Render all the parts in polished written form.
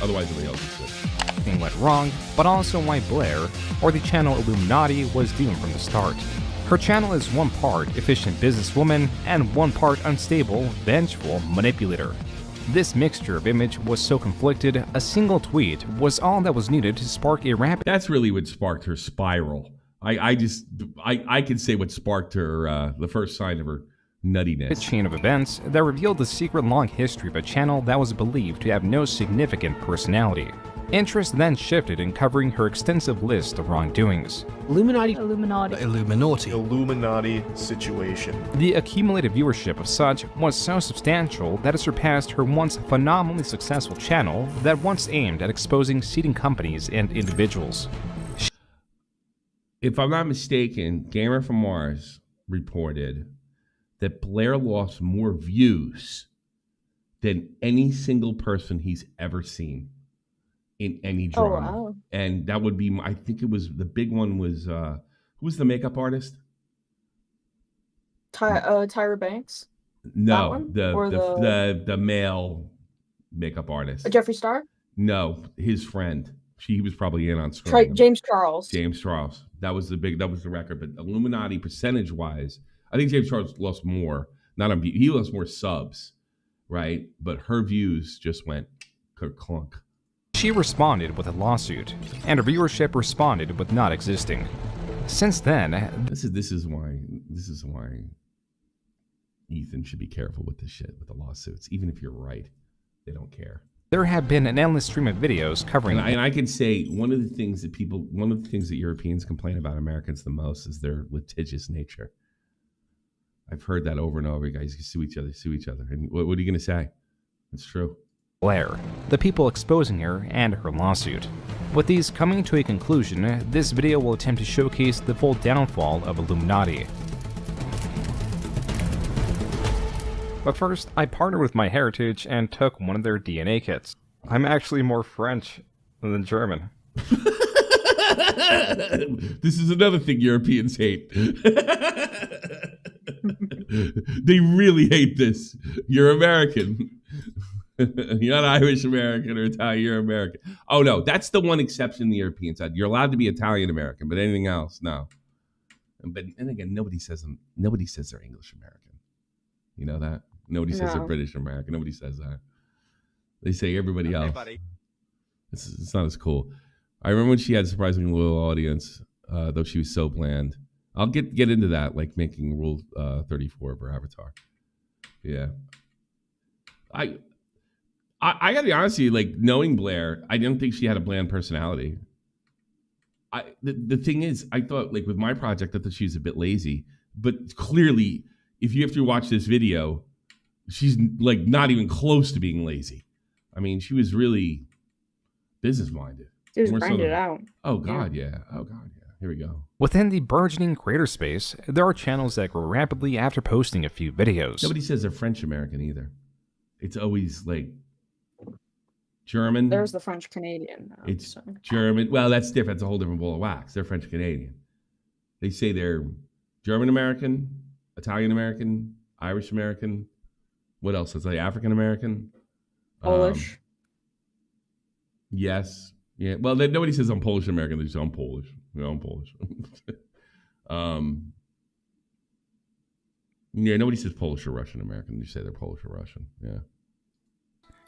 Otherwise, everybody else is good. Thing went wrong, but also why Blair, or the channel Illuminati, was doomed from the start. Her channel is one part efficient businesswoman and one part unstable, vengeful manipulator. This mixture of image was so conflicted, a single tweet was all that was needed to spark a rapid. That's really what sparked her spiral. I could say what sparked her, the first sign of her nuttiness. Chain of events that revealed the secret long history of a channel that was believed to have no significant personality. Interest then shifted in covering her extensive list of wrongdoings. Illuminati situation. The accumulated viewership of such was so substantial that it surpassed her once phenomenally successful channel that once aimed at exposing seeding companies and individuals. If I'm not mistaken, Gamer from Mars reported that Blair lost more views than any single person he's ever seen in any drama. Oh, wow. And that would be, I think it was, the big one was, who was the makeup artist? Tyra Banks? No, the male makeup artist. Jeffree Star? No, his friend. He was probably in on screen. James Charles. James Charles. That was the record. But Illuminati, percentage-wise, I think James Charles lost more. Not on he lost more subs, right? But her views just went clunk. She responded with a lawsuit, and her viewership responded with not existing. Since then, this is why Ethan should be careful with this shit, with the lawsuits. Even if you're right, they don't care. There have been an endless stream of videos covering. And I can say one of the things that Europeans complain about Americans the most is their litigious nature. I've heard that over and over. You guys sue each other. And what are you going to say? It's true. Blair, the people exposing her, and her lawsuit. With these coming to a conclusion, this video will attempt to showcase the full downfall of Illuminati. But first, I partnered with MyHeritage and took one of their DNA kits. I'm actually more French than German. This is another thing Europeans hate. They really hate this. You're American. You're not Irish American or Italian, you're American. Oh no, that's the one exception the European side. You're allowed to be Italian American, but anything else, no. And again, nobody says they're English American. You know that? Nobody says they're British American. Nobody says that. They say everybody else. It's not as cool. I remember when she had a surprisingly loyal audience, though she was so bland. I'll get into that, like making Rule 34 of her avatar. Yeah. I gotta be honest with you, like knowing Blair, I didn't think she had a bland personality. The thing is, I thought like with my project, I thought she was a bit lazy, but clearly, if you have to watch this video, she's like not even close to being lazy. I mean, she was really business minded. She was grinded out. Oh God, yeah. Oh God, yeah. Here we go. Within the burgeoning creator space, there are channels that grow rapidly after posting a few videos. Nobody says they're French American either. It's always like German. There's the French Canadian. It's German. Well, that's different. It's a whole different ball of wax. They're French Canadian. They say they're German American, Italian American, Irish American. What else? It's like African American. Polish. Yes. Yeah. Well, nobody says I'm Polish American. They say I'm Polish. Yeah, I'm Polish. Yeah, nobody says Polish or Russian American. They say they're Polish or Russian. Yeah.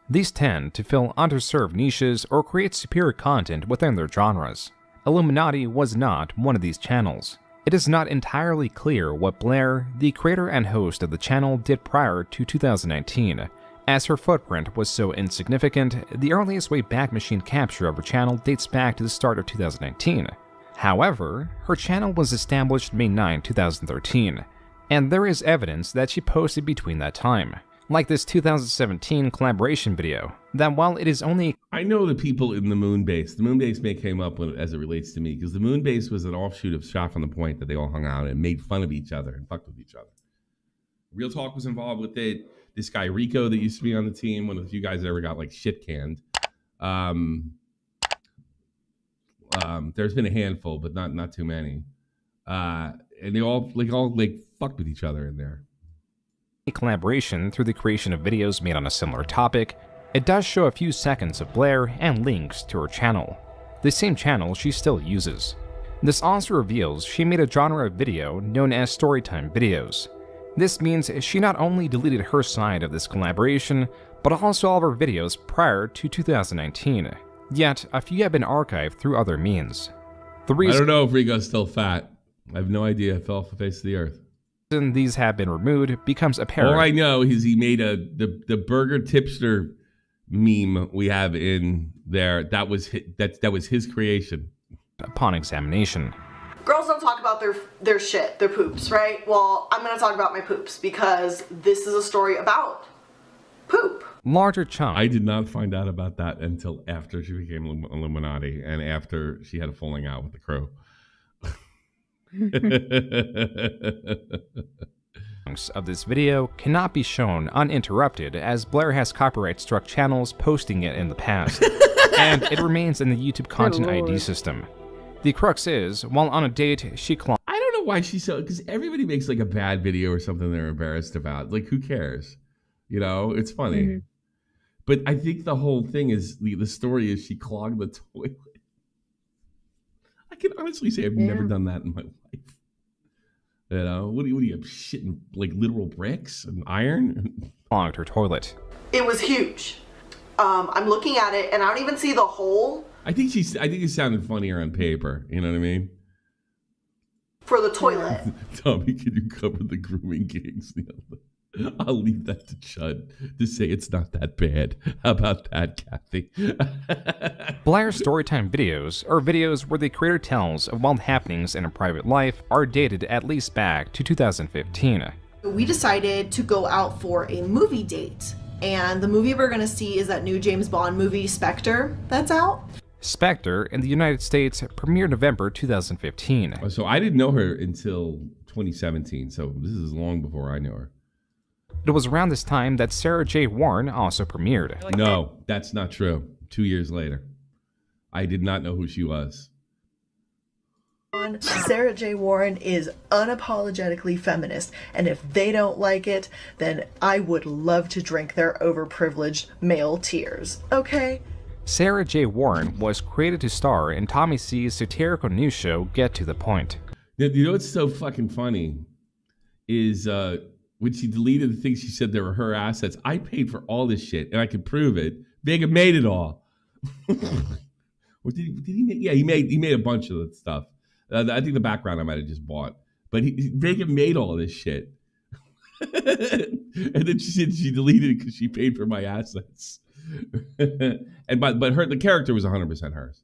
These tend to fill underserved niches or create superior content within their genres. Illuminati was not one of these channels. It is not entirely clear what Blair, the creator and host of the channel, did prior to 2019. As her footprint was so insignificant, the earliest Wayback Machine capture of her channel dates back to the start of 2019. However, her channel was established May 9, 2013, and there is evidence that she posted between that time. Like this 2017 collaboration video, that while it is only... I know the people in the moon base. The moon base may came up as it relates to me, because the moon base was an offshoot of Shot from the Point that they all hung out and made fun of each other and fucked with each other. Real Talk was involved with it. this guy Rico that used to be on the team, one of the few guys that ever got like shit canned. There's been a handful, but not too many. And they all fucked with each other in there. Collaboration through the creation of videos made on a similar topic, it does show a few seconds of Blair and links to her channel, the same channel she still uses. This also reveals she made a genre of video known as storytime videos. This means she not only deleted her side of this collaboration, but also all of her videos prior to 2019, yet a few have been archived through other means. The I don't know if Rico's still fat. I have no idea. It fell off the face of the earth. These have been removed becomes apparent. All I know is he made the burger tipster meme we have in there. That was his creation. Upon examination. Girls don't talk about their shit, their poops, right? Well, I'm gonna talk about my poops because this is a story about poop. Larger chunk. I did not find out about that until after she became Illuminati and after she had a falling out with the Crow. Of this video cannot be shown uninterrupted as Blair has copyright struck channels posting it in the past, and it remains in the YouTube Content ID system. The crux is, while on a date, she I don't know why she's so, because everybody makes like a bad video or something they're embarrassed about. Like, who cares? You know, it's funny. Mm-hmm. But I think the whole thing is, the story is she clogged the toilet. I can honestly say I've never done that in my life. You know, what do you have, shitting like literal bricks and iron? Clogged her toilet. It was huge. I'm looking at it and I don't even see the hole. I think it sounded funnier on paper. You know what I mean? For the toilet. Tommy, can you cover the grooming gigs? I'll leave that to Chud to say it's not that bad. How about that, Kathy? Blair's storytime videos, or videos where the creator tells of wild happenings in her private life, are dated at least back to 2015. We decided to go out for a movie date, and the movie we're going to see is that new James Bond movie, Spectre, that's out. Spectre in the United States premiered November 2015. So I didn't know her until 2017, so this is long before I knew her. It was around this time that Sarah J. Warren also premiered. No, that's not true. 2 years later. I did not know who she was. Sarah J. Warren is unapologetically feminist, and if they don't like it, then I would love to drink their overprivileged male tears, okay? Sarah J. Warren was created to star in Tommy C's satirical news show Get to the Point. You know what's so fucking funny is when she deleted the things she said they were her assets, I paid for all this shit, and I could prove it. Vega made it all. Or did he make? Yeah, he made a bunch of that stuff. I think the background I might have just bought, but Vega made all this shit. And then she said she deleted it because she paid for my assets. And but the character was 100% hers.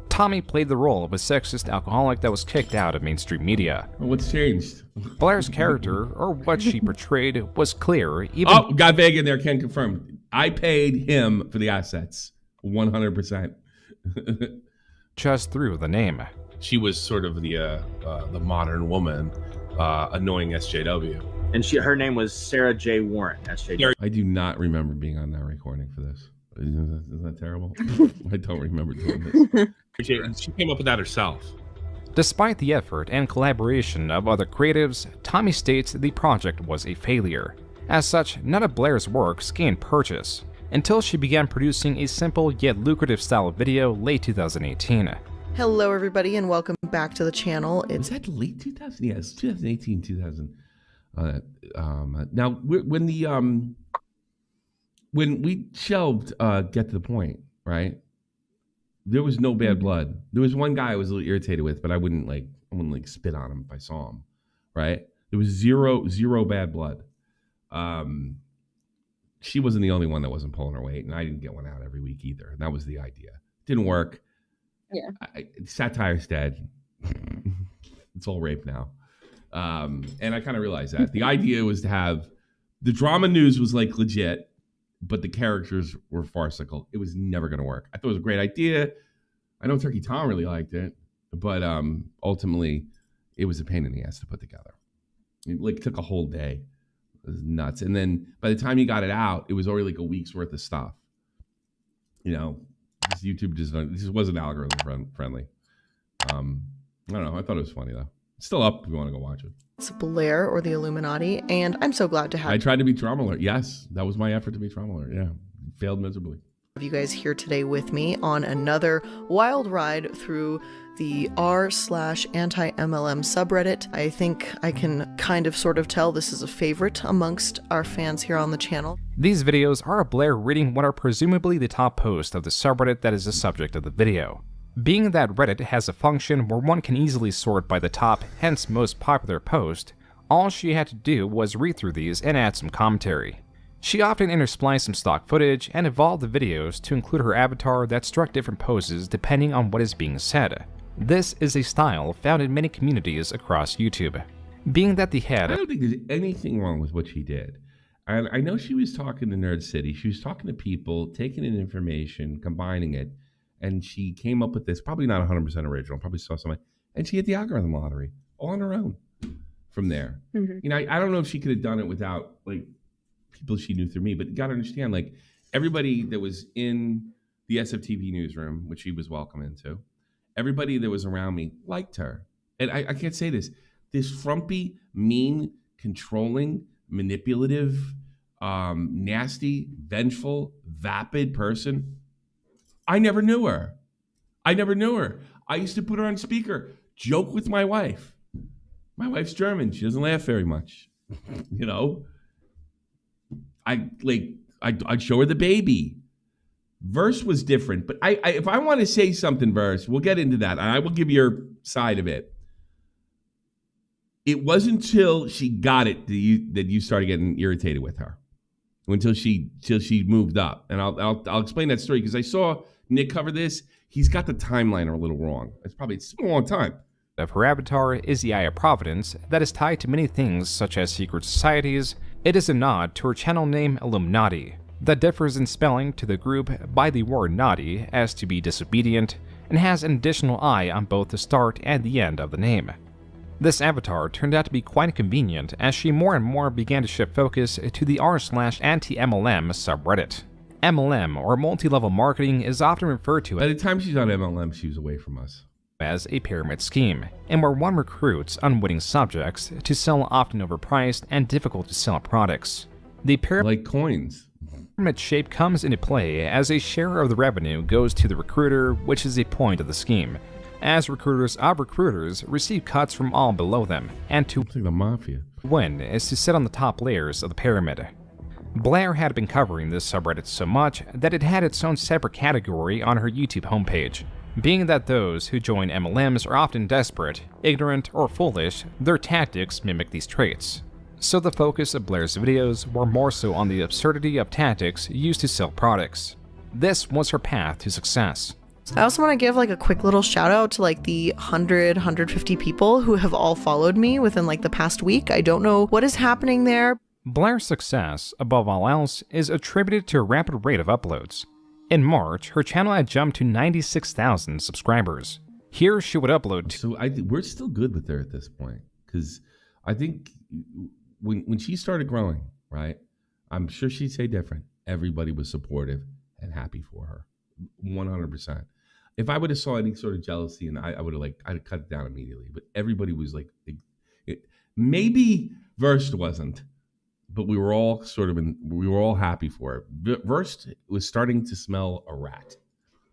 Tommy played the role of a sexist alcoholic that was kicked out of mainstream media. Well, what's changed? Blair's character, or what she portrayed, was clear. Got Vega in there, can confirm. I paid him for the assets, 100%. Just through the name. She was sort of the modern woman, annoying SJW. And her name was Sarah J. Warren, SJW. I do not remember being on that recording for this. Is that terrible? I don't remember doing this. She came up with that herself. Despite the effort and collaboration of other creatives, Tommy states the project was a failure. As such, none of Blair's works gained purchase, until she began producing a simple yet lucrative style of video late 2018. Hello everybody and welcome back to the channel. Was that late 2000? Yes, 2018, 2000. Now, when we shelved Get to the Point, right? There was no bad blood. There was one guy I was a little irritated with, but I wouldn't spit on him if I saw him, right? There was zero bad blood. She wasn't the only one that wasn't pulling her weight, and I didn't get one out every week either. That was the idea. Didn't work. Yeah. Satire's dead. It's all rape now. And I kind of realized that. The idea was to have the drama news was like legit, but the characters were farcical. It was never going to work. I thought it was a great idea. I know Turkey Tom really liked it, but ultimately it was a pain in the ass to put together. It took a whole day. It was nuts. And then by the time he got it out, it was already like a week's worth of stuff. You know, this YouTube just wasn't algorithm friendly. I don't know. I thought it was funny though. It's still up if you want to go watch it. It's Blair or the Illuminati, and I'm so glad to have I tried to be trauma alert. Yes, that was my effort to be trauma alert. Yeah, failed miserably. you guys here today with me on another wild ride through the r/anti-MLM subreddit. I think I can kind of sort of tell this is a favorite amongst our fans here on the channel. These videos are of Blair reading what are presumably the top posts of the subreddit that is the subject of the video. Being that Reddit has a function where one can easily sort by the top, hence most popular post, all she had to do was read through these and add some commentary. She often interspliced some stock footage and evolved the videos to include her avatar that struck different poses depending on what is being said. This is a style found in many communities across YouTube. Being that the head... I don't think there's anything wrong with what she did. And I know she was talking to Nerd City. She was talking to people, taking in information, combining it, and she came up with this, probably not 100% original, probably saw something, and she hit the algorithm lottery all on her own from there. Mm-hmm. You know, I don't know if she could have done it without, like, people she knew through me, but you got to understand, like, everybody that was in the SFTP newsroom, which she was welcome into, everybody that was around me liked her. And I can't say this frumpy, mean, controlling, manipulative, nasty, vengeful, vapid person, I never knew her. I used to put her on speaker, joke with my wife. My wife's German. She doesn't laugh very much. You know? I'd show her the baby. Verse was different, but I if I want to say something, Verse, we'll get into that. And I will give your side of it. It wasn't until she got it that you started getting irritated with her. Until she moved up. And I'll explain that story because I saw Nick cover this. He's got the timeline a little wrong. It's a long time. Of her avatar is the Eye of Providence that is tied to many things such as secret societies. It is a nod to her channel name Illuminati that differs in spelling to the group by the word naughty as to be disobedient and has an additional eye on both the start and the end of the name. This avatar turned out to be quite convenient as she more and more began to shift focus to the r/anti-MLM subreddit. MLM, or multi-level marketing, is often referred to By the time she's on MLM, she was away from us. As a pyramid scheme, and where one recruits unwitting subjects to sell often overpriced and difficult to sell products. The Like coins. pyramid shape comes into play as a share of the revenue goes to the recruiter, which is a point of the scheme, as recruiters of recruiters receive cuts from all below them, and to It's like the mafia. win is to sit on the top layers of the pyramid. Blair had been covering this subreddit so much that it had its own separate category on her YouTube homepage. Being that those who join MLMs are often desperate, ignorant, or foolish, their tactics mimic these traits. So the focus of Blair's videos were more so on the absurdity of tactics used to sell products. This was her path to success. I also want to give like a quick little shout out to like the 150 people who have all followed me within like the past week. I don't know what is happening there. Blair's success, above all else, is attributed to a rapid rate of uploads. In March, her channel had jumped to 96,000 subscribers. Here she would upload So we're still good with her at this point because I think when she started growing, right, I'm sure she'd say different. Everybody was supportive and happy for her, 100%. If I would have saw any sort of jealousy, and I would have I'd cut it down immediately. But everybody was like, maybe Verst wasn't, but we were all happy for it. Verst was starting to smell a rat.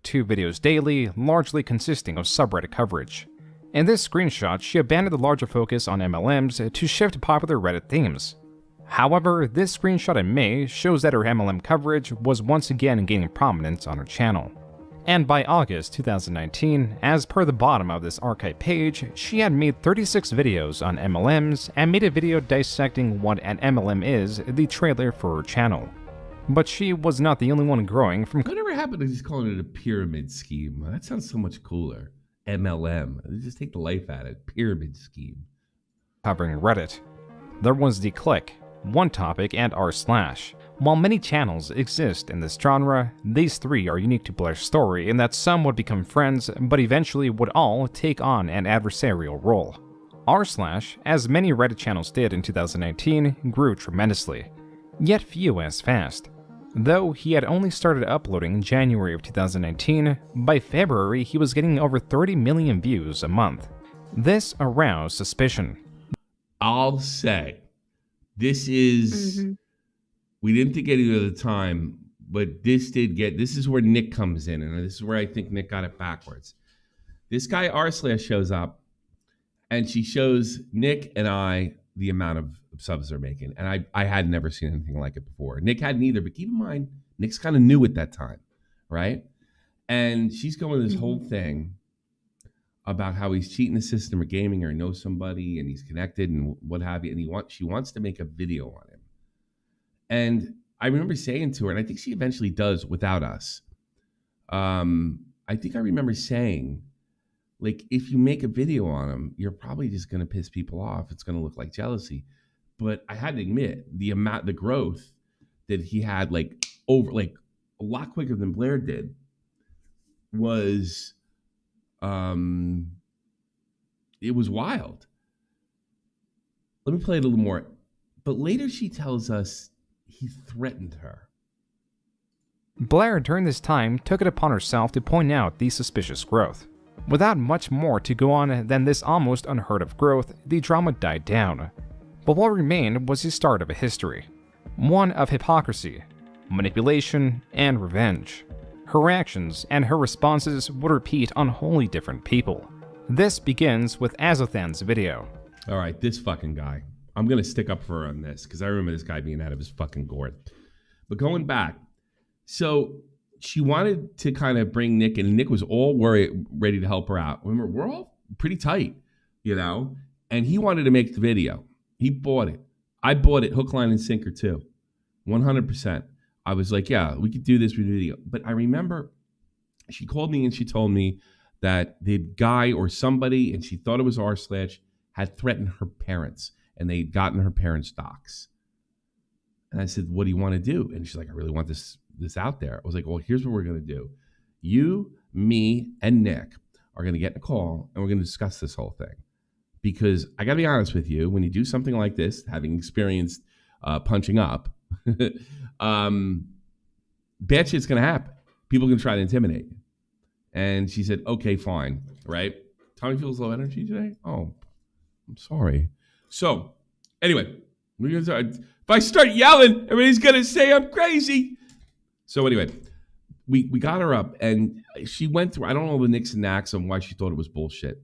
2 videos daily, largely consisting of subreddit coverage. In this screenshot, she abandoned the larger focus on MLMs to shift to popular Reddit themes. However, this screenshot in May shows that her MLM coverage was once again gaining prominence on her channel. And by August 2019, as per the bottom of this archive page, she had made 36 videos on MLMs and made a video dissecting what an MLM is, the trailer for her channel. But she was not the only one growing from Whatever happened to just calling it a pyramid scheme? That sounds so much cooler. MLM. Just take the life out of it. Pyramid scheme. covering Reddit. There was the Click, One Topic, and r/. While many channels exist in this genre, these 3 are unique to Blair's story in that some would become friends, but eventually would all take on an adversarial role. r/, as many Reddit channels did in 2019, grew tremendously, yet few as fast. Though he had only started uploading in January of 2019, by February he was getting over 30 million views a month. This aroused suspicion. I'll say, this is, we didn't think any of the time, but this is where Nick comes in, and this is where I think Nick got it backwards. This guy r/ shows up, and she shows Nick and I the amount of subs they're making. And I had never seen anything like it before. Nick hadn't either, but keep in mind, Nick's kind of new at that time, right? And she's going this whole thing about how he's cheating the system or gaming or knows somebody and he's connected and what have you. And she wants to make a video on him. And I remember saying to her, and I think she eventually does without us. I think I remember saying, like, if you make a video on him, you're probably just going to piss people off. It's going to look like jealousy. But I had to admit, the growth that he had, like, over, like, a lot quicker than Blair did, was, it was wild. Let me play it a little more. But later she tells us he threatened her. Blair, during this time, took it upon herself to point out the suspicious growth. Without much more to go on than this almost unheard of growth, the drama died down. But what remained was the start of a history. One of hypocrisy, manipulation, and revenge. Her actions and her responses would repeat on wholly different people. This begins with Aithan's video. All right, this fucking guy. I'm going to stick up for her on this because I remember this guy being out of his fucking gourd. But going back, so she wanted to kind of bring Nick in, and Nick was all ready to help her out. Remember, we're all pretty tight, you know? And he wanted to make the video. He bought it. I bought it hook, line, and sinker too. 100%. I was like, yeah, we could do this video. But I remember she called me and she told me that the guy or somebody, and she thought it was r/, had threatened her parents, and they'd gotten her parents' docs. And I said, what do you want to do? And she's like, I really want this out there. I was like, well, here's what we're going to do. You, me, and Nick are going to get in a call, and we're going to discuss this whole thing. Because I got to be honest with you, when you do something like this, having experienced punching up, bad shit's going to happen. People are going to try to intimidate you. And she said, okay, fine, right? Tommy feels low energy today? Oh, I'm sorry. So, anyway, if I start yelling, everybody's going to say I'm crazy. So anyway, we got her up, and she went through, I don't know the nicks and knacks on why she thought it was bullshit.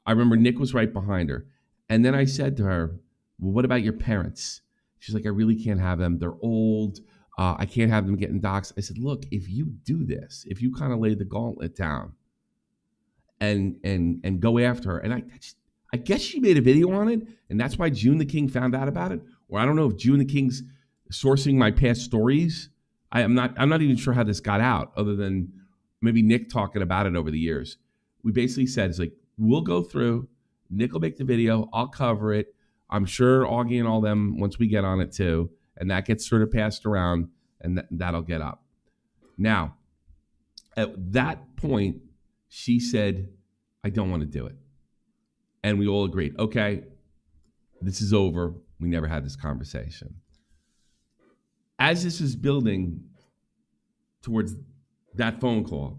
I remember Nick was right behind her. And then I said to her, well, what about your parents? She's like, I really can't have them. They're old. I can't have them getting doxxed. I said, look, if you do this, if you kind of lay the gauntlet down and go after her, and I guess she made a video on it, and that's why Joon the King found out about it. Or I don't know if Joon the King's sourcing my past stories. I'm not even sure how this got out, other than maybe Nick talking about it over the years. We basically said, it's like, we'll go through, Nick will make the video, I'll cover it. I'm sure Augie and all them, once we get on it too, and that gets sort of passed around, and that'll get up. Now, at that point, she said, I don't want to do it. And we all agreed, okay, this is over. We never had this conversation. As this was building towards that phone call,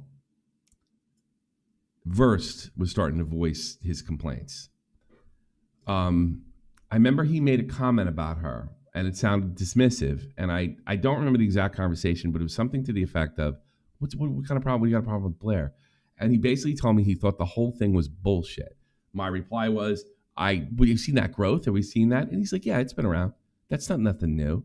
Verst was starting to voice his complaints. I remember he made a comment about her, and it sounded dismissive. And I don't remember the exact conversation, but it was something to the effect of, what kind of problem? What do you got a problem with Blair? And he basically told me he thought the whole thing was bullshit. My reply was, you've seen that growth? Have we seen that? And he's like, yeah, it's been around. That's not nothing new.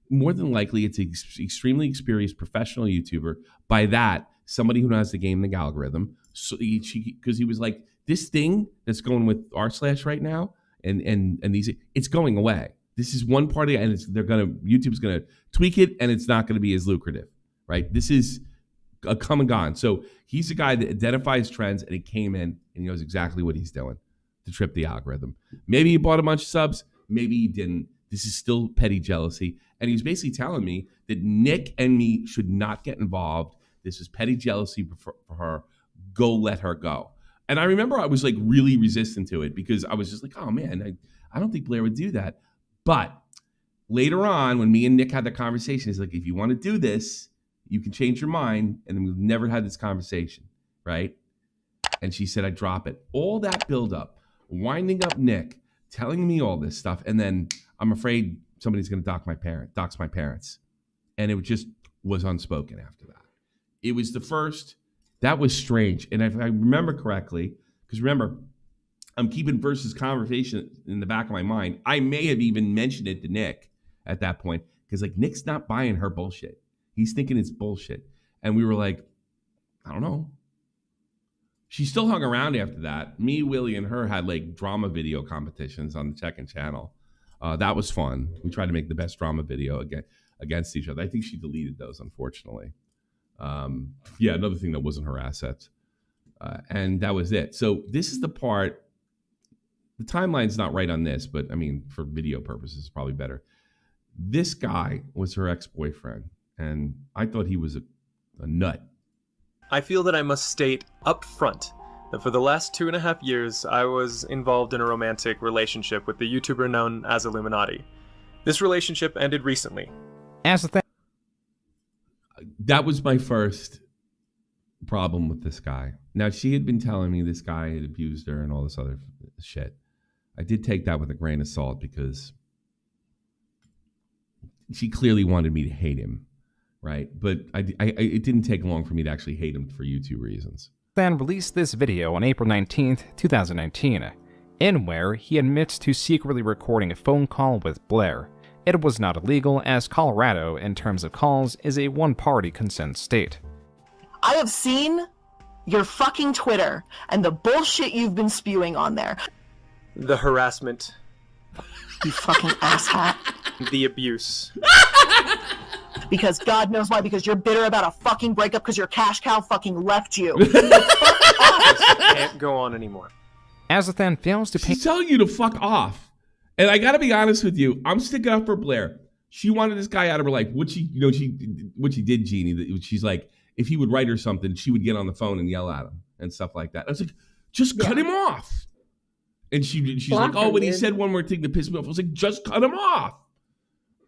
More than likely, it's an extremely experienced professional YouTuber. By that, somebody who knows the game, the algorithm. So because he was like, this thing that's going with r/ right now, and these, it's going away. This is one party, and YouTube's gonna tweak it, and it's not gonna be as lucrative, right? This is a come and gone. So he's the guy that identifies trends, and he came in and he knows exactly what he's doing to trip the algorithm. Maybe he bought a bunch of subs, maybe he didn't. This is still petty jealousy. And he's basically telling me that Nick and me should not get involved. This is petty jealousy for her. Go let her go. And I remember I was like really resistant to it because I was just like, oh man, I don't think Blair would do that. But later on, when me and Nick had the conversation, he's like, if you want to do this, you can change your mind. And then we've never had this conversation, right? And she said, I drop it. All that buildup, winding up Nick, telling me all this stuff. And then I'm afraid somebody's going to dox my parents. And it just was unspoken after that. It was the first, that was strange. And if I remember correctly, because remember, I'm keeping Versus conversation in the back of my mind. I may have even mentioned it to Nick at that point, because like Nick's not buying her bullshit. He's thinking it's bullshit. And we were like, I don't know. She still hung around after that. Me, Willie, and her had like drama video competitions on the second channel. That was fun. We tried to make the best drama video against each other. I think she deleted those, unfortunately. Yeah, another thing that wasn't her assets. And that was it. So this is the part, the timeline's not right on this, but I mean, for video purposes, it's probably better. This guy was her ex-boyfriend, and I thought he was a nut. I feel that I must state up front that for the last 2.5 years, I was involved in a romantic relationship with the YouTuber known as Illuminati. This relationship ended recently. That was my first problem with this guy. Now, she had been telling me this guy had abused her and all this other shit. I did take that with a grain of salt because she clearly wanted me to hate him. Right, but it didn't take long for me to actually hate him for YouTube reasons. Then released this video on April 19th, 2019, in where he admits to secretly recording a phone call with Blair. It was not illegal, as Colorado, in terms of calls, is a one-party consent state. I have seen your fucking Twitter and the bullshit you've been spewing on there. The harassment. You fucking asshat. The abuse. Because God knows why, because you're bitter about a fucking breakup because your cash cow fucking left you. Can't go on anymore. Aithan fails to pay. She's telling you to fuck off. And I gotta be honest with you, I'm sticking up for Blair. She wanted this guy out of her life. What she did, Jeannie, she's like, if he would write her something, she would get on the phone and yell at him and stuff like that. I was like, just cut him off. And she's like, oh, when he said one more thing that pissed me off, I was like, just cut him off.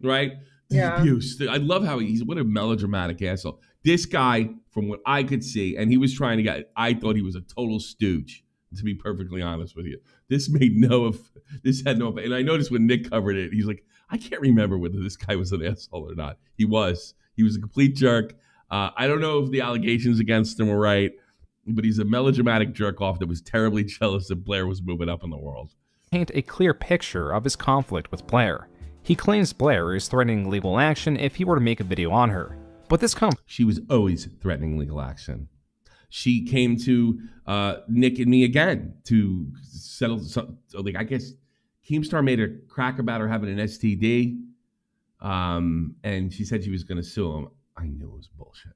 Right? Yeah. Abuse. I love how what a melodramatic asshole. This guy, from what I could see, and he was trying to get, I thought he was a total stooge, to be perfectly honest with you. This had no, and I noticed when Nick covered it, he's like, I can't remember whether this guy was an asshole or not. He was a complete jerk. I don't know if the allegations against him were right, but he's a melodramatic jerk off that was terribly jealous that Blair was moving up in the world. Paint a clear picture of his conflict with Blair. He claims Blair is threatening legal action if he were to make a video on her. But this She was always threatening legal action. She came to Nick and me again to settle something. Like, I guess Keemstar made a crack about her having an STD. And she said she was going to sue him. I knew it was bullshit.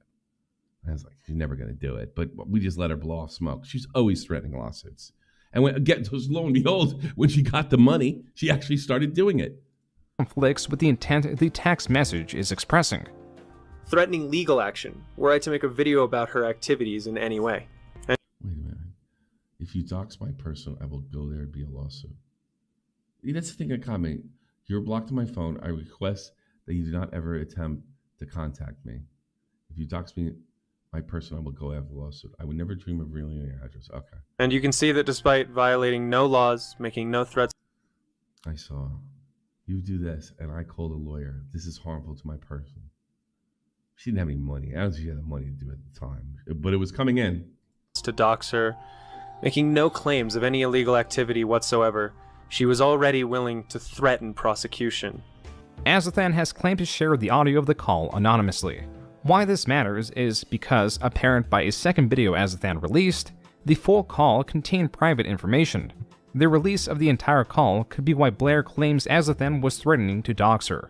I was like, she's never going to do it. But we just let her blow off smoke. She's always threatening lawsuits. And lo and behold, when she got the money, she actually started doing it. Conflicts with the intent the text message is expressing. Threatening legal action, were I to make a video about her activities in any way. Wait a minute. If you dox my person, I will go there and be a lawsuit. That's the thing I comment. You're blocked on my phone. I request that you do not ever attempt to contact me. If you dox me, my person, I will go have a lawsuit. I would never dream of revealing your address. Okay. And you can see that despite violating no laws, making no threats. I saw. You do this, and I called a lawyer. This is harmful to my person. She didn't have any money. I don't think she had the money to do it at the time, but it was coming in. To dox her, making no claims of any illegal activity whatsoever. She was already willing to threaten prosecution. Aithan has claimed to share the audio of the call anonymously. Why this matters is because, apparent by a second video Aithan released, the full call contained private information. The release of the entire call could be why Blair claims Aithan was threatening to dox her.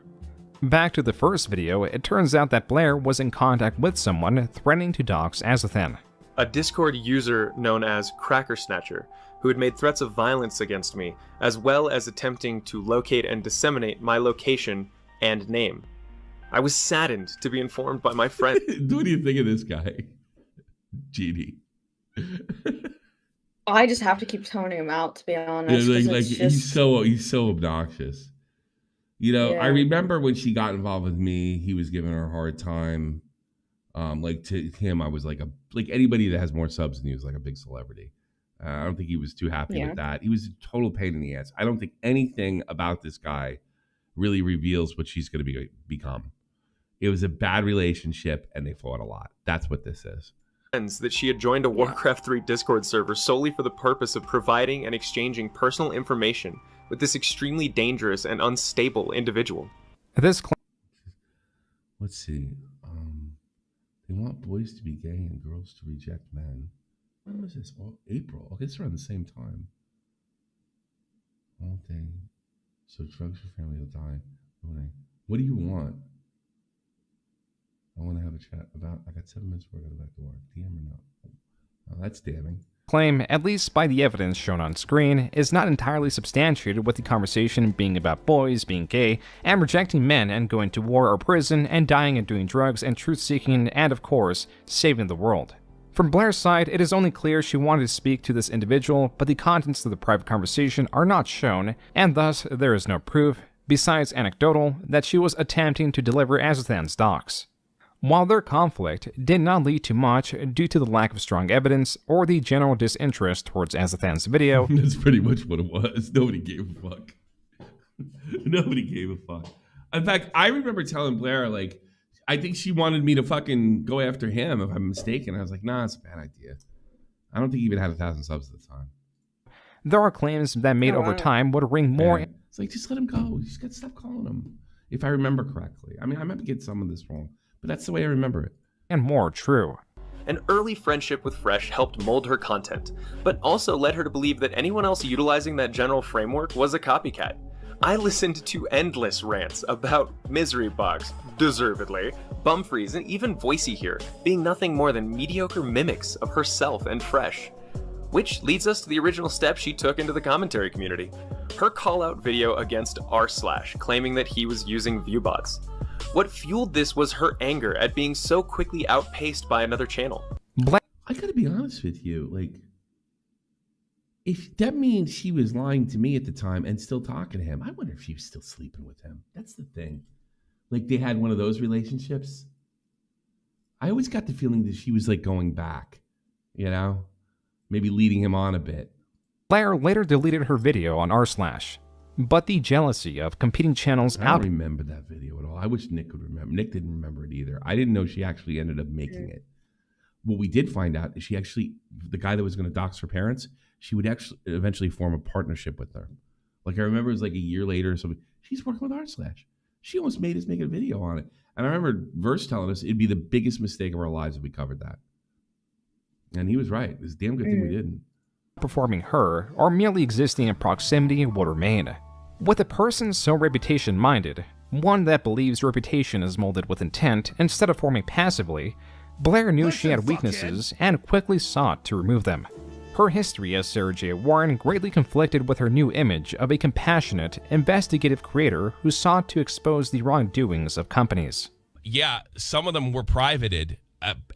Back to the first video, it turns out that Blair was in contact with someone threatening to dox Aithan. A Discord user known as Cracker Snatcher, who had made threats of violence against me, as well as attempting to locate and disseminate my location and name. I was saddened to be informed by my friend. What do you think of this guy? Jeannie. I just have to keep toning him out, to be honest. Yeah, 'cause like it's he's so obnoxious. You know, I Yeah. remember when she got involved with me, he was giving her a hard time. Like to him, I was like anybody that has more subs than you is like a big celebrity. I don't think he was too happy Yeah. with that. He was a total pain in the ass. I don't think anything about this guy really reveals what she's going to become. It was a bad relationship, and they fought a lot. That's what this is. That she had joined a Warcraft 3 Discord server solely for the purpose of providing and exchanging personal information with this extremely dangerous and unstable individual. This Let's see. They want boys to be gay and girls to reject men. When was this? Oh, April. I guess around the same time. All day. So drugs, your family will die. What do you want? I want to have a chat about. I got 7 minutes before I go back to work. DM or no? Oh, that's damning. claim, at least by the evidence shown on screen, is not entirely substantiated, with the conversation being about boys being gay and rejecting men and going to war or prison and dying and doing drugs and truth-seeking and, of course, saving the world. From Blair's side, it is only clear she wanted to speak to this individual, but the contents of the private conversation are not shown, and thus there is no proof, besides anecdotal, that she was attempting to deliver Aithan's docs. While their conflict did not lead to much due to the lack of strong evidence or the general disinterest towards Aithan's video, That's pretty much what it was. Nobody gave a fuck. Nobody gave a fuck. In fact, I remember telling Blair, like, I think she wanted me to fucking go after him if I'm mistaken. I was like, nah, it's a bad idea. I don't think he even had 1,000 subs at the time. there are claims that made over time would ring more. Yeah. It's like, just let him go. You just got to stop calling him. If I remember correctly. I mean, I might get some of this wrong, but that's the way I remember it. And more true. An early friendship with Fresh helped mold her content, but also led her to believe that anyone else utilizing that general framework was a copycat. I listened to endless rants about Misery Box, deservedly, Bumfries, and even Voicey here being nothing more than mediocre mimics of herself and Fresh. Which leads us to the original step she took into the commentary community. Her call-out video against r/, claiming that he was using viewbots. What fueled this was her anger at being so quickly outpaced by another channel. I gotta be honest with you, like, if that means she was lying to me at the time and still talking to him, I wonder if she was still sleeping with him. That's the thing. Like, they had one of those relationships. I always got the feeling that she was like going back, you know, maybe leading him on a bit. Blair later deleted her video on r/, but the jealousy of competing channels I don't remember that video at all. I wish Nick could remember. Nick didn't remember it either. I didn't know she actually ended up making it. What we did find out is she actually, the guy that was going to dox her parents, she would actually eventually form a partnership with her. Like, I remember it was like a year later or something. She's working with r/. She almost made us make a video on it. And I remember Verse telling us it'd be the biggest mistake of our lives if we covered that. And he was right. It was a damn good thing we didn't. Performing her or merely existing in proximity would remain. With a person so reputation-minded, one that believes reputation is molded with intent instead of forming passively, Blair knew she had weaknesses and quickly sought to remove them. Her history as Sarah J. Warren greatly conflicted with her new image of a compassionate, investigative creator who sought to expose the wrongdoings of companies. Yeah, some of them were privated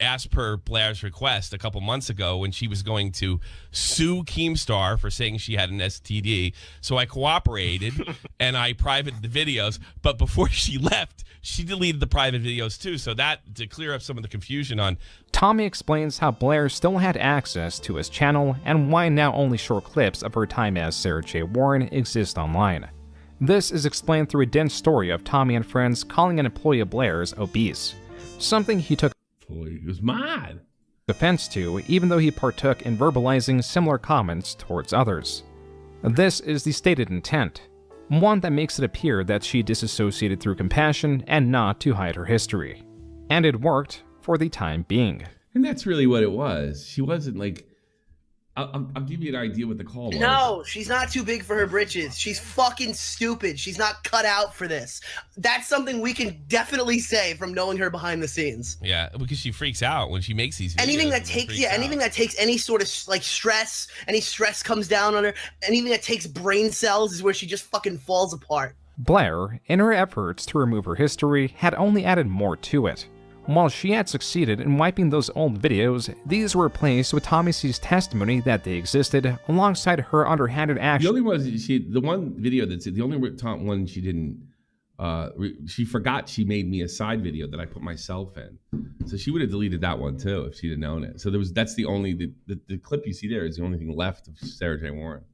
as per Blair's request a couple months ago when she was going to sue Keemstar for saying she had an STD. So I cooperated and I privated the videos. But before she left, she deleted the private videos too. So that, to clear up some of the confusion on. Tommy explains how Blair still had access to his channel and why now only short clips of her time as Sarah J. Warren exist online. This is explained through a dense story of Tommy and friends calling an employee of Blair's obese, something he took He was mad. offense to, even though he partook in verbalizing similar comments towards others. This is the stated intent, one that makes it appear that she disassociated through compassion and not to hide her history. And it worked for the time being. And that's really what it was. She wasn't like, I'll give you an idea what the call was. No, she's not too big for her britches. She's fucking stupid. She's not cut out for this. That's something we can definitely say from knowing her behind the scenes. Yeah, because she freaks out when she makes these videos. Anything that takes any sort of like stress, any stress comes down on her, anything that takes brain cells is where she just fucking falls apart. Blair, in her efforts to remove her history, had only added more to it. While she had succeeded in wiping those old videos, these were replaced with Tommy C's testimony that they existed alongside her underhanded actions. The only one video that's the only one she didn't. She forgot she made me a side video that I put myself in, so she would have deleted that one too if she'd have known it. So that's the only the clip you see there is the only thing left of Sarah J. Warren.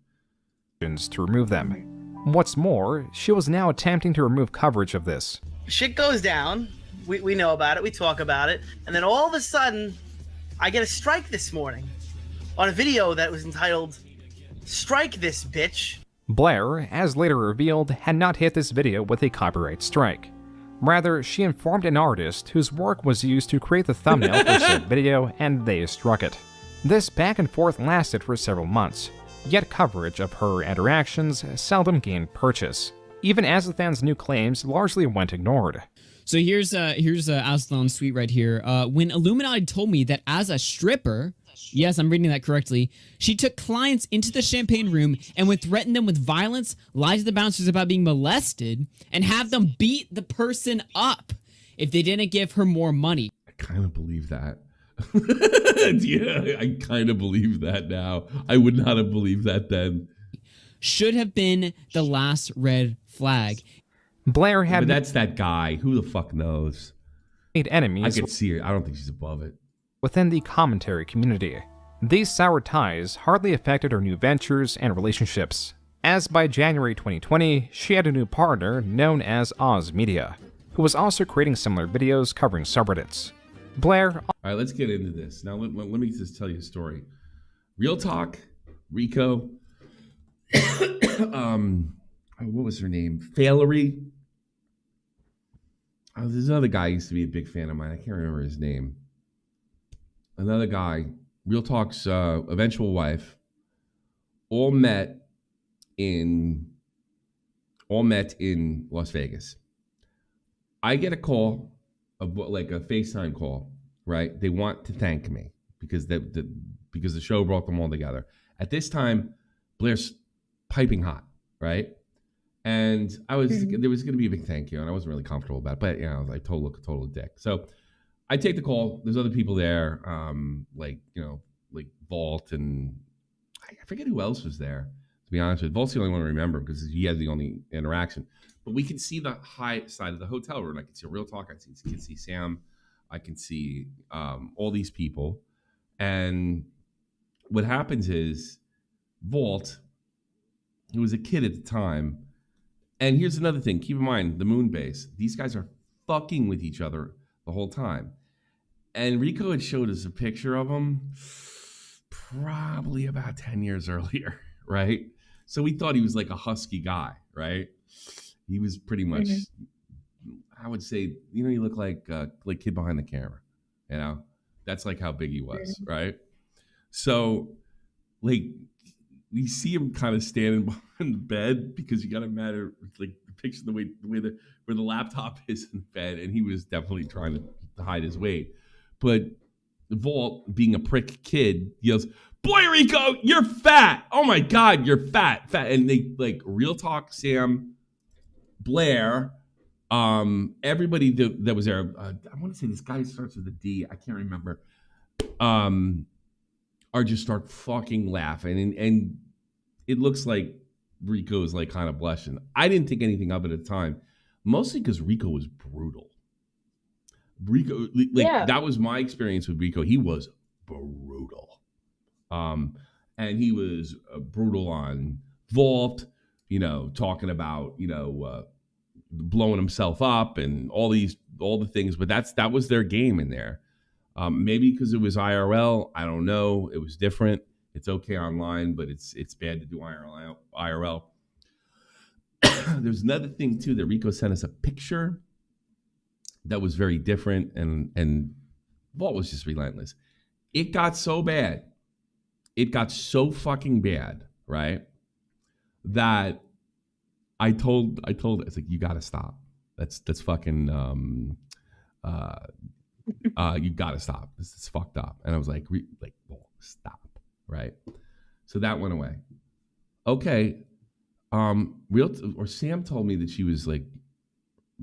To remove them. What's more, she was now attempting to remove coverage of this. Shit goes down. We know about it. We talk about it. And then all of a sudden, I get a strike this morning on a video that was entitled, "Strike This Bitch." Blair, as later revealed, had not hit this video with a copyright strike. Rather, she informed an artist whose work was used to create the thumbnail for said video, and they struck it. This back and forth lasted for several months, yet coverage of her interactions seldom gained purchase, even as Aithan's new claims largely went ignored. So here's Aslan's tweet right here. When Illuminati told me that as a stripper, yes, I'm reading that correctly, she took clients into the champagne room and would threaten them with violence, lie to the bouncers about being molested, and have them beat the person up if they didn't give her more money. I kind of believe that. Yeah, I kind of believe that now. I would not have believed that then. Should have been the last red flag. Blair had... But that's that guy. Who the fuck knows? Made enemies. I could see her. I don't think she's above it. Within the commentary community. These sour ties hardly affected her new ventures and relationships, as by January 2020, she had a new partner known as Oz Media, who was also creating similar videos covering subreddits. Blair... All right, let's get into this. Now, let me just tell you a story. Real talk, Rico, what was her name? Failery. There's another guy who used to be a big fan of mine. I can't remember his name. Another guy, Real Talk's eventual wife, all met in Las Vegas. I get a call, like a FaceTime call, right? They want to thank me because the show brought them all together. At this time, Blair's piping hot, right? And there was going to be a big thank you, and I wasn't really comfortable about it, but you know, I total dick. So I take the call. There's other people there, like Vault, and I forget who else was there. To be honest with you, Vault's the only one I remember because he had the only interaction. But we can see the high side of the hotel room. I can see Real Talk. I can see Sam. I can see all these people. And what happens is Vault, who was a kid at the time, and here's another thing. Keep in mind, the moon base. These guys are fucking with each other the whole time. And Rico had showed us a picture of him probably about 10 years earlier, right? So we thought he was like a husky guy, right? He was pretty much, I would say, you look like kid behind the camera, That's like how big he was, right? So, like, we see him kind of standing behind the bed because you got to matter, like, the picture, where the laptop is in the bed, and he was definitely trying to hide his weight. But Vault, being a prick kid, yells, "Boy, Rico, you're fat! Oh my God, you're fat!" And they, like, Real Talk, Sam, Blair, everybody that was there. I want to say this guy starts with a D. I can't remember. Are just start fucking laughing, and it looks like Rico's like kind of blushing. I didn't think anything of it at the time, mostly because Rico was brutal. That was my experience with Rico. He was brutal, and he was brutal on Vault. Talking about blowing himself up and all the things. But that was their game in there. Maybe because it was IRL. I don't know. It was different. It's okay online, but it's bad to do IRL. There's another thing too that Rico sent us a picture that was very different, and Vault was just relentless. It got so bad. It got so fucking bad, right? That I told it, it's like, you gotta stop. That's fucking you gotta stop. This is fucked up. And I was like, Vault, stop, right? So that went away. Okay. Sam told me that she was like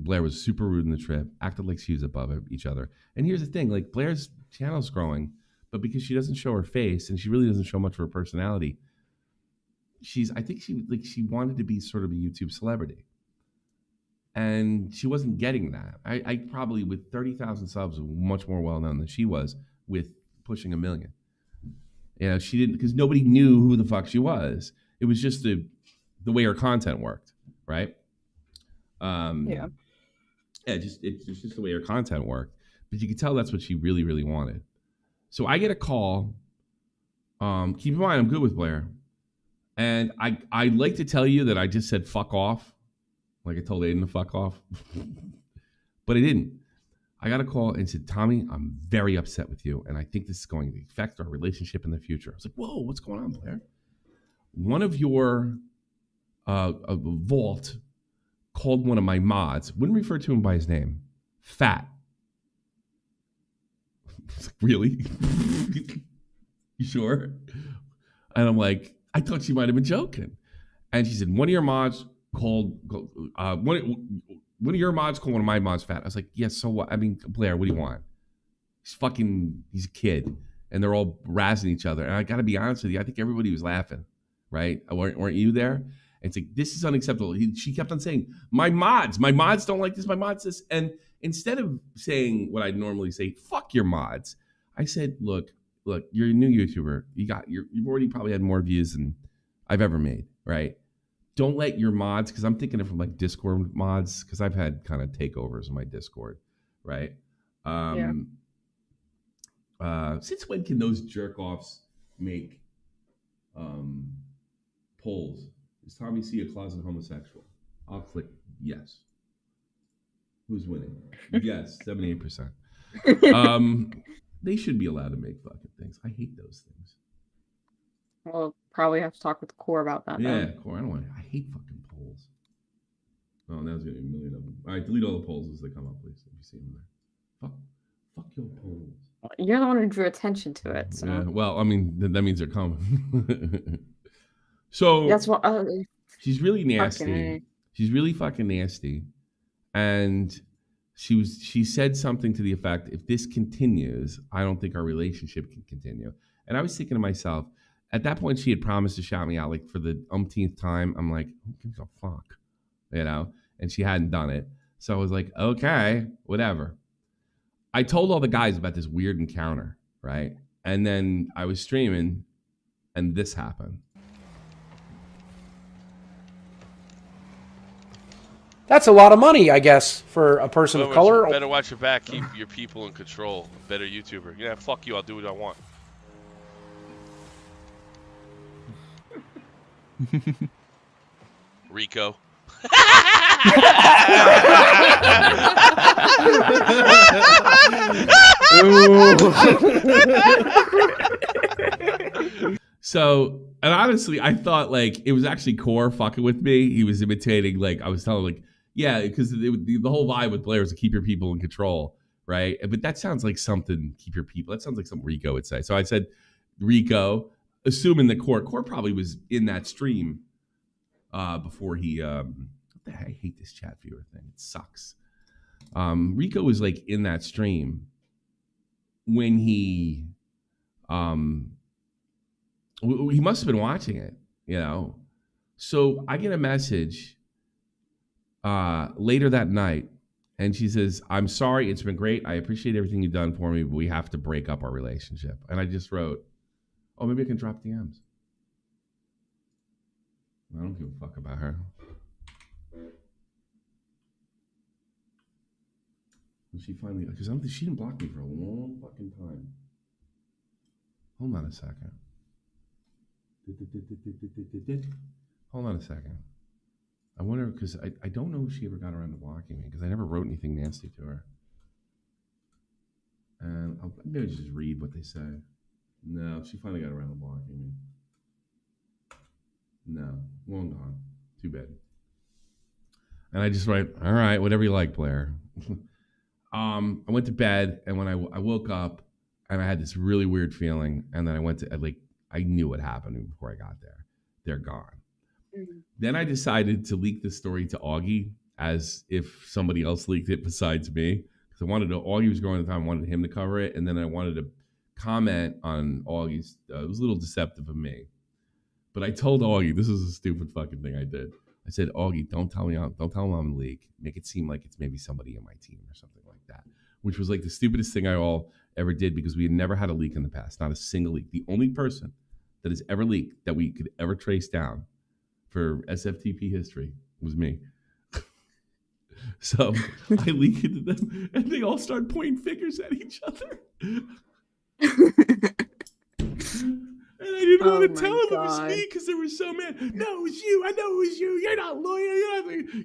Blair was super rude in the trip, acted like she was above each other. And here's the thing, like Blair's channel's growing, but because she doesn't show her face and she really doesn't show much of her personality, I think she wanted to be sort of a YouTube celebrity. And she wasn't getting that. I probably, with 30,000 subs, was much more well-known than she was with pushing 1 million. You know, she didn't, because nobody knew who the fuck she was. It was just the way her content worked, right? Yeah, it's just the way her content worked. But you could tell that's what she really, really wanted. So I get a call. Keep in mind, I'm good with Blair. And I'd like to tell you that I just said fuck off. Like I told Aiden to fuck off. But I didn't. I got a call and said, Tommy, I'm very upset with you. And I think this is going to affect our relationship in the future. I was like, whoa, what's going on, Blair? One of your vault called one of my mods, wouldn't refer to him by his name, fat. Like, really? You sure? And I'm like, I thought she might have been joking. And she said, one of your mods called one of your mods called one of my mods fat. I was like, yeah, so what? I mean, Blair, what do you want? He's a kid. And they're all razzing each other. And I got to be honest with you, I think everybody was laughing, right? Weren't you there? And it's like, this is unacceptable. She kept on saying, my mods don't like this, my mods this. And instead of saying what I'd normally say, fuck your mods, I said, look, you're a new YouTuber. You've already probably had more views than I've ever made, right? Don't let your mods, because I'm thinking of from like Discord mods, because I've had kind of takeovers in my Discord, right? Since when can those jerk-offs make polls? Is Tommy C a closet homosexual? I'll click yes. Who's winning? Yes, 78%. They should be allowed to make fucking things. I hate those things. We'll probably have to talk with Core about that. Yeah, Core. I hate fucking polls. Oh, now there's gonna be 1 million of them. All right, delete all the polls as they come up, please. If you see them there. Fuck your polls. You're the one who drew attention to it. So. Yeah. Well, I mean, that means they're coming. So that's what. She's really nasty. She's really fucking nasty, and she said something to the effect, if this continues, I don't think our relationship can continue. And I was thinking to myself, at that point, she had promised to shout me out like for the umpteenth time. I'm like, who gives a fuck? You know? And she hadn't done it. So I was like, okay, whatever. I told all the guys about this weird encounter, right? And then I was streaming and this happened. That's a lot of money, I guess, for a person of color. Better watch your back. Keep your people in control. Better YouTuber. Yeah, fuck you. I'll do what I want. Rico. So, and honestly, I thought like it was actually Core fucking with me. He was imitating, like I was telling, like, yeah, because the whole vibe with Blair is to keep your people in control, right? But that sounds like something. Keep your people. That sounds like something Rico would say. So I said Rico, assuming that Core probably was in that stream before he. What the heck? I hate this chat viewer thing. It sucks. Rico was like in that stream when he must have been watching it, you know. So I get a message later that night, and she says, "I'm sorry. It's been great. I appreciate everything you've done for me, but we have to break up our relationship." And I just wrote, "Oh, maybe I can drop DMs." I don't give a fuck about her. And she finally, because I don't think she didn't block me for a long fucking time. Hold on a second. Hold on a second. I wonder, because I don't know if she ever got around to blocking me, because I never wrote anything nasty to her. And I'll maybe just read what they say. No, she finally got around to blocking me. No, long gone. Too bad. And I just write, all right, whatever you like, Blair. I went to bed, and when I woke up, and I had this really weird feeling, and then I went to, I knew what happened before I got there. They're gone. Mm-hmm. Then I decided to leak the story to Augie, as if somebody else leaked it besides me. Because I wanted to, Augie was going at the time, I wanted him to cover it, and then I wanted to comment on Augie's, it was a little deceptive of me. But I told Augie, this is a stupid fucking thing I did. I said, Augie, don't tell him I'm the leak. Make it seem like it's maybe somebody in my team or something like that. Which was like the stupidest thing I ever did, because we had never had a leak in the past. Not a single leak. The only person that has ever leaked that we could ever trace down for SFTP history was me. So I leak it to them, and they all start pointing fingers at each other. And I didn't want to tell them it was me because they were so mad. No, it was you. I know it was you. You're not loyal.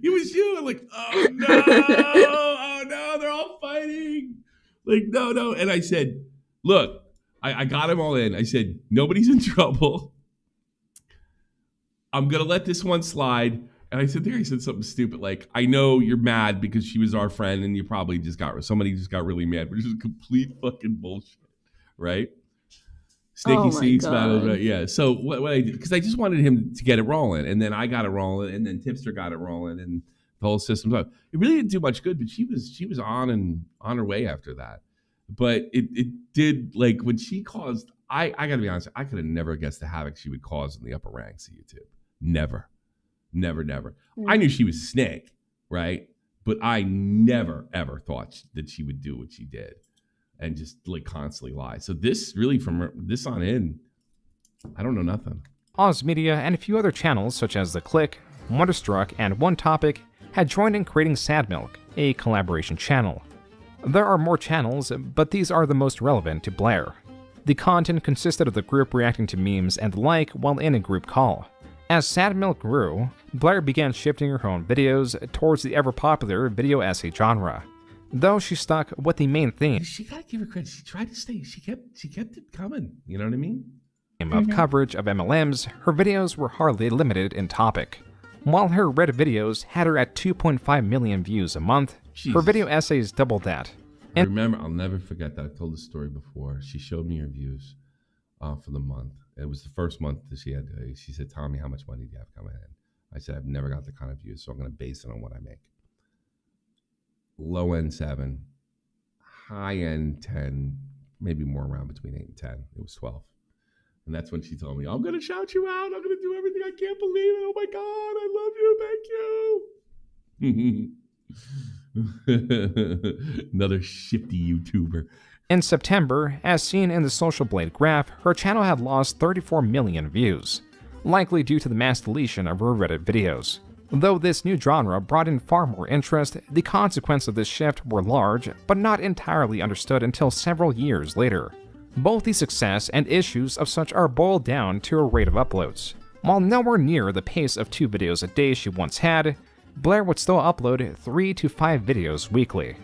It was you. I'm like, oh no, oh no, they're all fighting. Like, no. And I said, look, I got them all in. I said, nobody's in trouble. I'm going to let this one slide. And I said something stupid like, I know you're mad because she was our friend and you probably somebody just got really mad, which is complete fucking bullshit, right? Snaky Seeds battle, right? Yeah. So what I did, because I just wanted him to get it rolling, and then I got it rolling, and then Tipster got it rolling, and the whole system's up. It really didn't do much good, but she was on her way after that. But it did, like, when she caused, I gotta be honest, I could have never guessed the havoc she would cause in the upper ranks of YouTube. Never. I knew she was a snake, right? But I never ever thought that she would do what she did and just like constantly lie. So this really, from this on in, I don't know nothing. Oz Media and a few other channels such as The Click, Wonderstruck, and One Topic had joined in creating Sad Milk, a collaboration channel. There are more channels, but these are the most relevant to Blair. The content consisted of the group reacting to memes and the like while in a group call. As Sad Milk grew, Blair began shifting her own videos towards the ever-popular video essay genre. Though she stuck with the main theme, she gotta give her credit. She tried to stay. She kept it coming. You know what I mean? Of coverage of MLMs, her videos were hardly limited in topic. While her Reddit videos had her at 2.5 million views a month, her video essays doubled that. I remember, I'll never forget that. I've told this story before. She showed me her views for the month. It was the first month that she had. She said, "Tommy, how much money do you have coming in?" I said, "I've never got the kind of views, so I'm going to base it on what I make." Low end 7, high end 10, maybe more around between 8 and 10. It was 12. And that's when she told me, "I'm going to shout you out. I'm going to do everything. I can't believe it. Oh my God, I love you. Thank you." Another shifty YouTuber. In September, as seen in the Social Blade graph, her channel had lost 34 million views, likely due to the mass deletion of her Reddit videos. Though this new genre brought in far more interest, the consequences of this shift were large, but not entirely understood until several years later. Both the success and issues of such are boiled down to her rate of uploads. While nowhere near the pace of 2 videos a day she once had, Blair would still upload 3 to 5 videos weekly.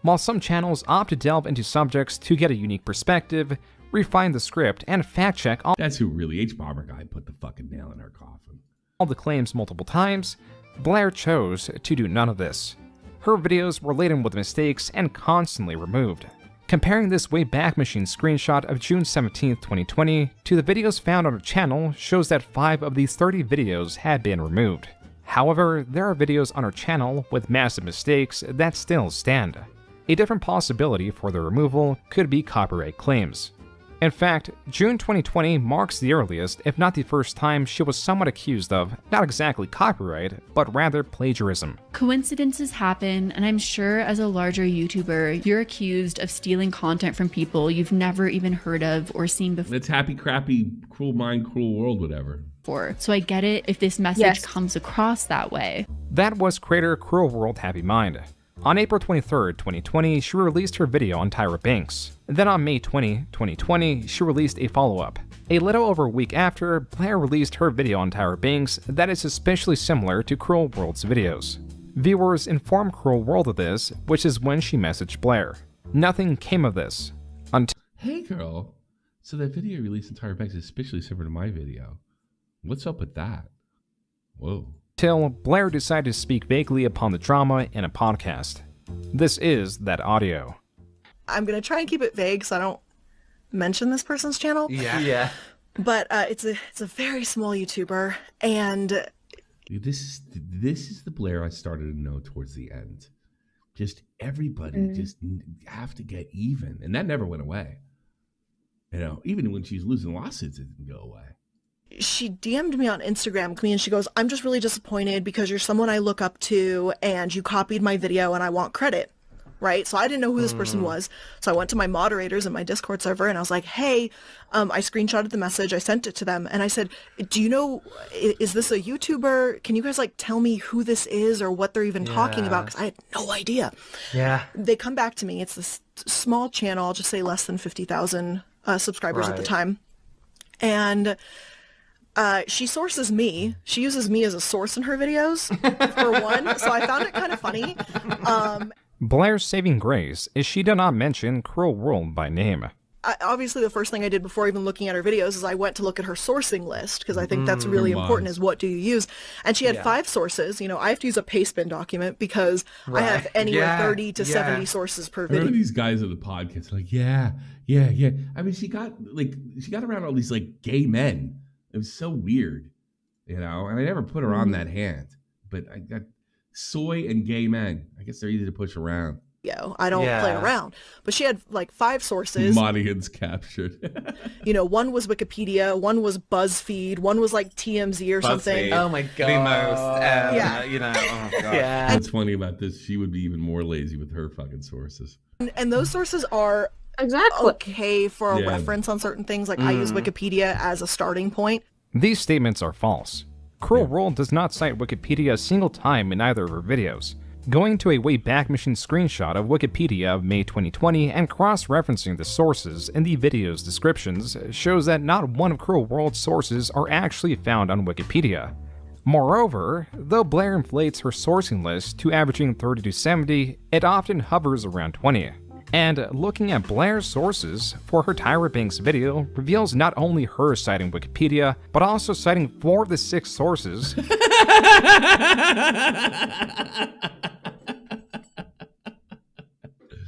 While some channels opt to delve into subjects to get a unique perspective, refine the script, and fact-check all— That's who really, H-Bomber guy put the fucking nail in her coffin. All the claims multiple times, Blair chose to do none of this. Her videos were laden with mistakes and constantly removed. Comparing this Wayback Machine screenshot of June 17, 2020 to the videos found on her channel shows that 5 of these 30 videos had been removed. However, there are videos on her channel with massive mistakes that still stand. A different possibility for the removal could be copyright claims. In fact, June 2020 marks the earliest, if not the first time, she was somewhat accused of, not exactly copyright, but rather plagiarism. Coincidences happen, and I'm sure as a larger YouTuber, you're accused of stealing content from people you've never even heard of or seen before. It's happy, crappy, cruel mind, cruel world, whatever. So I get it if this message comes across that way. That was creator Cruel World Happy Mind. On April 23, 2020, she released her video on Tyra Banks. Then on May 20, 2020, she released a follow-up. A little over a week after, Blair released her video on Tyra Banks that is suspiciously similar to Cruel World's videos. Viewers informed Cruel World of this, which is when she messaged Blair. Nothing came of this. Until— Hey girl, so that video released on Tyra Banks is suspiciously similar to my video. What's up with that? Whoa. Till Blair decided to speak vaguely upon the drama in a podcast. This is that audio. I'm gonna try and keep it vague so I don't mention this person's channel. Yeah. But it's a very small YouTuber, and This is the Blair I started to know towards the end. Just everybody just have to get even, and that never went away. You know, even when she was losing lawsuits, it didn't go away. She DM'd me on Instagram, and she goes, "I'm just really disappointed because you're someone I look up to, and you copied my video, and I want credit." Right? So I didn't know who this person was. So I went to my moderators in my Discord server and I was like, hey, I screenshotted the message. I sent it to them. And I said, do you know, is this a YouTuber? Can you guys like tell me who this is or what they're even talking about? Because I had no idea. Yeah. They come back to me. It's this small channel. I'll just say less than 50,000 subscribers at the time. And she sources me. She uses me as a source in her videos, for one. So I found it kind of funny. Blair's saving grace is she did not mention Cruel World by name. Obviously, the first thing I did before even looking at her videos is I went to look at her sourcing list, because I think that's really important, is what do you use? And she had 5 sources. You know, I have to use a pastebin document because I have anywhere 30 to 70 sources per video. Remember these guys on the podcast like, yeah. I mean, she got around all these like gay men. It was so weird, you know, and I never put her on that hand, but I got soy and gay men. I guess they're easy to push around. I don't play around. But she had like 5 sources. Modigan's captured. You know, one was Wikipedia, one was BuzzFeed, one was like TMZ or something. Oh my god. The most, you know, oh god. Yeah. What's funny about this, she would be even more lazy with her fucking sources. And those sources are okay for a reference on certain things. Like I use Wikipedia as a starting point. These statements are false. Cruel World does not cite Wikipedia a single time in either of her videos. Going to a Wayback Machine screenshot of Wikipedia of May 2020 and cross-referencing the sources in the video's descriptions shows that not one of Cruel World's sources are actually found on Wikipedia. Moreover, though Blair inflates her sourcing list to averaging 30 to 70, it often hovers around 20. And looking at Blair's sources for her Tyra Banks video reveals not only her citing Wikipedia, but also citing 4 of the 6 sources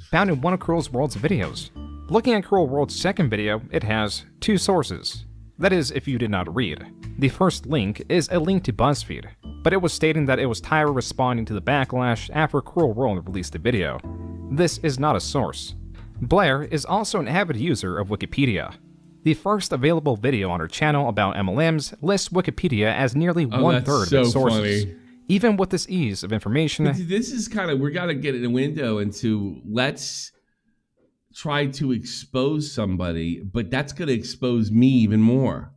found in one of Cruel World's videos. Looking at Cruel World's second video, it has 2 sources. That is, if you did not read. The first link is a link to BuzzFeed, but it was stating that it was Tyra responding to the backlash after Cruel World released the video. This is not a source. Blair is also an avid user of Wikipedia. The first available video on her channel about MLMs lists Wikipedia as nearly 1/3 of its sources. Funny. Even with this ease of information... This is kind of, we got to get in a window into, let's try to expose somebody, but that's going to expose me even more.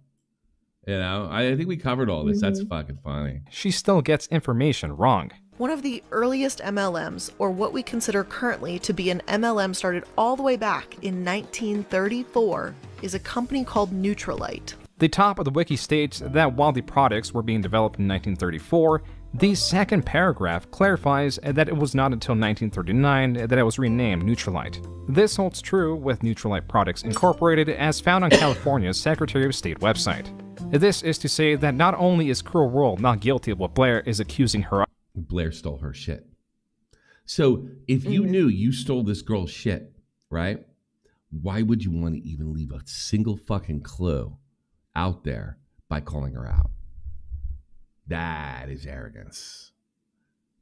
You know, I think we covered all this. That's fucking funny. She still gets information wrong. One of the earliest MLMs, or what we consider currently to be an MLM started all the way back in 1934, is a company called Neutralite. The top of the wiki states that while the products were being developed in 1934, the second paragraph clarifies that it was not until 1939 that it was renamed Neutralite. This holds true with Neutralite Products Incorporated as found on California's Secretary of State website. This is to say that not only is Cruel World not guilty of what Blair is accusing her of, Blair stole her shit. So if you knew you stole this girl's shit, right? Why would you want to even leave a single fucking clue out there by calling her out? That is arrogance.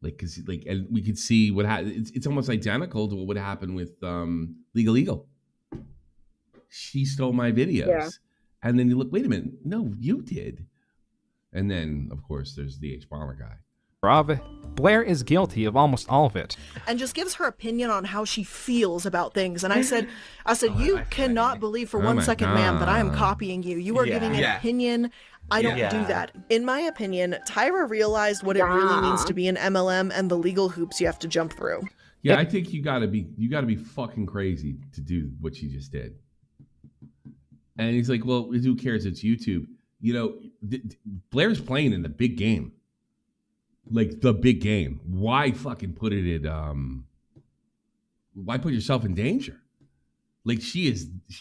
And we could see what happened. It's almost identical to what would happen with Legal. She stole my videos, and then you look. Wait a minute, no, you did. And then, of course, there's the H Bomber guy. Blair is guilty of almost all of it. And just gives her opinion on how she feels about things. And I said, you cannot believe for 1 second, ma'am, that I am copying you. You are giving an opinion. I don't do that. In my opinion, Tyra realized what it really means to be an MLM and the legal hoops you have to jump through. Yeah, I think you gotta be fucking crazy to do what she just did. And he's like, well, who cares? It's YouTube. You know, Blair's playing in the big game. Like the big game. Why fucking put it in why put yourself in danger? Like she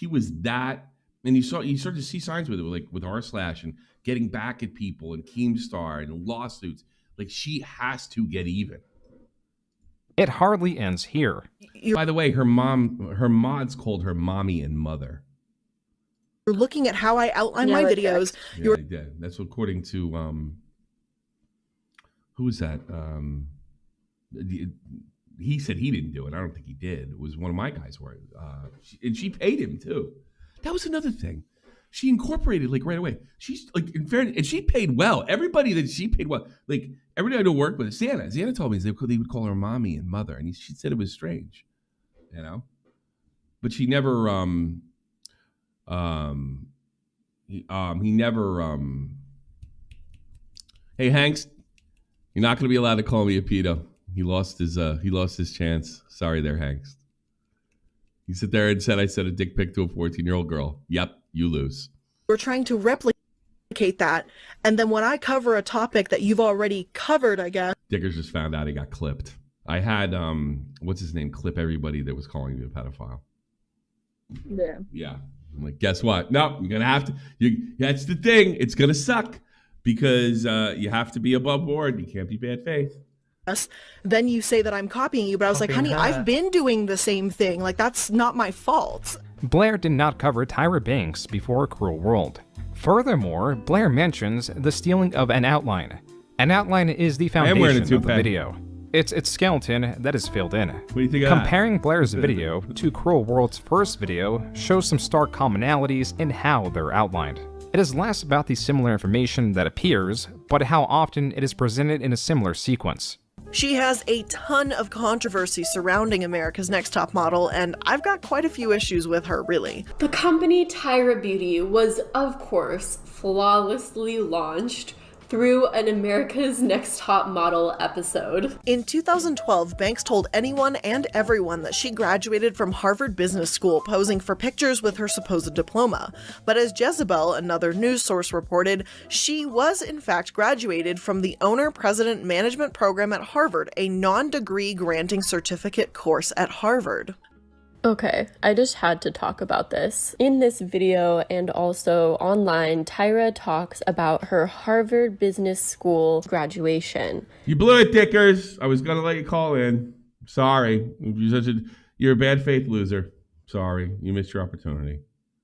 was that, and you start to see signs with it, like with r/slash and getting back at people and Keemstar and lawsuits. Like she has to get even. It hardly ends here. By the way, her mods called her mommy and mother. You're looking at how I outline my videos. Yeah, they did. That's according to who was that? He said he didn't do it. I don't think he did. It was one of my guys and she paid him too. That was another thing. She incorporated like right away. She's like in fairness, and she paid well. Everybody that she paid well. Like everybody I know worked with Xana told me they would call her mommy and mother, and she said it was strange, you know. But she never he never hey Hanks, you're not going to be allowed to call me a pedo. He lost his chance. Sorry there, Hanks. He sat there and said I sent a dick pic to a 14-year-old girl. Yep, you lose. We're trying to replicate that, and then when I cover a topic that you've already covered, I guess. Dickers just found out he got clipped. I had what's his name clip everybody that was calling me a pedophile. Yeah. Yeah. I'm like, guess what? No, you're gonna have to. That's the thing. It's gonna suck because you have to be above board. You can't be bad faith. Then you say that I'm copying you, but I was like, honey, I've been doing the same thing. Like, that's not my fault. Blair did not cover Tyra Banks before Cruel World. Furthermore, Blair mentions the stealing of an outline. An outline is the foundation of the video. It's its skeleton that is filled in. What do you think of Comparing Blair's video to Cruel World's first video shows some stark commonalities in how they're outlined. It is less about the similar information that appears, but how often it is presented in a similar sequence. She has a ton of controversy surrounding America's Next Top Model, and I've got quite a few issues with her, really. The company Tyra Beauty was, of course, flawlessly launched through an America's Next Top Model episode. In 2012, Banks told anyone and everyone that she graduated from Harvard Business School posing for pictures with her supposed diploma. But as Jezebel, another news source, reported, she was in fact graduated from the Owner-President Management Program at Harvard, a non-degree granting certificate course at Harvard. Okay, I just had to talk about this. In this video and also online, Tyra talks about her Harvard Business School graduation. You blew it, Dickers. I was gonna let you call in. Sorry, you're a bad faith loser. Sorry, you missed your opportunity.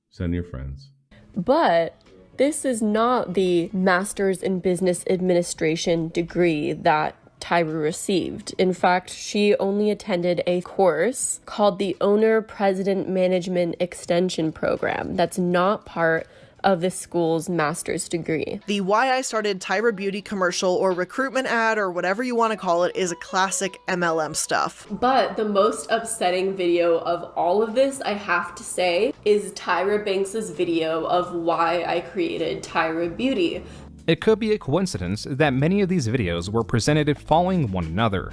Send your friends. But this is not the Master's in Business Administration degree that Tyra received. In fact, she only attended a course called the Owner-President Management Extension Program. That's not part of the school's master's degree. The Why I Started Tyra Beauty commercial or recruitment ad or whatever you want to call it is a classic MLM stuff. But the most upsetting video of all of this, I have to say, is Tyra Banks's video of why I created Tyra Beauty. It could be a coincidence that many of these videos were presented following one another,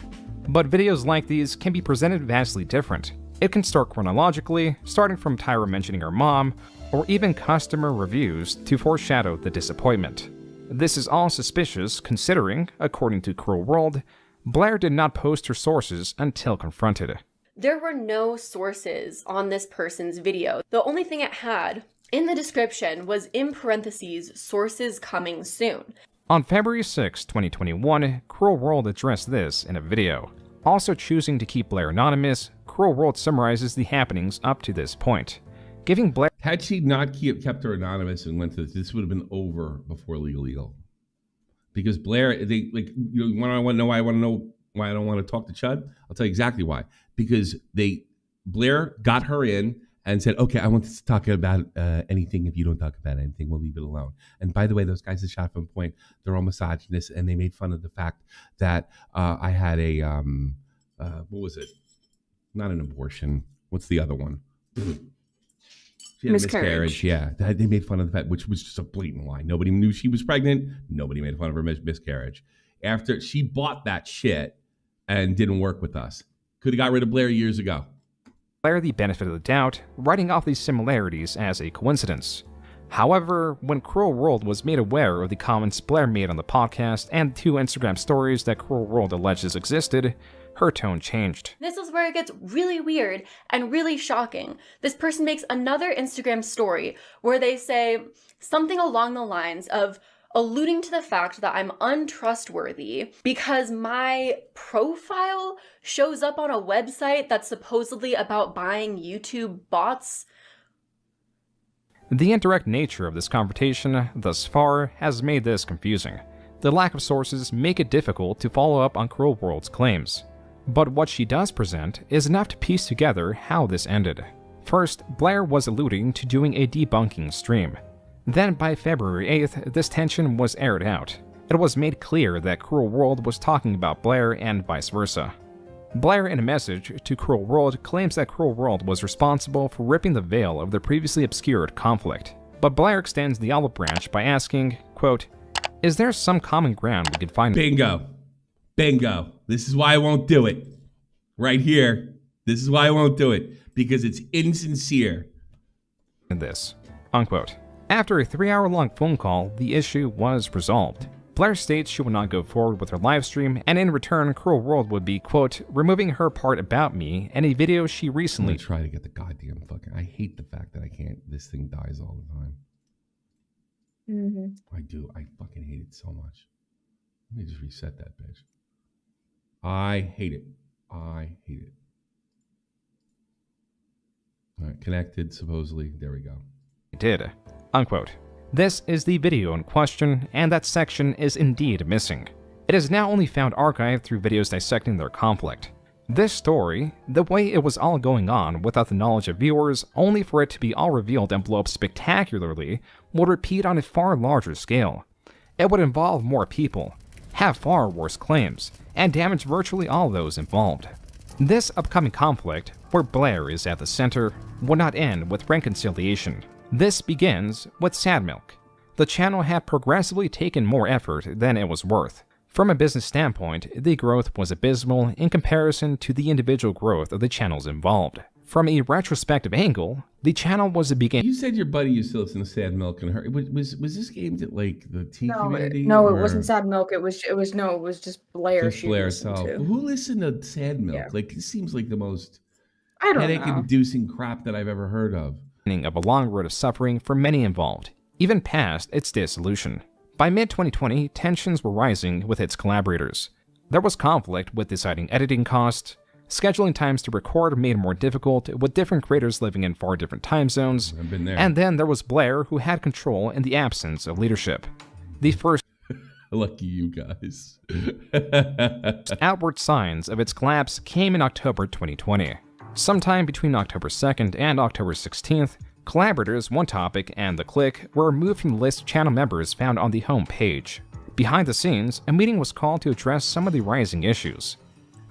but videos like these can be presented vastly different. It can start chronologically, starting from Tyra mentioning her mom, or even customer reviews to foreshadow the disappointment. This is all suspicious considering, according to Cruel World, Blair did not post her sources until confronted. There were no sources on this person's video. The only thing it had in the description was in parentheses, sources coming soon. On February 6, 2021, Cruel World addressed this in a video. Also choosing to keep Blair anonymous, Cruel World summarizes the happenings up to this point, giving Blair... Had she not kept her anonymous and went to this would have been over before Legal. Because Blair, you want to know why I want to know why I don't want to talk to Chud? I'll tell you exactly why. Because Blair got her in and said, okay, I want to talk about anything. If you don't talk about anything, we'll leave it alone. And by the way, those guys that shot from Point, they're all misogynists, and they made fun of the fact that I had a, what was it? Not an abortion. What's the other one? She had miscarriage. Yeah, they made fun of the fact, which was just a blatant lie. Nobody knew she was pregnant. Nobody made fun of her miscarriage. After she bought that shit and didn't work with us. Could have got rid of Blair years ago. Blair the benefit of the doubt, writing off these similarities as a coincidence. However, when Cruel World was made aware of the comments Blair made on the podcast and the 2 Instagram stories that Cruel World alleges existed, her tone changed. This is where it gets really weird and really shocking. This person makes another Instagram story where they say something along the lines of alluding to the fact that I'm untrustworthy because my profile shows up on a website that's supposedly about buying YouTube bots. The indirect nature of this confrontation thus far has made this confusing. The lack of sources make it difficult to follow up on Cruel World's claims. But what she does present is enough to piece together how this ended. First, Blair was alluding to doing a debunking stream. Then by February 8th, this tension was aired out. It was made clear that Cruel World was talking about Blair and vice versa. Blair, in a message to Cruel World, claims that Cruel World was responsible for ripping the veil of the previously obscured conflict. But Blair extends the olive branch by asking, quote, "Is there some common ground we could find?" Bingo. Bingo. This is why I won't do it. Right here. This is why I won't do it. Because it's insincere. This, unquote. After a 3-hour-long phone call, the issue was resolved. Blair states she would not go forward with her livestream, and in return, Cruel World would be, quote, removing her part about me and a video she recently... I'm gonna try to get the goddamn fucking... I hate the fact that I can't... This thing dies all the time. I do. I fucking hate it so much. Let me just reset that bitch. I hate it. I hate it. All right, connected, supposedly. There we go. Did, unquote. This is the video in question, and that section is indeed missing. It is now only found archived through videos dissecting their conflict. This story, the way it was all going on without the knowledge of viewers, only for it to be all revealed and blow up spectacularly, would repeat on a far larger scale. It would involve more people, have far worse claims, and damage virtually all those involved. This upcoming conflict, where Blair is at the center, will not end with reconciliation. This begins with Sad Milk. The channel had progressively taken more effort than it was worth. From a business standpoint, the growth was abysmal in comparison to the individual growth of the channels involved. From a retrospective angle, the channel was a beginning. You said your buddy used to listen to Sad Milk and her. Was this aimed at like the teen community? No, it wasn't Sad Milk. It was just Blair. Just Blair herself. Who listened to Sad Milk? Yeah. Like, it seems like the most headache-inducing crap that I've ever heard of. Of a long road of suffering for many involved, even past its dissolution. By mid-2020, tensions were rising with its collaborators. There was conflict with deciding editing costs, scheduling times to record made more difficult with different creators living in far different time zones, I've been there. And then there was Blair, who had control in the absence of leadership. The first lucky you guys. outward signs of its collapse came in October 2020. Sometime between October 2nd and October 16th, collaborators One Topic and The Click were removed from the list of channel members found on the home page. Behind the scenes, a meeting was called to address some of the rising issues.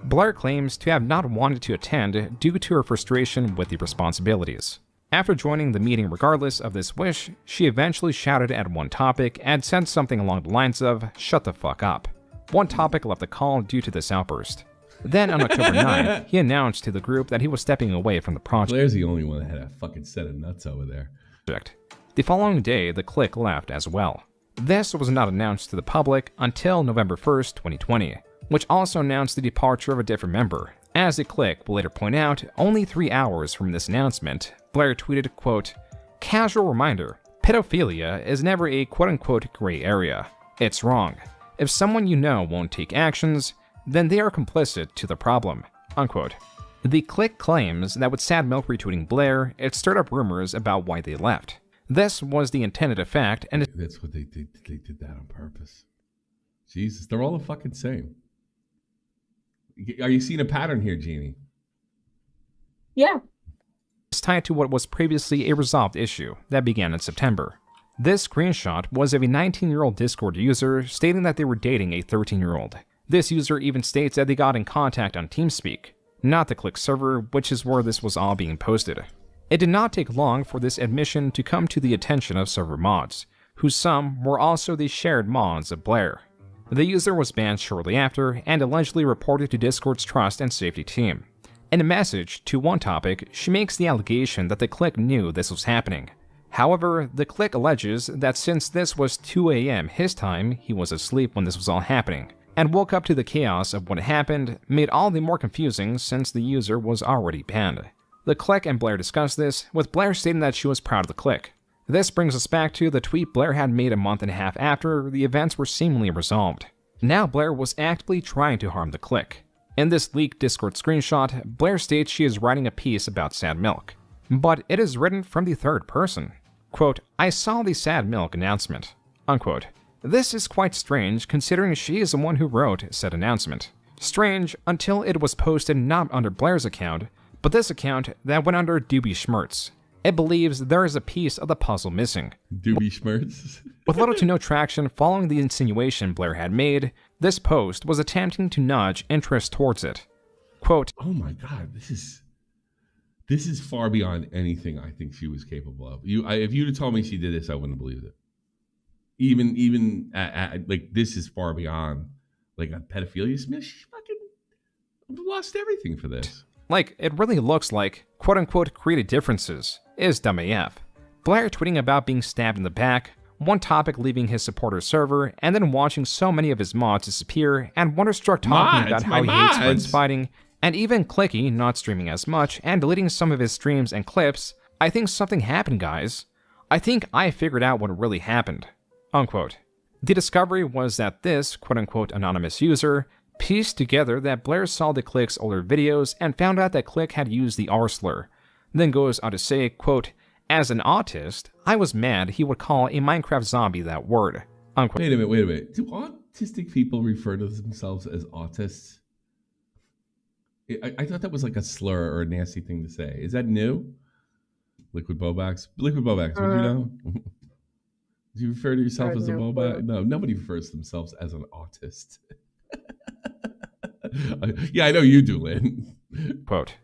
Blair claims to have not wanted to attend due to her frustration with the responsibilities. After joining the meeting regardless of this wish, she eventually shouted at One Topic and said something along the lines of, "Shut the fuck up." One Topic left the call due to this outburst. Then on October 9th, he announced to the group that he was stepping away from the project. Blair's the only one that had a fucking set of nuts over there. The following day, the Click left as well. This was not announced to the public until November 1st, 2020, which also announced the departure of a different member. As the Click will later point out, only 3 hours from this announcement, Blair tweeted, quote, "Casual reminder, pedophilia is never a quote-unquote gray area. It's wrong. If someone you know won't take actions, then they are complicit to the problem," unquote. The Click claims that with Sad Milk retweeting Blair, it stirred up rumors about why they left. This was the intended effect, and that's what they did. They did that on purpose. Jesus, they're all the fucking same. Are you seeing a pattern here, Jeannie? Yeah. It's tied to what was previously a resolved issue that began in September. This screenshot was of a 19-year-old Discord user stating that they were dating a 13-year-old. This user even states that they got in contact on TeamSpeak, not the Click server, which is where this was all being posted. It did not take long for this admission to come to the attention of server mods, who some were also the shared mods of Blair. The user was banned shortly after and allegedly reported to Discord's trust and safety team. In a message to One Topic, she makes the allegation that the Click knew this was happening. However, the Click alleges that since this was 2 a.m. his time, he was asleep when this was all happening, and woke up to the chaos of what happened, made all the more confusing since the user was already banned. The Click and Blair discussed this, with Blair stating that she was proud of the Click. This brings us back to the tweet Blair had made a month and a half after the events were seemingly resolved. Now Blair was actively trying to harm the Click. In this leaked Discord screenshot, Blair states she is writing a piece about Sad Milk, but it is written from the third person. Quote, "I saw the Sad Milk announcement," unquote. This is quite strange considering she is the one who wrote said announcement. Strange until it was posted not under Blair's account, but this account that went under Doobie Schmertz. It believes there is a piece of the puzzle missing. Doobie Schmertz? With little to no traction following the insinuation Blair had made, this post was attempting to nudge interest towards it. Quote, "Oh my God, this is far beyond anything I think she was capable of. If you'd have told me she did this, I wouldn't have believed it. Even like this is far beyond like a pedophilia smash. She fucking lost everything for this. Like, it really looks like, quote-unquote, creative differences is dumb AF. Blair tweeting about being stabbed in the back, one topic leaving his supporter server, and then watching so many of his mods disappear, and Wonderstruck talking about how he hates friends fighting, and even Clicky not streaming as much, and deleting some of his streams and clips. I think something happened, guys. I think I figured out what really happened." Unquote. The discovery was that this, quote-unquote, anonymous user pieced together that Blair saw the Click's older videos and found out that Click had used the R slur, then goes on to say, quote, "As an autist, I was mad he would call a Minecraft zombie that word." Unquote. Wait a minute. Do autistic people refer to themselves as autists? I thought that was like a slur or a nasty thing to say. Is that new? Liquid Bobax, would you know? Do you refer to yourself as a Bobax? No, nobody refers to themselves as an autist. Yeah, I know you do, Lynn. Quote,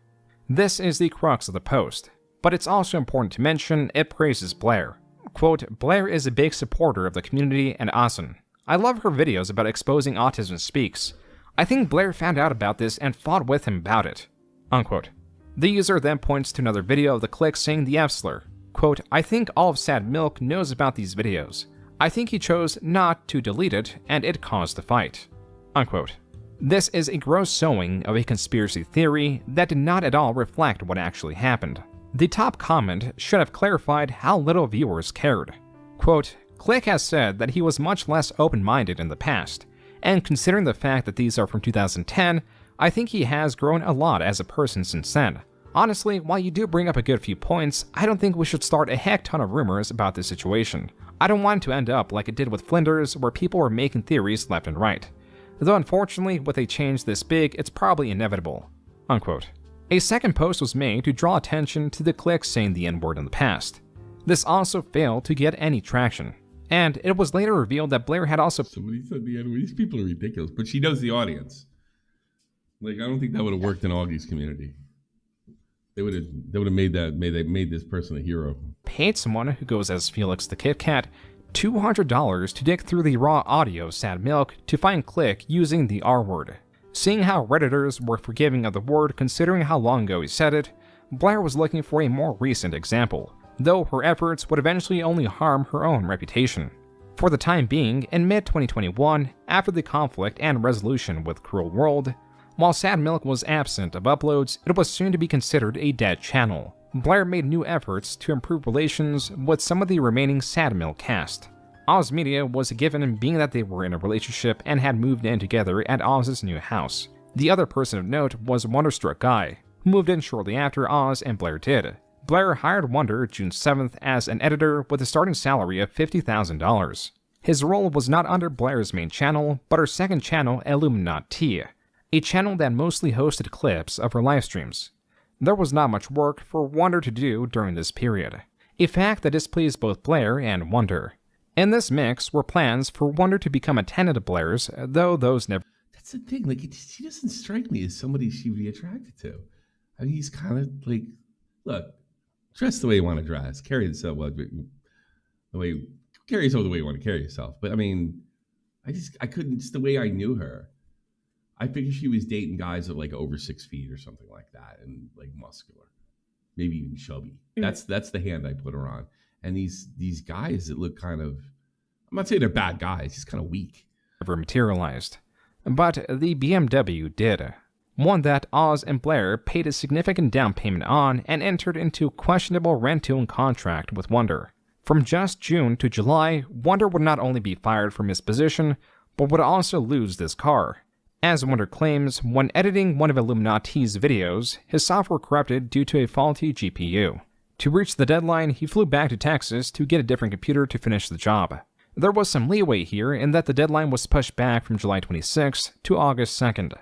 "This is the crux of the post, but it's also important to mention it praises Blair. Quote, Blair is a big supporter of the community and Aithan. I love her videos about exposing Autism Speaks. I think Blair found out about this and fought with him about it." Unquote. The user then points to another video of the Click saying the F slur. Quote, "I think all of Sad Milk knows about these videos. I think he chose not to delete it, and it caused the fight." Unquote. This is a gross sowing of a conspiracy theory that did not at all reflect what actually happened. The top comment should have clarified how little viewers cared. Quote, "Click has said that he was much less open-minded in the past, and considering the fact that these are from 2010, I think he has grown a lot as a person since then. Honestly, while you do bring up a good few points, I don't think we should start a heck ton of rumors about this situation. I don't want it to end up like it did with Flinders, where people were making theories left and right. Though unfortunately, with a change this big, it's probably inevitable." Unquote. A second post was made to draw attention to the Click saying the N-word in the past. This also failed to get any traction, and it was later revealed that Blair had also— Somebody said the N-word. These people are ridiculous, but she knows the audience. Like, I don't think that would have worked in Augie's community. They would have made this person a hero. Paid someone who goes as Felix the Kit Kat $200 to dig through the raw audio of Sad Milk to find Click using the R word. Seeing how Redditors were forgiving of the word considering how long ago he said it, Blair was looking for a more recent example, though her efforts would eventually only harm her own reputation. For the time being, in mid-2021, after the conflict and resolution with Cruel World, while Sad Milk was absent of uploads, it was soon to be considered a dead channel. Blair made new efforts to improve relations with some of the remaining Sad Milk cast. Oz Media was a given being that they were in a relationship and had moved in together at Oz's new house. The other person of note was Wonderstruck Guy, who moved in shortly after Oz and Blair did. Blair hired Wonder June 7th as an editor with a starting salary of $50,000. His role was not under Blair's main channel, but her second channel, iilluminaughtii, a channel that mostly hosted clips of her live streams. There was not much work for Wonder to do during this period, a fact that displeased both Blair and Wonder. In this mix were plans for Wonder to become a tenant of Blair's, though those never— That's the thing, like, he doesn't strike me as somebody she would be attracted to. I mean, he's kind of like, look, dress the way you want to dress, carry yourself carry yourself the way you want to carry yourself. But I mean, I couldn't, just the way I knew her, I figured she was dating guys that like over 6 feet or something like that, and like muscular, maybe even chubby. That's the hand I put her on. And these guys that look kind of, I'm not saying they're bad guys, he's kind of weak. Never materialized. But the BMW did. One that Oz and Blair paid a significant down payment on and entered into questionable rent-to-own contract with Wonder. From just June to July, Wonder would not only be fired from his position, but would also lose this car. As Wonder claims, when editing one of iilluminaughtii's videos, his software corrupted due to a faulty GPU. To reach the deadline, he flew back to Texas to get a different computer to finish the job. There was some leeway here in that the deadline was pushed back from July 26th to August 2nd.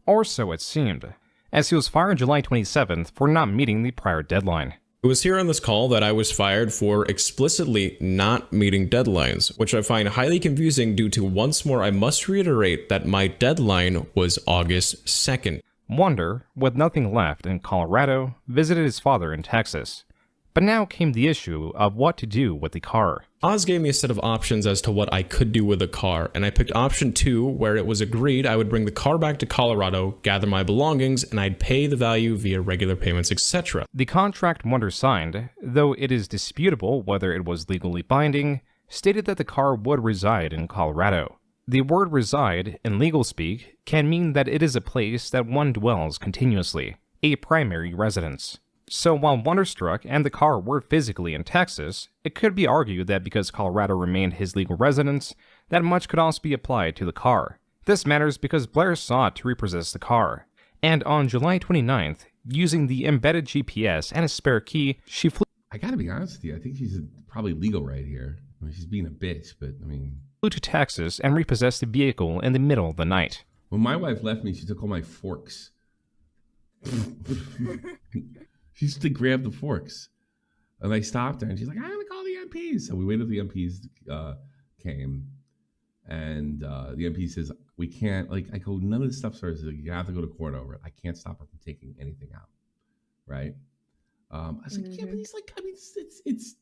Or so it seemed, as he was fired July 27th for not meeting the prior deadline. It was here on this call that I was fired for explicitly not meeting deadlines, which I find highly confusing due to once more I must reiterate that my deadline was August 2nd. Wonder, with nothing left in Colorado, visited his father in Texas. But now came the issue of what to do with the car. Oz gave me a set of options as to what I could do with the car, and I picked option 2, where it was agreed I would bring the car back to Colorado, gather my belongings, and I'd pay the value via regular payments, etc. The contract Wonder signed, though it is disputable whether it was legally binding, stated that the car would reside in Colorado. The word reside, in legal speak, can mean that it is a place that one dwells continuously, a primary residence. So while Wonderstruck and the car were physically in Texas, it could be argued that because Colorado remained his legal residence, that much could also be applied to the car. This matters because Blair sought to repossess the car, and on July 29th, using the embedded GPS and a spare key, she flew— I gotta be honest with you, I think she's probably legal right here. I mean, she's being a bitch, but I mean... flew to Texas and repossessed the vehicle in the middle of the night. When my wife left me, she took all my forks. She used to grab the forks. And I stopped her, and she's like, I'm gonna call the MPs. So we waited till the MPs came. And the MP says, we can't, like, I go, none of this stuff starts, like, you have to go to court over it. I can't stop her from taking anything out. Right? I was like, yeah, but he's like, I mean, it's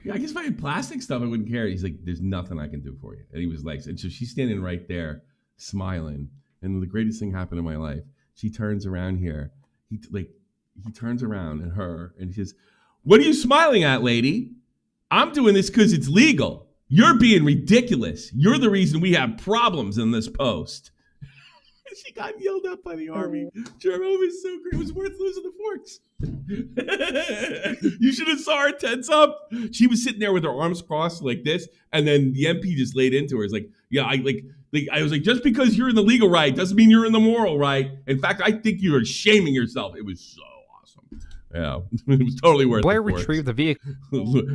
I guess if I had plastic stuff, I wouldn't care. He's like, there's nothing I can do for you. And he was like, and so she's standing right there, smiling. And the greatest thing happened in my life. She turns around here. He turns around at her and he says, what are you smiling at, lady? I'm doing this because it's legal. You're being ridiculous. You're the reason we have problems in this post. She got yelled at by the army. Jerome was so great. It was worth losing the forks. You should have saw her tense up. She was sitting there with her arms crossed like this, and then the MP just laid into her. It's like, yeah, I was like, just because you're in the legal right doesn't mean you're in the moral right. In fact, I think you are shaming yourself. It was so awesome. Yeah, it was totally worth Blair the forks. retrieved the vehicle.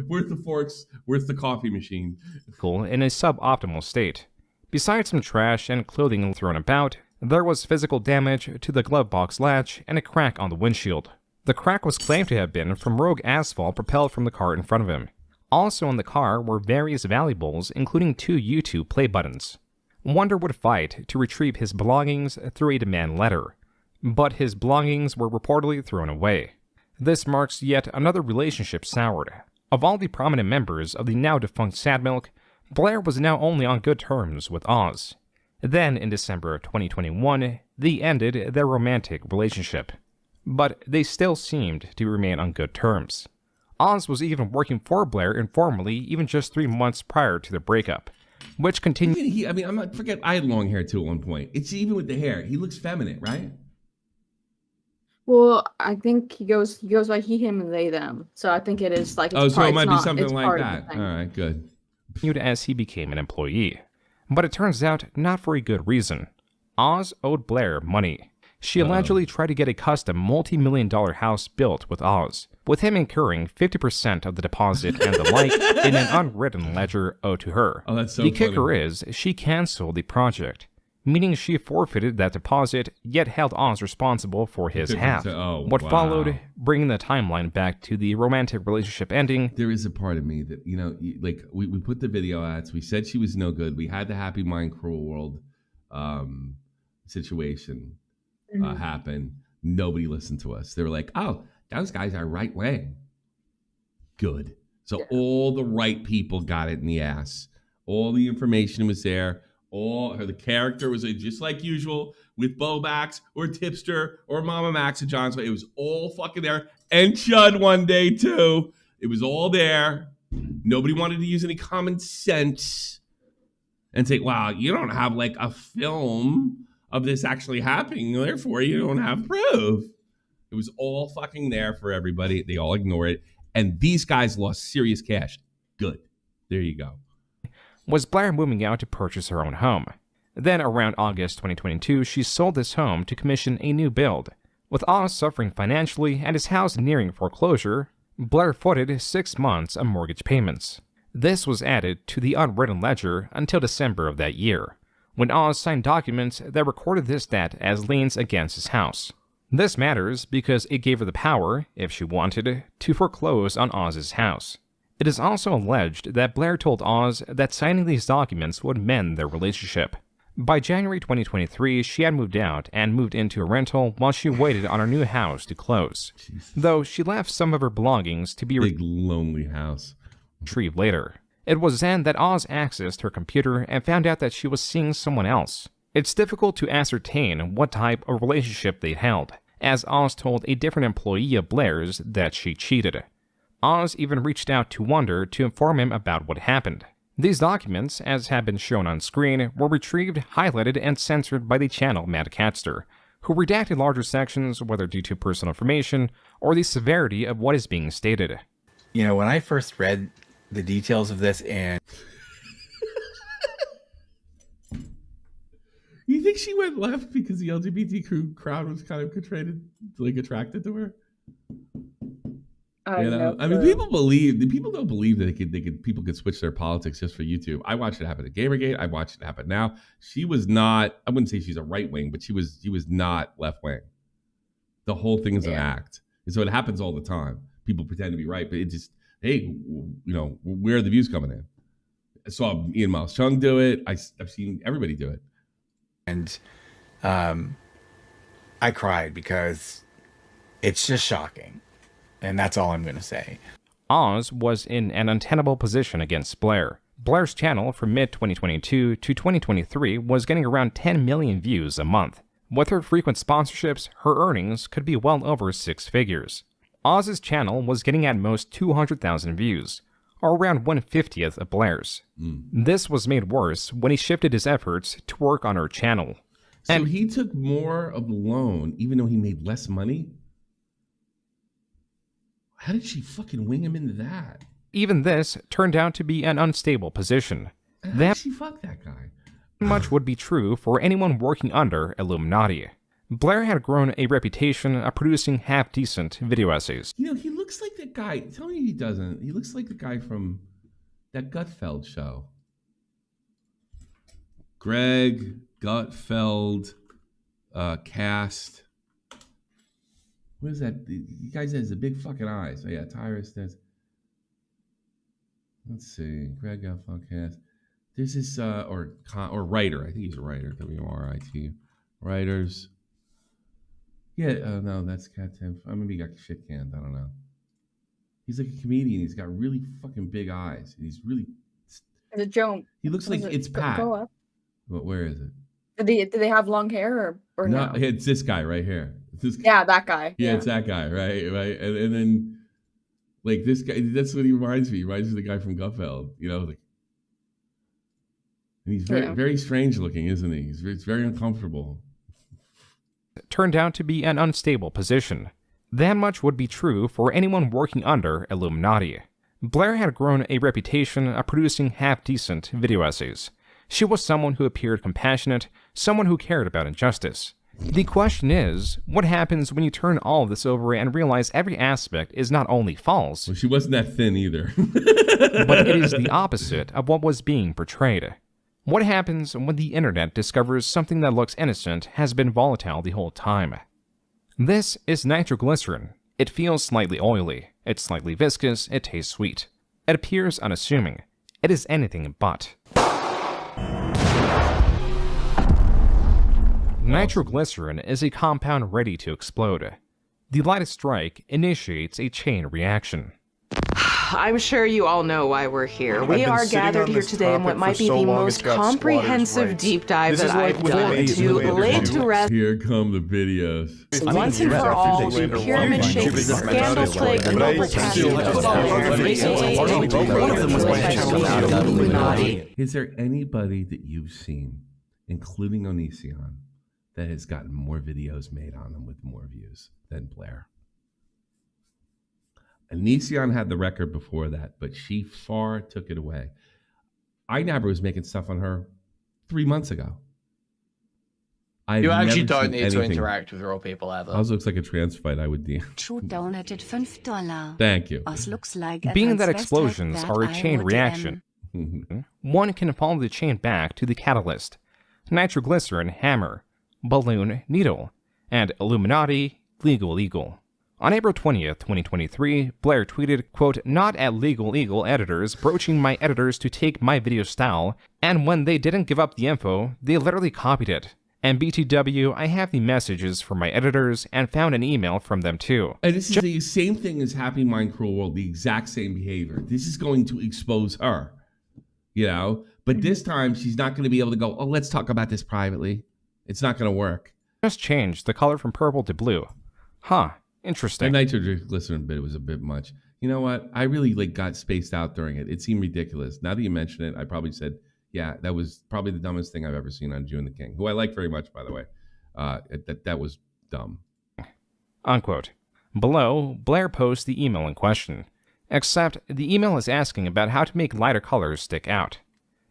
Worth the forks, worth the coffee machine. In a suboptimal state. Besides some trash and clothing thrown about, there was physical damage to the glove box latch and a crack on the windshield. The crack was claimed to have been from rogue asphalt propelled from the car in front of him. Also in the car were various valuables, including 2 YouTube play buttons. Wonder would fight to retrieve his belongings through a demand letter, but his belongings were reportedly thrown away. This marks yet another relationship soured. Of all the prominent members of the now-defunct Sad Milk, Blair was now only on good terms with Oz. Then, in December of 2021, they ended their romantic relationship. But they still seemed to remain on good terms. Oz was even working for Blair informally even just 3 months prior to their breakup, which continued. I had long hair too at one point. It's even with the hair. He looks feminine, right? Well, I think he goes by he, him, and they, them. So I think it is like. So it might be something like that. All right, good. As he became an employee. But it turns out not for a good reason. Oz owed Blair money. She allegedly tried to get a custom multi-million-dollar house built with Oz, with him incurring 50% of the deposit and the like in an unwritten ledger owed to her. Oh, that's so the funny. kicker is, she canceled the project, meaning she forfeited that deposit, yet held Oz responsible for his half. What followed, bringing the timeline back to the romantic relationship ending. There is a part of me that, like, we put the video ads, we said she was no good, we had the Happy Mind Cruel World situation happen. Nobody listened to us. They were like, oh, those guys are right wing. Good. So all the right people got it in the ass. All the information was there. The character was just like usual with Bobax or Tipster or Mama Max and John's Way. It was all fucking there. And Chud one day too. It was all there. Nobody wanted to use any common sense and say, wow, you don't have like a film of this actually happening. Therefore, you don't have proof. It was all fucking there for everybody. They all ignore it. And these guys lost serious cash. Good. There you go. Was Blair moving out to purchase her own home. Then around August 2022, she sold this home to commission a new build. With Oz suffering financially and his house nearing foreclosure, Blair footed 6 months of mortgage payments. This was added to the unwritten ledger until December of that year, when Oz signed documents that recorded this debt as liens against his house. This matters because it gave her the power, if she wanted, to foreclose on Oz's house. It is also alleged that Blair told Oz that signing these documents would mend their relationship. By January 2023, she had moved out and moved into a rental while she waited on her new house to close, though she left some of her belongings to be big lonely house retrieved later. It was then that Oz accessed her computer and found out that she was seeing someone else. It's difficult to ascertain what type of relationship they held, as Oz told a different employee of Blair's that she cheated. Oz even reached out to Wonder to inform him about what happened. These documents, as have been shown on screen, were retrieved, highlighted, and censored by the channel Mad Catster, who redacted larger sections whether due to personal information or the severity of what is being stated. You know, when I first read the details of this and... You think she went left because the LGBT crowd was kind of attracted to her? You know, I mean, people don't believe that people could switch their politics just for YouTube. I watched it happen at Gamergate. I watched it happen now. She was not, I wouldn't say she's a right wing, but she was not left wing. The whole thing is an act. And so it happens all the time. People pretend to be right, but it just, hey, you know, where are the views coming in? I saw Ian Miles Chung do it. I've seen everybody do it. And I cried because it's just shocking. And that's all I'm going to say. Oz was in an untenable position against Blair. Blair's channel from mid-2022 to 2023 was getting around 10 million views a month. With her frequent sponsorships, her earnings could be well over 6 figures. Oz's channel was getting at most 200,000 views, or around 1/50th of Blair's. This was made worse when he shifted his efforts to work on her channel. So he took more of the loan, even though he made less money? How did she fucking wing him into that? Even this turned out to be an unstable position. How did she fuck that guy? Much would be true for anyone working under Illuminati. Blair had grown a reputation of producing half-decent video essays. You know, he looks like that guy. Tell me he doesn't. He looks like the guy from that Gutfeld show. Greg Gutfeld cast. What is that? The guy has the big fucking eyes. Oh yeah, Tyrus does. Let's see. Greg Gutfeld cast. This is or writer. I think he's a writer. W-R-I-T. Writers. Yeah. No, that's Cat Tim. Maybe he got shit canned. I don't know. He's like a comedian. He's got really fucking big eyes. He's really. Is it Joan? He looks like it's Pat. Go up. But where is it? Do they have long hair or no? It's this guy right here. This guy. Yeah, that guy. Yeah, it's that guy, right? And then like this guy, that's what he reminds me. He reminds me of the guy from Gutfeld, you know, like, and he's very strange looking, isn't he? It's very uncomfortable. It turned out to be an unstable position. That much would be true for anyone working under Illuminati. Blair had grown a reputation of producing half-decent video essays. She was someone who appeared compassionate, someone who cared about injustice. The question is, what happens when you turn all of this over and realize every aspect is not only false, well, she wasn't that thin either, but it is the opposite of what was being portrayed? What happens when the internet discovers something that looks innocent has been volatile the whole time? This is nitroglycerin. It feels slightly oily, it's slightly viscous, it tastes sweet. It appears unassuming. It is anything but. Nitroglycerin is a compound ready to explode. The lightest strike initiates a chain reaction. I'm sure you all know why we're here. We are gathered here today in what might be the most comprehensive deep dive that I've done to lay to rest. Here come the videos. Once and for all, the pyramid-shaped, scandal-plagued global Illuminati. Is there anybody that you've seen, including Onision, that has gotten more videos made on them with more views than Blair? Onision had the record before that, but she far took it away. iNabber was making stuff on her 3 months ago. I've You actually never don't seen need to anything. interact with real people ever. Ours looks like a trans fight. I would DM. True donated $5. Thank you. Us looks like a Being that transvestite explosions that are a I chain would reaction, one can follow the chain back to the catalyst, nitroglycerin hammer, balloon needle, and Illuminati legal. On April 20th, 2023, Blair tweeted, quote, "Not at legal editors broaching my editors to take my video style, and when they didn't give up the info, they literally copied it. And BTW, I have the messages from my editors and found an email from them too." And this is the same thing as Happy Mind Cruel World, the exact same behavior. This is going to expose her, you know? But this time, she's not going to be able to go, oh, let's talk about this privately. It's not going to work. Just changed the color from purple to blue. Huh, interesting. The nitroglycerin bit was a bit much. You know what? I really got spaced out during it. It seemed ridiculous. Now that you mention it, I probably said, yeah, that was probably the dumbest thing I've ever seen on Joon the King, who I like very much, by the way. That was dumb. Unquote. Below, Blair posts the email in question. Except, the email is asking about how to make lighter colors stick out.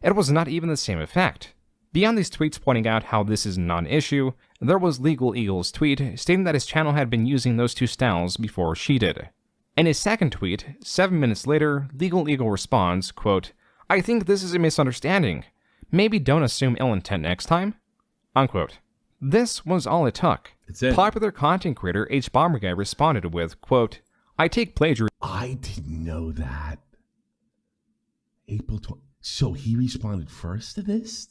It was not even the same effect. Beyond these tweets pointing out how this is a non-issue, there was Legal Eagle's tweet stating that his channel had been using those two styles before she did. In his second tweet, 7 minutes later, Legal Eagle responds, quote, "I think this is a misunderstanding. Maybe don't assume ill intent next time?" Unquote. This was all it took. Popular content creator H Bomber Guy responded with, quote, "I take plagiarism." I didn't know that. April 20. So he responded first to this?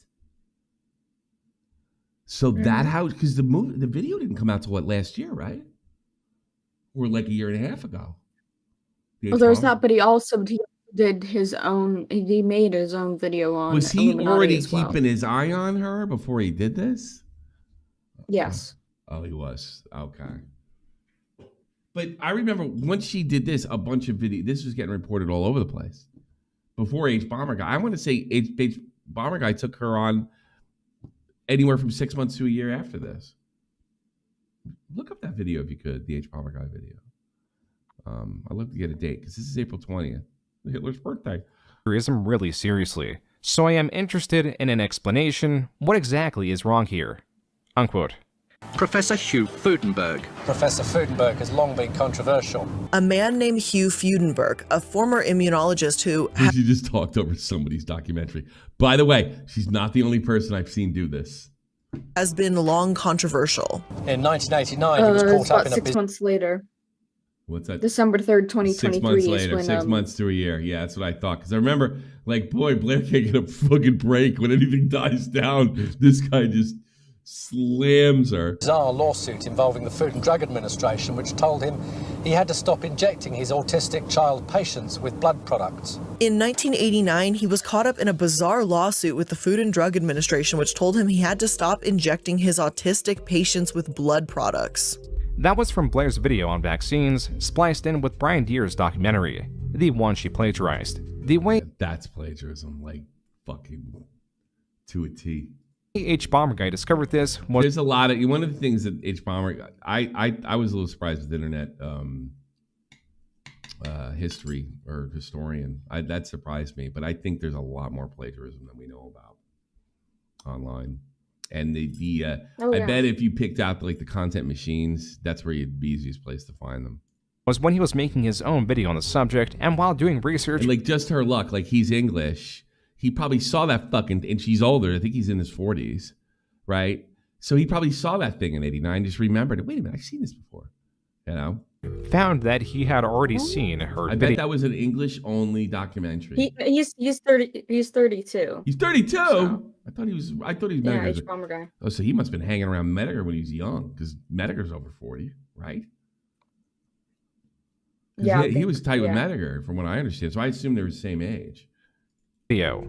So that how, because the video didn't come out till what, last year, right? Or like a year and a half ago. Well, there's that, but he did his own. He made his own video on. Was he Illuminati already as well. keeping his eye on her before he did this? Yes. Oh, he was. Okay. But I remember once she did this, a bunch of video. This was getting reported all over the place. Before H Bomber Guy, I want to say H Bomber Guy took her on anywhere from 6 months to a year after this. Look up that video if you could, the H Bomber Guy video. I'd love to get a date because this is April 20th, Hitler's birthday. Plagiarism really seriously, so I am interested in an explanation. What exactly is wrong here? Unquote. Professor Hugh Fudenberg. Professor Fudenberg has long been controversial. A man named Hugh Fudenberg, a former immunologist who... She just talked over somebody's documentary. By the way, she's not the only person I've seen do this. ...has been long controversial. In 1989, he was caught up in a... 6 months later. What's that? December 3rd, 2023. 6 months later, 6 months to a year. Yeah, that's what I thought. Because I remember, like, boy, Blair can't get a fucking break when anything dies down. This guy just slams her. Bizarre lawsuit involving the Food and Drug Administration, which told him he had to stop injecting his autistic child patients with blood products. In 1989, he was caught up in a bizarre lawsuit with the Food and Drug Administration, which told him he had to stop injecting his autistic patients with blood products. That was from Blair's video on vaccines, spliced in with Brian Deere's documentary, the one she plagiarized. The way that's plagiarism, like fucking to a T. H Bomber Guy discovered this was there's a lot of one of the things that H Bomber I was a little surprised with internet history or historian. That surprised me, but I think there's a lot more plagiarism than we know about online. And I bet if you picked out like the content machines, that's where you'd be easiest place to find them. Was when he was making his own video on the subject, and while doing research, and like just her luck, like he's English. He probably saw that fucking, and she's older. I think he's in his 40s, right? So he probably saw that thing in '89, just remembered it. Wait a minute, I've seen this before, you know? Found that he had already seen her I bet that was an English-only documentary. He's 30. He's 32. He's 32. So. I thought he was Medicare. Yeah, H Bomber Guy. Oh, so he must have been hanging around Medicare when he was young, because Medicare's over 40, right? Yeah, he was tight with Medicare, from what I understand. So I assume they're the same age. Video,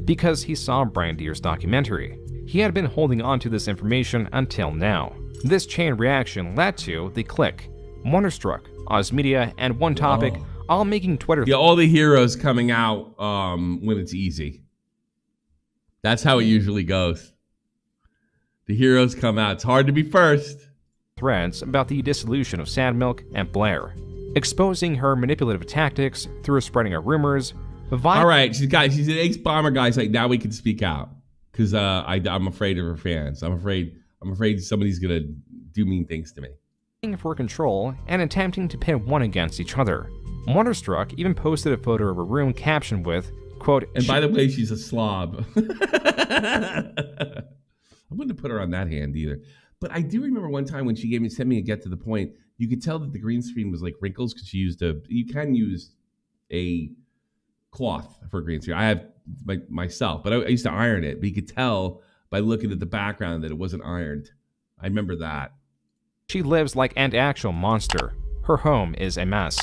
because he saw Brian Deere's documentary. He had been holding on to this information until now. This chain reaction led to The Click, Wonderstruck, Ozmedia, and One Topic, all making Twitter. Yeah, all the heroes coming out when it's easy. That's how it usually goes. The heroes come out. It's hard to be first. Threads about the dissolution of Sandmilk and Blair, exposing her manipulative tactics through spreading of rumors. All right, she's an H Bomber Guy. Like now we can speak out because I'm afraid of her fans. I'm afraid I'm afraid somebody's gonna do mean things to me. For control and attempting to pit one against each other. Wonderstruck even posted a photo of a room captioned with, quote, and by the way, she's a slob. I wouldn't have put her on that hand either. But I do remember one time when she sent me a Get to the Point, you could tell that the green screen was like wrinkles because you can use a cloth for a green screen. I have myself, but I used to iron it, but you could tell by looking at the background that it wasn't ironed. I remember that. She lives like an actual monster. Her home is a mess.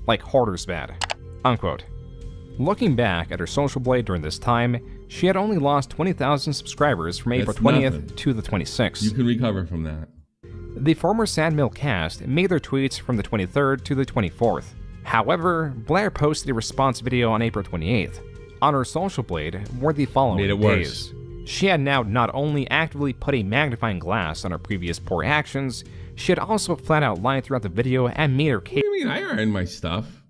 Like hoarder's bed. Unquote. Looking back at her social blade during this time, she had only lost 20,000 subscribers from April 20th to the 26th. You can recover from that. The former Sad Milk cast made their tweets from the 23rd to the 24th. However, Blair posted a response video on April 28th. On her social blade were the following days. She had now not only actively put a magnifying glass on her previous poor actions, she had also flat out lied throughout the video and made her case. What do you mean? I ironed my stuff.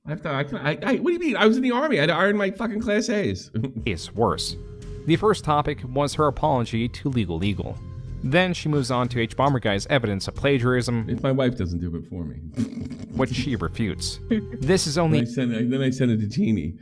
What do you mean? I was in the army. I had to iron my fucking Class A's. It's worse. The first topic was her apology to Legal. Then she moves on to H-Bomber Guy's evidence of plagiarism. If my wife doesn't do it for me. Which she refutes. This is only... Then I send it to Jeannie.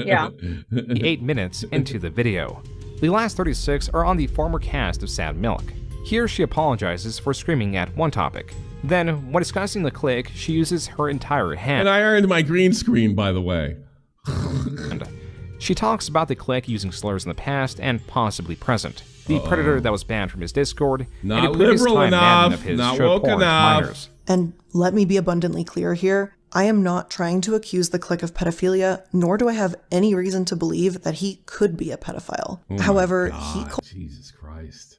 Yeah. 8 minutes into the video. The last 36 are on the former cast of Sad Milk. Here she apologizes for screaming at one topic. Then, when discussing the click, she uses her entire hand. And I ironed my green screen, by the way. She talks about the click using slurs in the past and possibly present. The predator that was banned from his Discord. Not liberal enough. Not woke enough. And let me be abundantly clear here. I am not trying to accuse the clique of pedophilia, nor do I have any reason to believe that he could be a pedophile. However, Jesus Christ.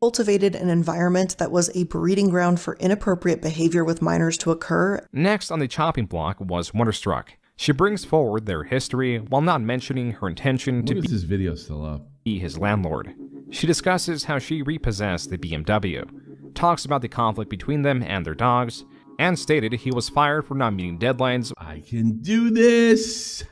Cultivated an environment that was a breeding ground for inappropriate behavior with minors to occur. Next on the chopping block was Wonderstruck. She brings forward their history while not mentioning her intention to be this video still up? Be his landlord. She discusses how she repossessed the BMW, talks about the conflict between them and their dogs, and stated he was fired for not meeting deadlines. I can do this!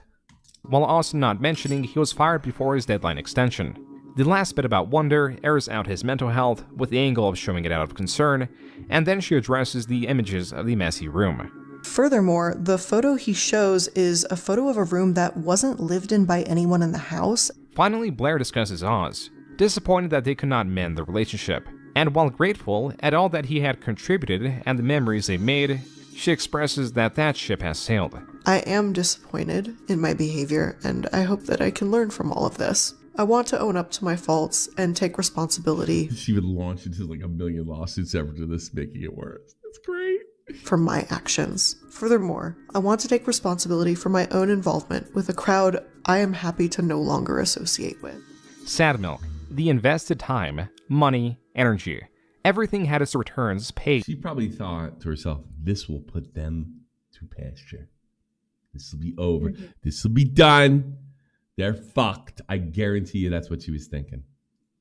While also not mentioning he was fired before his deadline extension. The last bit about Wonder airs out his mental health with the angle of showing it out of concern, and then she addresses the images of the messy room. Furthermore, the photo he shows is a photo of a room that wasn't lived in by anyone in the house. Finally, Blair discusses Oz, disappointed that they could not mend the relationship, and while grateful at all that he had contributed and the memories they made, she expresses that that ship has sailed. I am disappointed in my behavior, and I hope that I can learn from all of this. I want to own up to my faults and take responsibility. She would launch into like a million lawsuits after this, making it worse. That's great. For my actions. Furthermore, I want to take responsibility for my own involvement with a crowd I am happy to no longer associate with. Sad Milk. The invested time, money, energy. Everything had its returns paid. She probably thought to herself, this will put them to pasture. This will be over. This will be done. They're fucked. I guarantee you that's what she was thinking.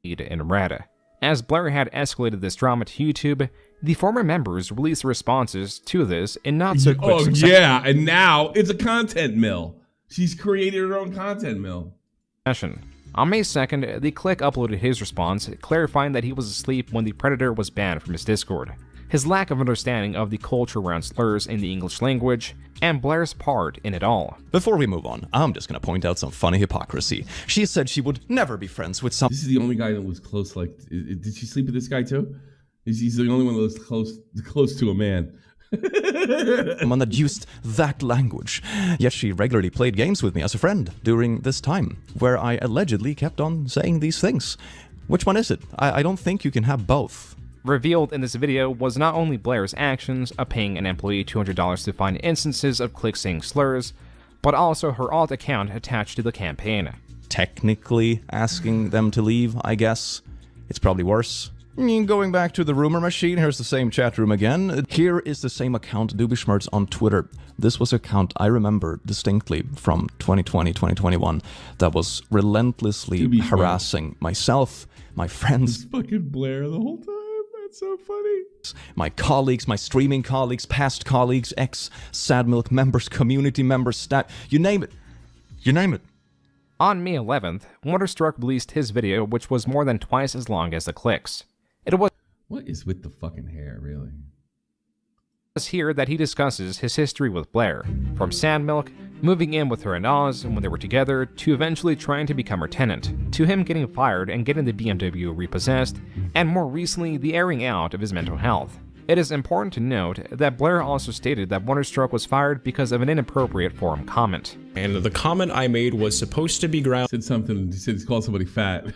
In Rada. As Blair had escalated this drama to YouTube, the former members released responses to this in not so quick succession. Yeah, and now it's a content mill. She's created her own content mill. On May 2nd, the clique uploaded his response, clarifying that he was asleep when the predator was banned from his Discord. His lack of understanding of the culture around slurs in the English language, and Blair's part in it all. Before we move on, I'm just gonna point out some funny hypocrisy. She said she would never be friends with some— This is the only guy that was close, like, did she sleep with this guy too? He's the only one that was close to a man. someone that used that language. Yet she regularly played games with me as a friend during this time, where I allegedly kept on saying these things. Which one is it? I don't think you can have both. Revealed in this video was not only Blair's actions of paying an employee $200 to find instances of click saying slurs, but also her alt account attached to the campaign. Technically asking them to leave, I guess. It's probably worse. Going back to the rumor machine, here's the same chat room again. Here is the same account, Dubishmertz, on Twitter. This was an account I remember distinctly from 2020, 2021, that was relentlessly harassing myself, my friends. It's fucking Blair the whole time. That's so funny. My colleagues, my streaming colleagues, past colleagues, ex-Sad Milk members, community members, you name it. You name it. On May 11th, Wonderstruck released his video, which was more than twice as long as the clicks. It was What is with the fucking hair, really? Here that he discusses his history with Blair, from Sandmilk, moving in with her and Oz when they were together, to eventually trying to become her tenant, to him getting fired and getting the BMW repossessed, and more recently the airing out of his mental health. It is important to note that Blair also stated that Wonderstruck was fired because of an inappropriate forum comment. And the comment I made was supposed to be grounds he called somebody fat.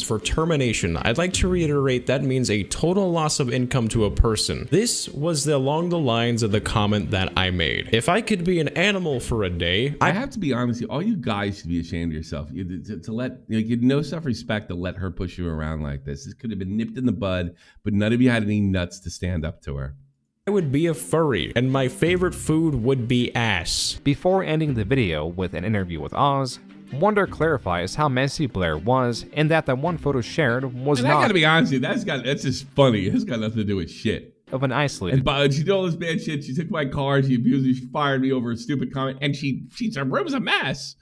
For termination. I'd like to reiterate that means a total loss of income to a person. This was along the lines of the comment that I made. If I could be an animal for a day, I have to be honest with you, all you guys should be ashamed of yourself. To let, you had no self-respect to let her push you around like this. This could have been nipped in the bud, but none of you had any nuts to stand up to her. I would be a furry, and my favorite food would be ass. Before ending the video with an interview with Oz, Wonder clarifies how messy Blair was, and that the one photo shared was and not. I gotta be honest with you, that's just funny. It's got nothing to do with shit. Of an isolated. And she did all this bad shit. She took my car. She abused me. She fired me over a stupid comment, and her room's a mess.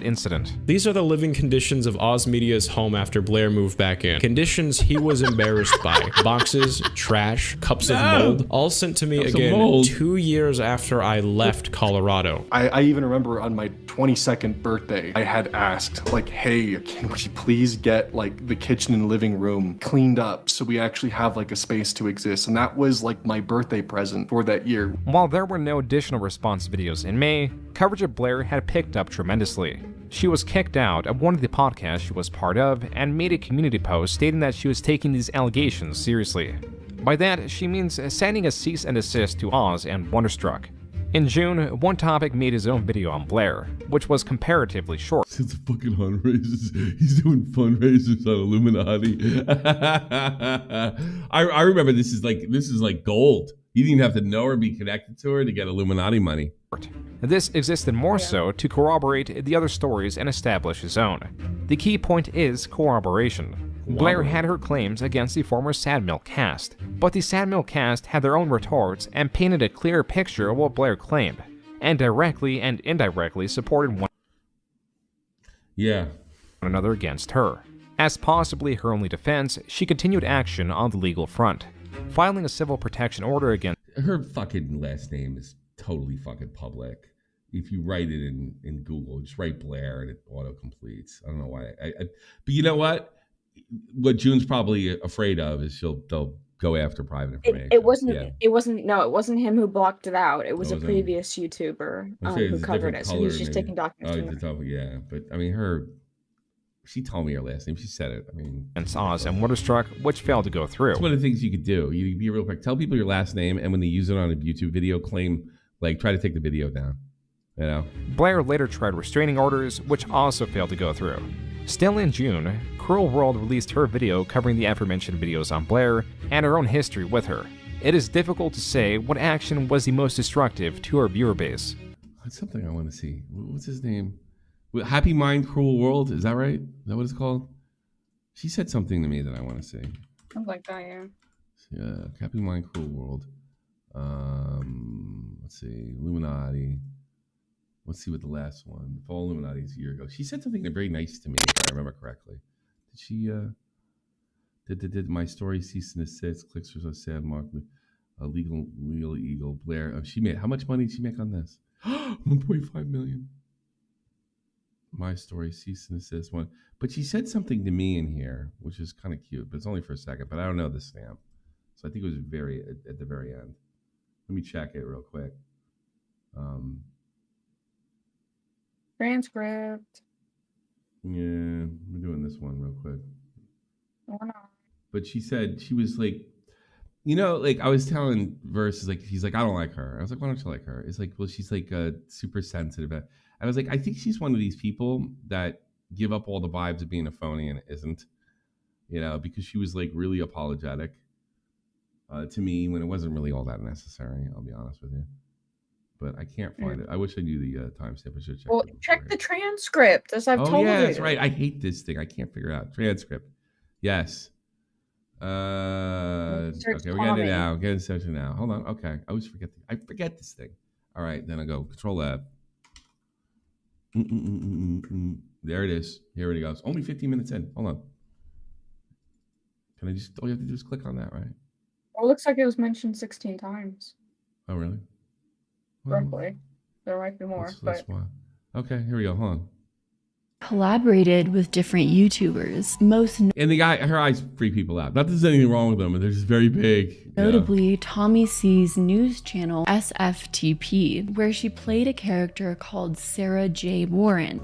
Incident. These are the living conditions of Oz Media's home after Blair moved back in. Conditions he was embarrassed by. Boxes, trash, cups of mold, all sent to me again 2 years after I left Colorado. I even remember on my 22nd birthday, I had asked, like, hey, can we please get like the kitchen and living room cleaned up so we actually have like a space to exist? And that was like my birthday present for that year. While there were no additional response videos in May, coverage of Blair had picked up tremendously. She was kicked out of one of the podcasts she was part of and made a community post stating that she was taking these allegations seriously. By that, she means sending a cease and desist to Oz and Wonderstruck. In June, One Topic made his own video on Blair, which was comparatively short. It's fucking fundraisers. He's doing fundraisers on Illuminati. I remember this is like gold. You didn't even have to know her, be connected to her to get Illuminati money. This existed more so to corroborate the other stories and establish his own. The key point is corroboration. Blair had her claims against the former Sandmilk cast, but the Sandmilk cast had their own retorts and painted a clearer picture of what Blair claimed, and directly and indirectly supported one another against her. As possibly her only defense, she continued action on the legal front, filing a civil protection order against her. Fucking last name is totally fucking public. If you write it in Google, just write Blair and it auto completes. I don't know why. But you know what? What June's probably afraid of is they'll go after private information. It wasn't him who blocked it out. It was a previous YouTuber who covered it. So he was just taking documents. Yeah, but I mean, she told me her last name. She said it. I mean, and Oz and Wonderstruck, which failed to go through. It's one of the things you could do. You be real quick. Tell people your last name, and when they use it on a YouTube video, try to take the video down. You know. Blair later tried restraining orders, which also failed to go through. Still in June, Cruel World released her video covering the aforementioned videos on Blair and her own history with her. It is difficult to say what action was the most destructive to her viewer base. That's something I want to see. What's his name? Happy Mind, Cruel World. Is that right? Is that what it's called? She said something to me that I want to see. Sounds like that, yeah. Yeah, Happy Mind, Cruel World. Let's see, Illuminati. Let's see what the last one. Fall Illuminati is a year ago. She said something very nice to me, if I remember correctly. Did she? Did my story cease and desist? Clicks for so sad. Mark, legal eagle. Blair. She made how much money did she make on this? 1.5 million. My story cease and desist one. But she said something to me in here, which is kind of cute, but it's only for a second. But I don't know the stamp, so I think it was at the very end. Let me check it real quick. Transcript. Yeah, we're doing this one real quick. Or not. But she said, she was like, I was telling Verse, he's like, I don't like her. I was like, why don't you like her? It's like, well, she's like super sensitive. I was like, I think she's one of these people that give up all the vibes of being a phony and isn't, because she was like really apologetic to me when it wasn't really all that necessary. I'll be honest with you. But I can't find it. I wish I knew the timestamp. I should check. Well, check the transcript, as I've told you. Oh, yeah, that's right. I hate this thing. I can't figure it out. Transcript. Yes. Okay, we're getting it now. Getting searching now. Hold on. Okay. I always forget. I forget this thing. All right. Then I go Control F. There it is. Here it goes. Only 15 minutes in. Hold on. Can I just? All you have to do is click on that, right? Well, it looks like it was mentioned 16 times. Oh, really? Roughly. There might be more, that's why. Okay, here we go. Hold on. Collaborated with different YouTubers. Most And the guy, her eyes freak people out. Not that there's anything wrong with them, but they're just very big. notably Tommy C's news channel SFTP, where she played a character called Sarah J. Warren.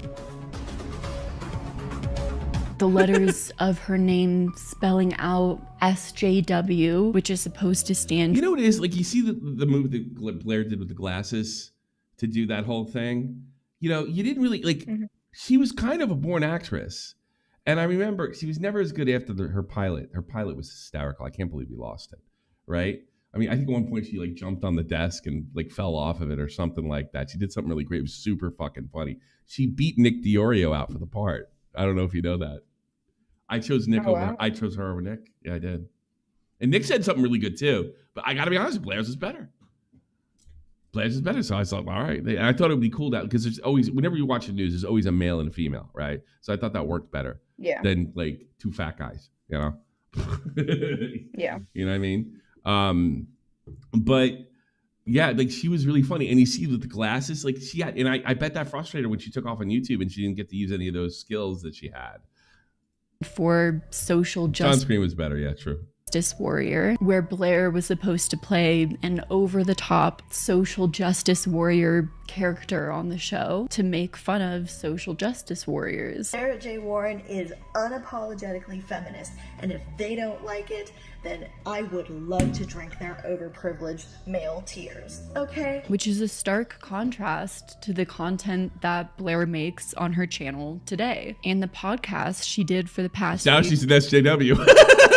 The letters of her name spelling out SJW, which is supposed to stand. You know what it is? Like, you see the move that Blair did with the glasses to do that whole thing? You know, you didn't really, like, she was kind of a born actress. And I remember she was never as good after her pilot. Her pilot was hysterical. I can't believe we lost it, right? I mean, I think at one point she, like, jumped on the desk and, like, fell off of it or something like that. She did something really great. It was super fucking funny. She beat Nick Diorio out for the part. I don't know if you know that. I chose Nick over. I chose her over Nick. Yeah, I did. And Nick said something really good too. But I got to be honest, Blair's is better. Blair's is better. So I thought, all right. I thought it would be cool that because there's always, whenever you watch the news, there's always a male and a female, right? So I thought that worked better than like two fat guys, you know? Yeah. You know what I mean? But yeah, like she was really funny. And you see with the glasses, like she had, and I bet that frustrated her when she took off on YouTube and she didn't get to use any of those skills that she had. For social justice. Sunscreen was better, yeah, true. Justice warrior, where Blair was supposed to play an over-the-top social justice warrior character on the show to make fun of social justice warriors. Sarah J. Warren is unapologetically feminist, and if they don't like it, then I would love to drink their overprivileged male tears, okay? Which is a stark contrast to the content that Blair makes on her channel today and the podcast she did for the past now she's an SJW.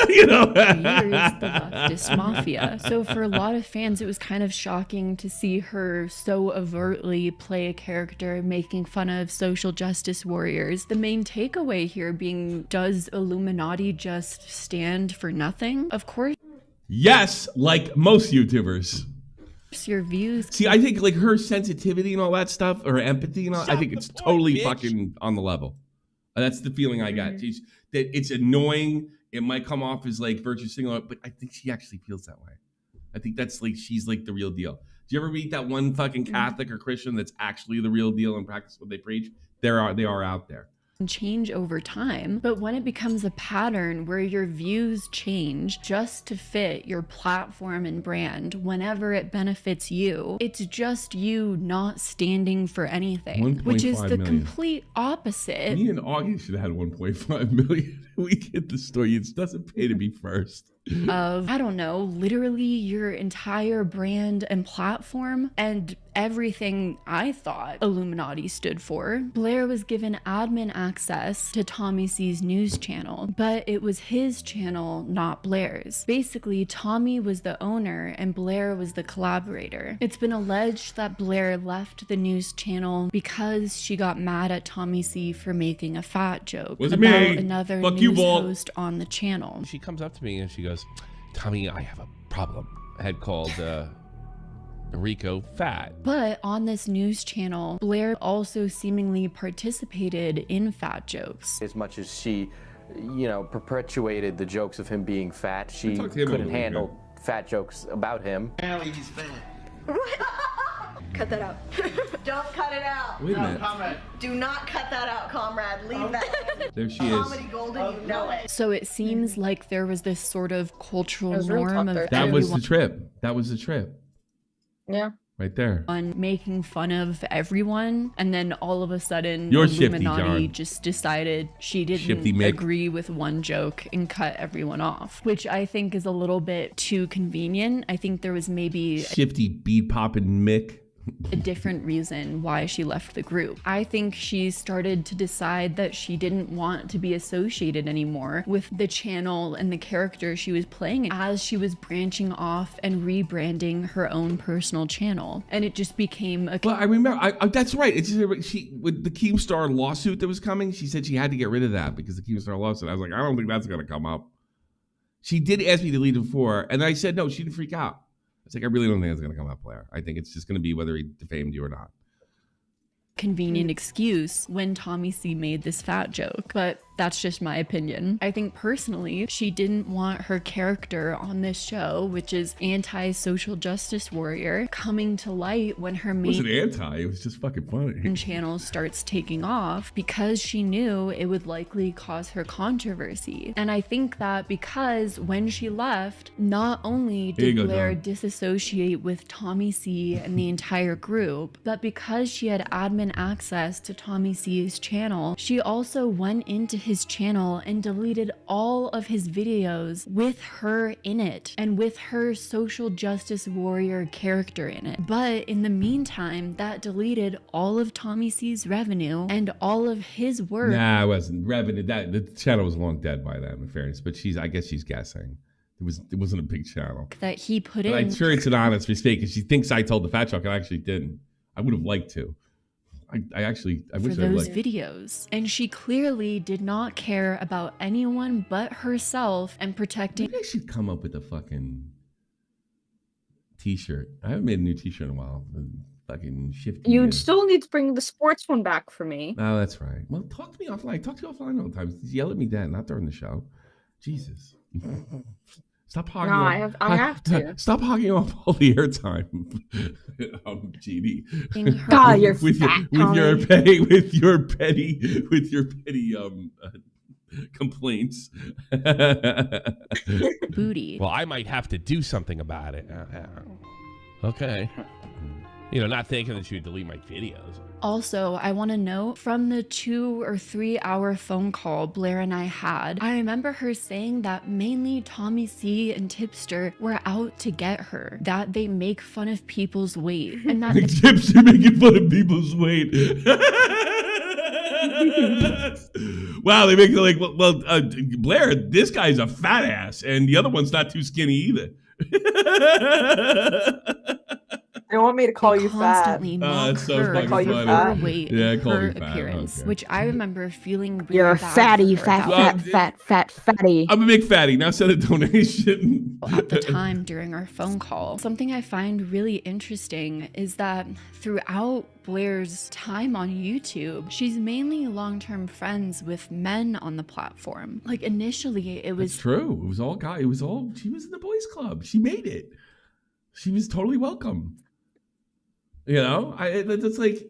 You know, years, the leftist mafia. So for a lot of fans, it was kind of shocking to see her so overtly play a character making fun of social justice warriors. The main takeaway here being, does Illuminati just stand for nothing? Of course. Yes, like most YouTubers. Your views. See, I think like her sensitivity and all that stuff, or empathy and all, I think it's totally fucking on the level. That's the feeling I got. That it's annoying. It might come off as like virtue signaling, but I think she actually feels that way. I think that's like, she's like the real deal. Do you ever meet that one fucking Catholic or Christian that's actually the real deal and practice what they preach? They are out there. Change over time, but when it becomes a pattern where your views change just to fit your platform and brand whenever it benefits you, it's just you not standing for anything, which is the complete opposite. Me and Augie should have had 1.5 million. We get the story. It doesn't pay to be first. Of, I don't know, literally your entire brand and platform and everything I thought Illuminati stood for. Blair was given admin access to Tommy C's news channel, but it was his channel, not Blair's. Basically, Tommy was the owner and Blair was the collaborator. It's been alleged that Blair left the news channel because she got mad at Tommy C for making a fat joke about another news host on the channel. She comes up to me and she goes, Tommy, I have a problem. I had called Rico fat. But on this news channel, Blair also seemingly participated in fat jokes. As much as she, you know, perpetuated the jokes of him being fat, she couldn't handle fat jokes about him. Apparently he's fat. Cut that out. Don't cut it out. Wait a minute. Comrade. Do not cut that out, comrade. Leave that. There she is. Comedy golden, you know it. So it seems like there was this sort of cultural norm of that was the trip. That was the trip. Yeah. Right there. On making fun of everyone, and then all of a sudden You're Illuminati shifty, just decided she didn't agree with one joke and cut everyone off, which I think is a little bit too convenient. I think there was maybe shifty beat popping Mick. A different reason why she left the group. I think she started to decide that she didn't want to be associated anymore with the channel and the character she was playing as she was branching off and rebranding her own personal channel. And it just became a... Well, I remember, that's right. It's just, she, with the Keemstar lawsuit that was coming, she said she had to get rid of that because the Keemstar lawsuit. I was like, I don't think that's going to come up. She did ask me to delete it before, and I said no. She didn't freak out. It's like, I really don't think it's going to come up, Blair. I think it's just going to be whether he defamed you or not. convenient excuse when Tommy C made this fat joke, but that's just my opinion. I think personally, she didn't want her character on this show, which is anti-social justice warrior, coming to light when her main— It wasn't anti, it was just fucking funny. channel starts taking off, because she knew it would likely cause her controversy. And I think that because when she left, not only did Blair disassociate with Tommy C and the entire group, but because she had admin access to Tommy C's channel, she also went into his channel and deleted all of his videos with her in it and with her social justice warrior character in it. But in the meantime, that deleted all of Tommy C's revenue and all of his work. Nah, it wasn't revenue. The channel was long dead by then, in fairness. But I guess she's guessing. It wasn't a big channel that he put in. I'm sure it's an honest mistake, because she thinks I told the fat joke, and I actually didn't. I would have liked to. I wish I for those videos, and she clearly did not care about anyone but herself and protecting. Maybe I should come up with a fucking t-shirt. I haven't made a new t-shirt in a while. Fucking shifty. You still need to bring the sports one back for me. Oh, that's right. Well, talk to me offline. Talk to you offline all the time. Just yell at me then, not during the show. Jesus. Stop hogging. No, I have to. Stop hogging off all the airtime, GD. God, you're fat, with your petty complaints. Booty. Well, I might have to do something about it. Okay. Not thinking that you would delete my videos. Also, I want to note, from the 2 or 3 hour phone call Blair and I had, I remember her saying that mainly Tommy C and Tipster were out to get her, that they make fun of people's weight, and that Tipster making fun of people's weight. Wow, they make it like, Blair, this guy's a fat ass, and the other one's not too skinny either. They want me to call you fat. Constantly mock so her fucking for funny. her weight Yeah, I and called her you fat. appearance, Okay. which I remember feeling really You're a bad fatty, for her fatty. I'm a big fatty. Now send a donation. at the time during our phone call. Something I find really interesting is that throughout Blair's time on YouTube, she's mainly long-term friends with men on the platform. Like initially it was— It's true. It was all guy. She was in the boys club. She made it. She was totally welcome. It's like,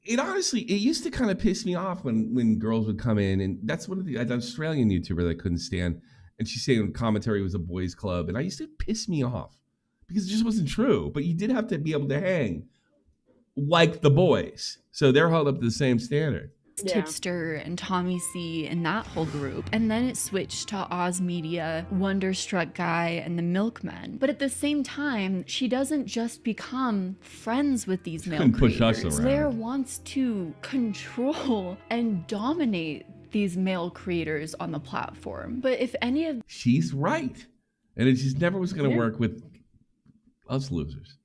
it honestly, it used to kind of piss me off when girls would come in, and that's one of an Australian YouTuber that I couldn't stand, and she's saying commentary was a boys club, and I used to piss me off because it just wasn't true. But you did have to be able to hang like the boys, so they're held up to the same standard. Tipster and Tommy C and that whole group, and then it switched to Oz Media, Wonderstruck Guy, and the Milkmen. But at the same time, she doesn't just become friends with these male creators. Blair wants to control and dominate these male creators on the platform. But if any of— She's right, and it just never was going to work with us losers.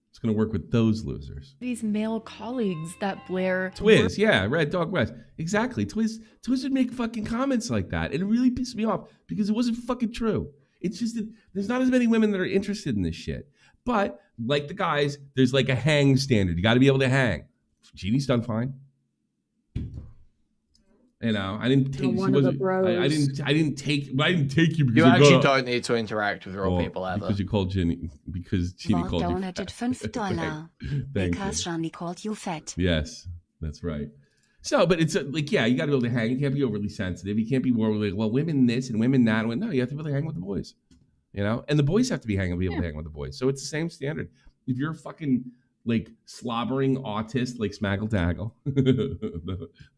It's going to work with those losers. these male colleagues that Blair— Twiz, yeah, Red Dog West. Exactly. Twiz would make fucking comments like that. And it really pissed me off because it wasn't fucking true. It's just that there's not as many women that are interested in this shit. But like the guys, there's like a hang standard. You got to be able to hang. Jeannie's done fine. I didn't take. I didn't take you because you actually don't need to interact with real people ever. Because you called Ginny. Because Ginny called you donated $5 because Johnny called you fat. Yes, that's right. So, but it's you got to be able to hang. You can't be overly sensitive. You can't be more like, well, women this and women that. No, you have to be able to hang with the boys. And the boys have to be able to hang with the boys. So it's the same standard. If you're a fucking like slobbering autist like Smaggle Taggle,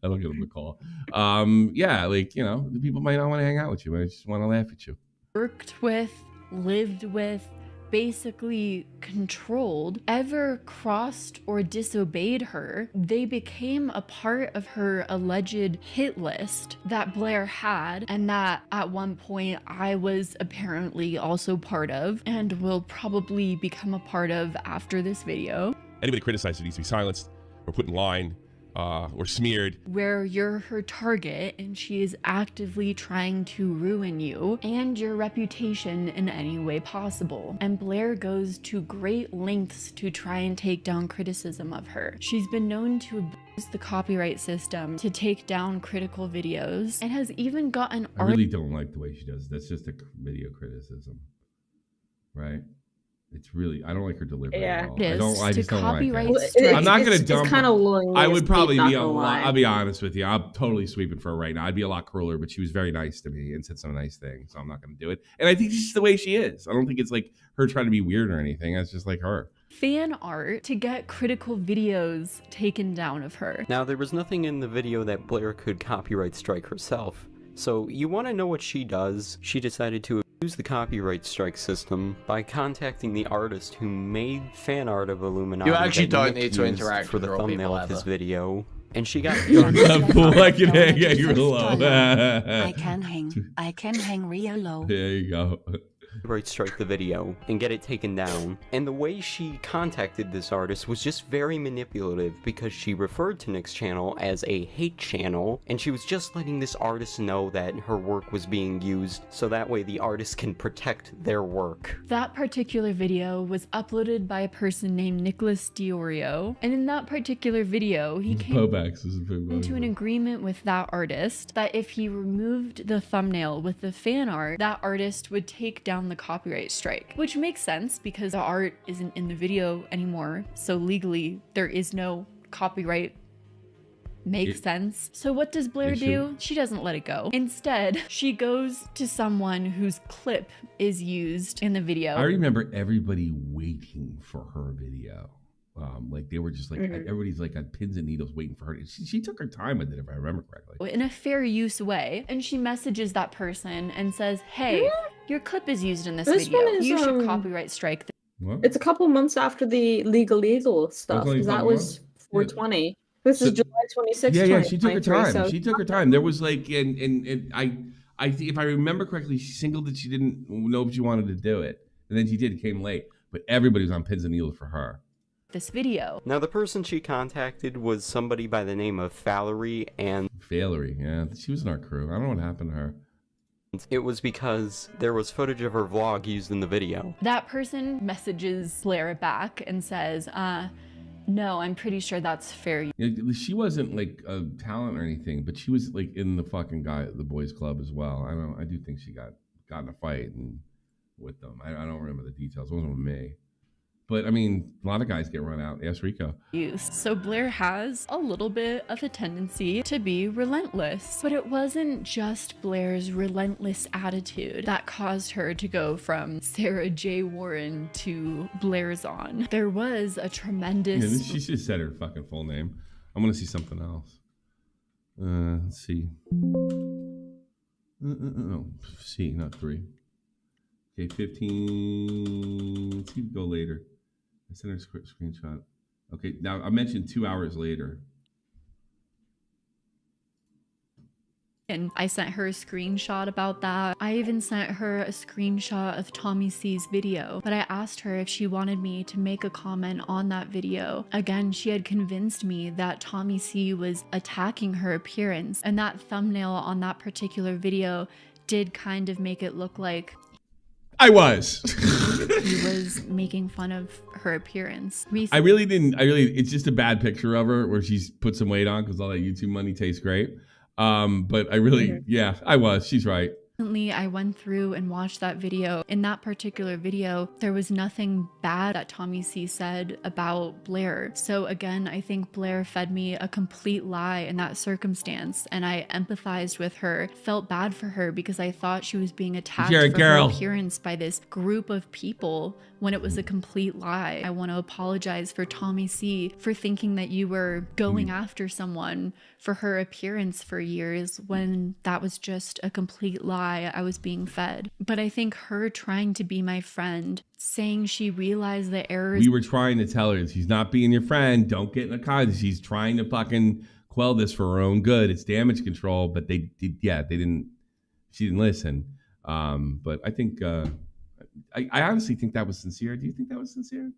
that'll get them the call. The people might not want to hang out with you. They just want to laugh at you. Worked with, lived with, basically controlled, ever crossed or disobeyed her, they became a part of her alleged hit list that Blair had, and that at one point I was apparently also part of, and will probably become a part of after this video. Anybody criticized it needs to be silenced or put in line or smeared. Where you're her target and she is actively trying to ruin you and your reputation in any way possible. And Blair goes to great lengths to try and take down criticism of her. She's been known to abuse the copyright system to take down critical videos and has even gotten I really don't like the way she does it. That's just a video criticism, right? It's really, I don't like her delivery at all. I just don't like it. I'm not going to dump her. I would probably be I'll be honest with you. I'm totally sweeping for her right now. I'd be a lot crueler, but she was very nice to me and said some nice things, so I'm not going to do it. And I think it's just the way she is. I don't think it's like her trying to be weird or anything. That's just like her. Fan art to get critical videos taken down of her. Now, there was nothing in the video that Blair could copyright strike herself. So you want to know what she does? She decided to use the copyright strike system by contacting the artist who made fan art of Illuminati. You actually don't need to interact for with the real thumbnail people of his ever. video, and she got I can hang real low. There you go. Copyright strike the video and get it taken down. And the way she contacted this artist was just very manipulative because she referred to Nick's channel as a hate channel, and she was just letting this artist know that her work was being used so that way the artist can protect their work. That particular video was uploaded by a person named Nicholas Diorio, and in that particular video he came into an agreement with that artist that if he removed the thumbnail with the fan art, that artist would take down the copyright strike, which makes sense because the art isn't in the video anymore, so legally there is no copyright. Makes sense. So what does Blair do? She doesn't let it go. Instead, she goes to someone whose clip is used in the video. I remember everybody waiting for her video. Like they were just like everybody's like on pins and needles waiting for her. She took her time with it, if I remember correctly. In a fair use way, and she messages that person and says, "Hey, your clip is used in this video. You should copyright strike." It's a couple months after the legal stuff. That was 420. This is July 26th. Yeah, she took her time. So she took her time. There was like, and I think if I remember correctly, she singled that she didn't know if she wanted to do it, and then she did. It came late, but everybody was on pins and needles for her. This video. Now, the person she contacted was somebody by the name of Valerie, and yeah, she was in our crew. I don't know what happened to her. It was because there was footage of her vlog used in the video. That person messages Blair back and says, no, I'm pretty sure that's fair. She wasn't like a talent or anything, but she was like in the fucking the boys club as well. I do think she got in a fight with them. I don't remember the details. It wasn't with me. But I mean, a lot of guys get run out. Ask Rico. So Blair has a little bit of a tendency to be relentless. But it wasn't just Blair's relentless attitude that caused her to go from Sarah J. Warren to Blair's on. There was a tremendous... Yeah, she should have said her fucking full name. I'm going to see something else. Let's see. No, C, not 3. Okay, 15. Let's see, go later. I sent her a screenshot. Okay, now I mentioned 2 hours later. And I sent her a screenshot about that. I even sent her a screenshot of Tommy C's video, but I asked her if she wanted me to make a comment on that video. Again, she had convinced me that Tommy C was attacking her appearance, and that thumbnail on that particular video did kind of make it look like I was. he was making fun of her appearance. It's just a bad picture of her where she's put some weight on because all that YouTube money tastes great. But I really, I was. She's right. Recently, I went through and watched that video. In that particular video, there was nothing bad that Tommy C said about Blair. So again, I think Blair fed me a complete lie in that circumstance, and I empathized with her, felt bad for her because I thought she was being attacked for her appearance by this group of people when it was a complete lie. I want to apologize for Tommy C for thinking that you were going after someone for her appearance for years when that was just a complete lie I was being fed. But I think her trying to be my friend, saying she realized the errors. We were trying to tell her she's not being your friend. Don't get in a car. She's trying to fucking quell this for her own good. It's damage control, but she didn't listen. But I think, I honestly think that was sincere. Do you think that was sincere?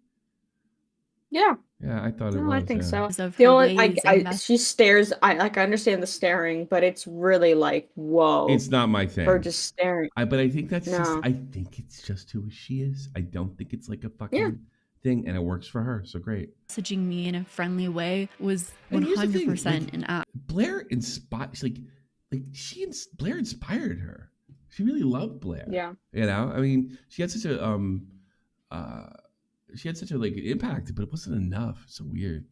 Yeah. Yeah, I thought it No, was. I think yeah. so. The only she stares. I understand the staring, but it's really like whoa. It's not my thing. Her just staring. But I think that's No. just. I think it's just who she is. I don't think it's like a fucking thing, and it works for her. So great. Messaging me in a friendly way was And here's the thing, 100% an act. Blair inspires. Blair inspired her. She really loved Blair. Yeah. You know, I mean, she had such a like impact, but it wasn't enough. So weird.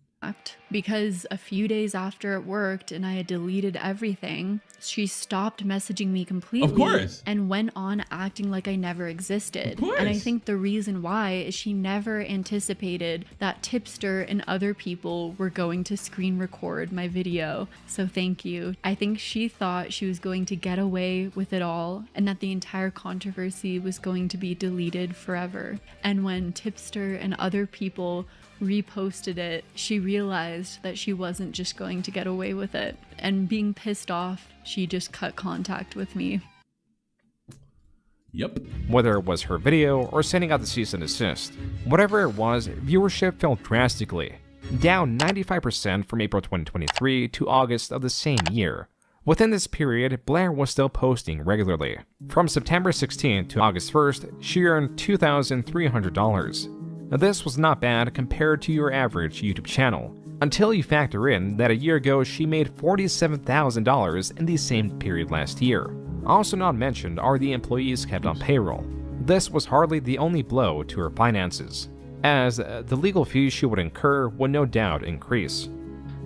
Because a few days after it worked and I had deleted everything, she stopped messaging me completely. Of course. And went on acting like I never existed. Of course. And I think the reason why is she never anticipated that Tipster and other people were going to screen record my video. So thank you. I think she thought she was going to get away with it all and that the entire controversy was going to be deleted forever. And when Tipster and other people reposted it, she realized that she wasn't just going to get away with it. And being pissed off, she just cut contact with me. Yep. Whether it was her video or sending out the cease and desist, whatever it was, viewership fell drastically, down 95% from April 2023 to August of the same year. Within this period, Blair was still posting regularly. From September 16th to August 1st, she earned $2,300. Now, this was not bad compared to your average YouTube channel, until you factor in that a year ago she made $47,000 in the same period last year. Also not mentioned are the employees kept on payroll. This was hardly the only blow to her finances, as the legal fees she would incur would no doubt increase.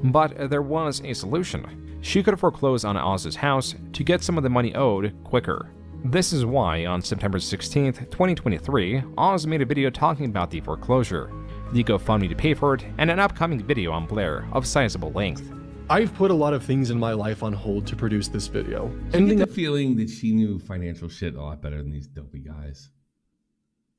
But there was a solution. She could foreclose on Oz's house to get some of the money owed quicker. This is why on September 16th, 2023, Oz made a video talking about the foreclosure, the GoFundMe to pay for it, and an upcoming video on Blair of sizable length. I've put a lot of things in my life on hold to produce this video. I get the feeling that she knew financial shit a lot better than these dopey guys.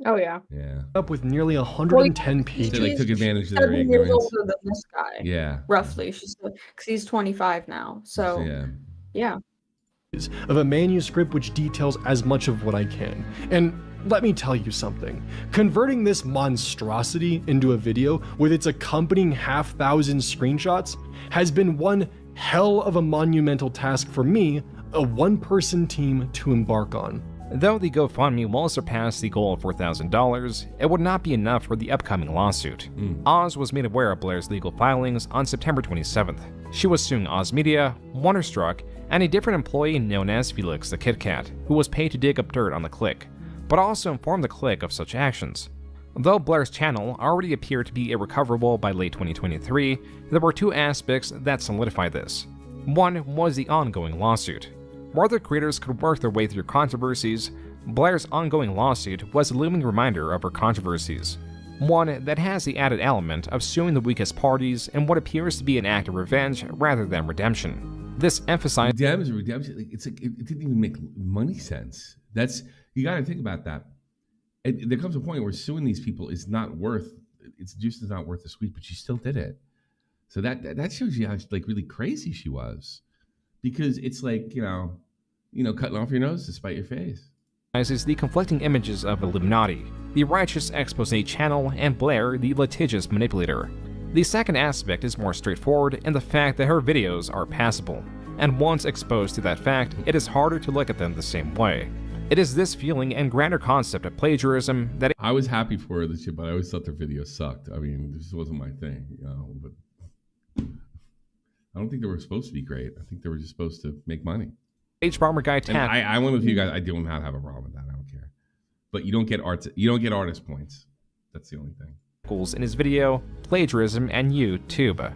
Oh yeah. Yeah. Up with nearly 110 pages. They took advantage of their 7 years ignorance. older than this guy. Yeah. Roughly, she's because he's 25 now. So yeah. Of a manuscript which details as much of what I can. And let me tell you something. Converting this monstrosity into a video with its accompanying 5,000 screenshots has been one hell of a monumental task for me, a one-person team to embark on. Though the GoFundMe will surpass the goal of $4,000, it would not be enough for the upcoming lawsuit. Oz was made aware of Blair's legal filings on September 27th. She was suing Oz Media, Wonderstruck, and a different employee known as Felix the Kit Kat, who was paid to dig up dirt on the clique, but also inform the clique of such actions. Though Blair's channel already appeared to be irrecoverable by late 2023, there were two aspects that solidified this. One was the ongoing lawsuit. Where other creators could work their way through controversies, Blair's ongoing lawsuit was a looming reminder of her controversies. One that has the added element of suing the weakest parties in what appears to be an act of revenge rather than redemption. This emphasized redemption. It's like it didn't even make money sense. You got to think about that. There comes a point where suing these people is not worth. Its juice is not worth the squeeze, but she still did it. So that shows you how really crazy she was, because it's like you know cutting off your nose to spite your face. Is the conflicting images of Illuminati, the righteous expose channel, and Blair, the litigious manipulator. The second aspect is more straightforward in the fact that her videos are passable, and once exposed to that fact, it is harder to look at them the same way. It is this feeling and grander concept of plagiarism that I was happy for her this year, but I always thought their videos sucked. I mean, this wasn't my thing, but I don't think they were supposed to be great. I think they were just supposed to make money. H-Bomber Guy Tat. I went with you guys. I do not have a problem with that. I don't care. But you don't get artist points. That's the only thing. In his video, Plagiarism and YouTube.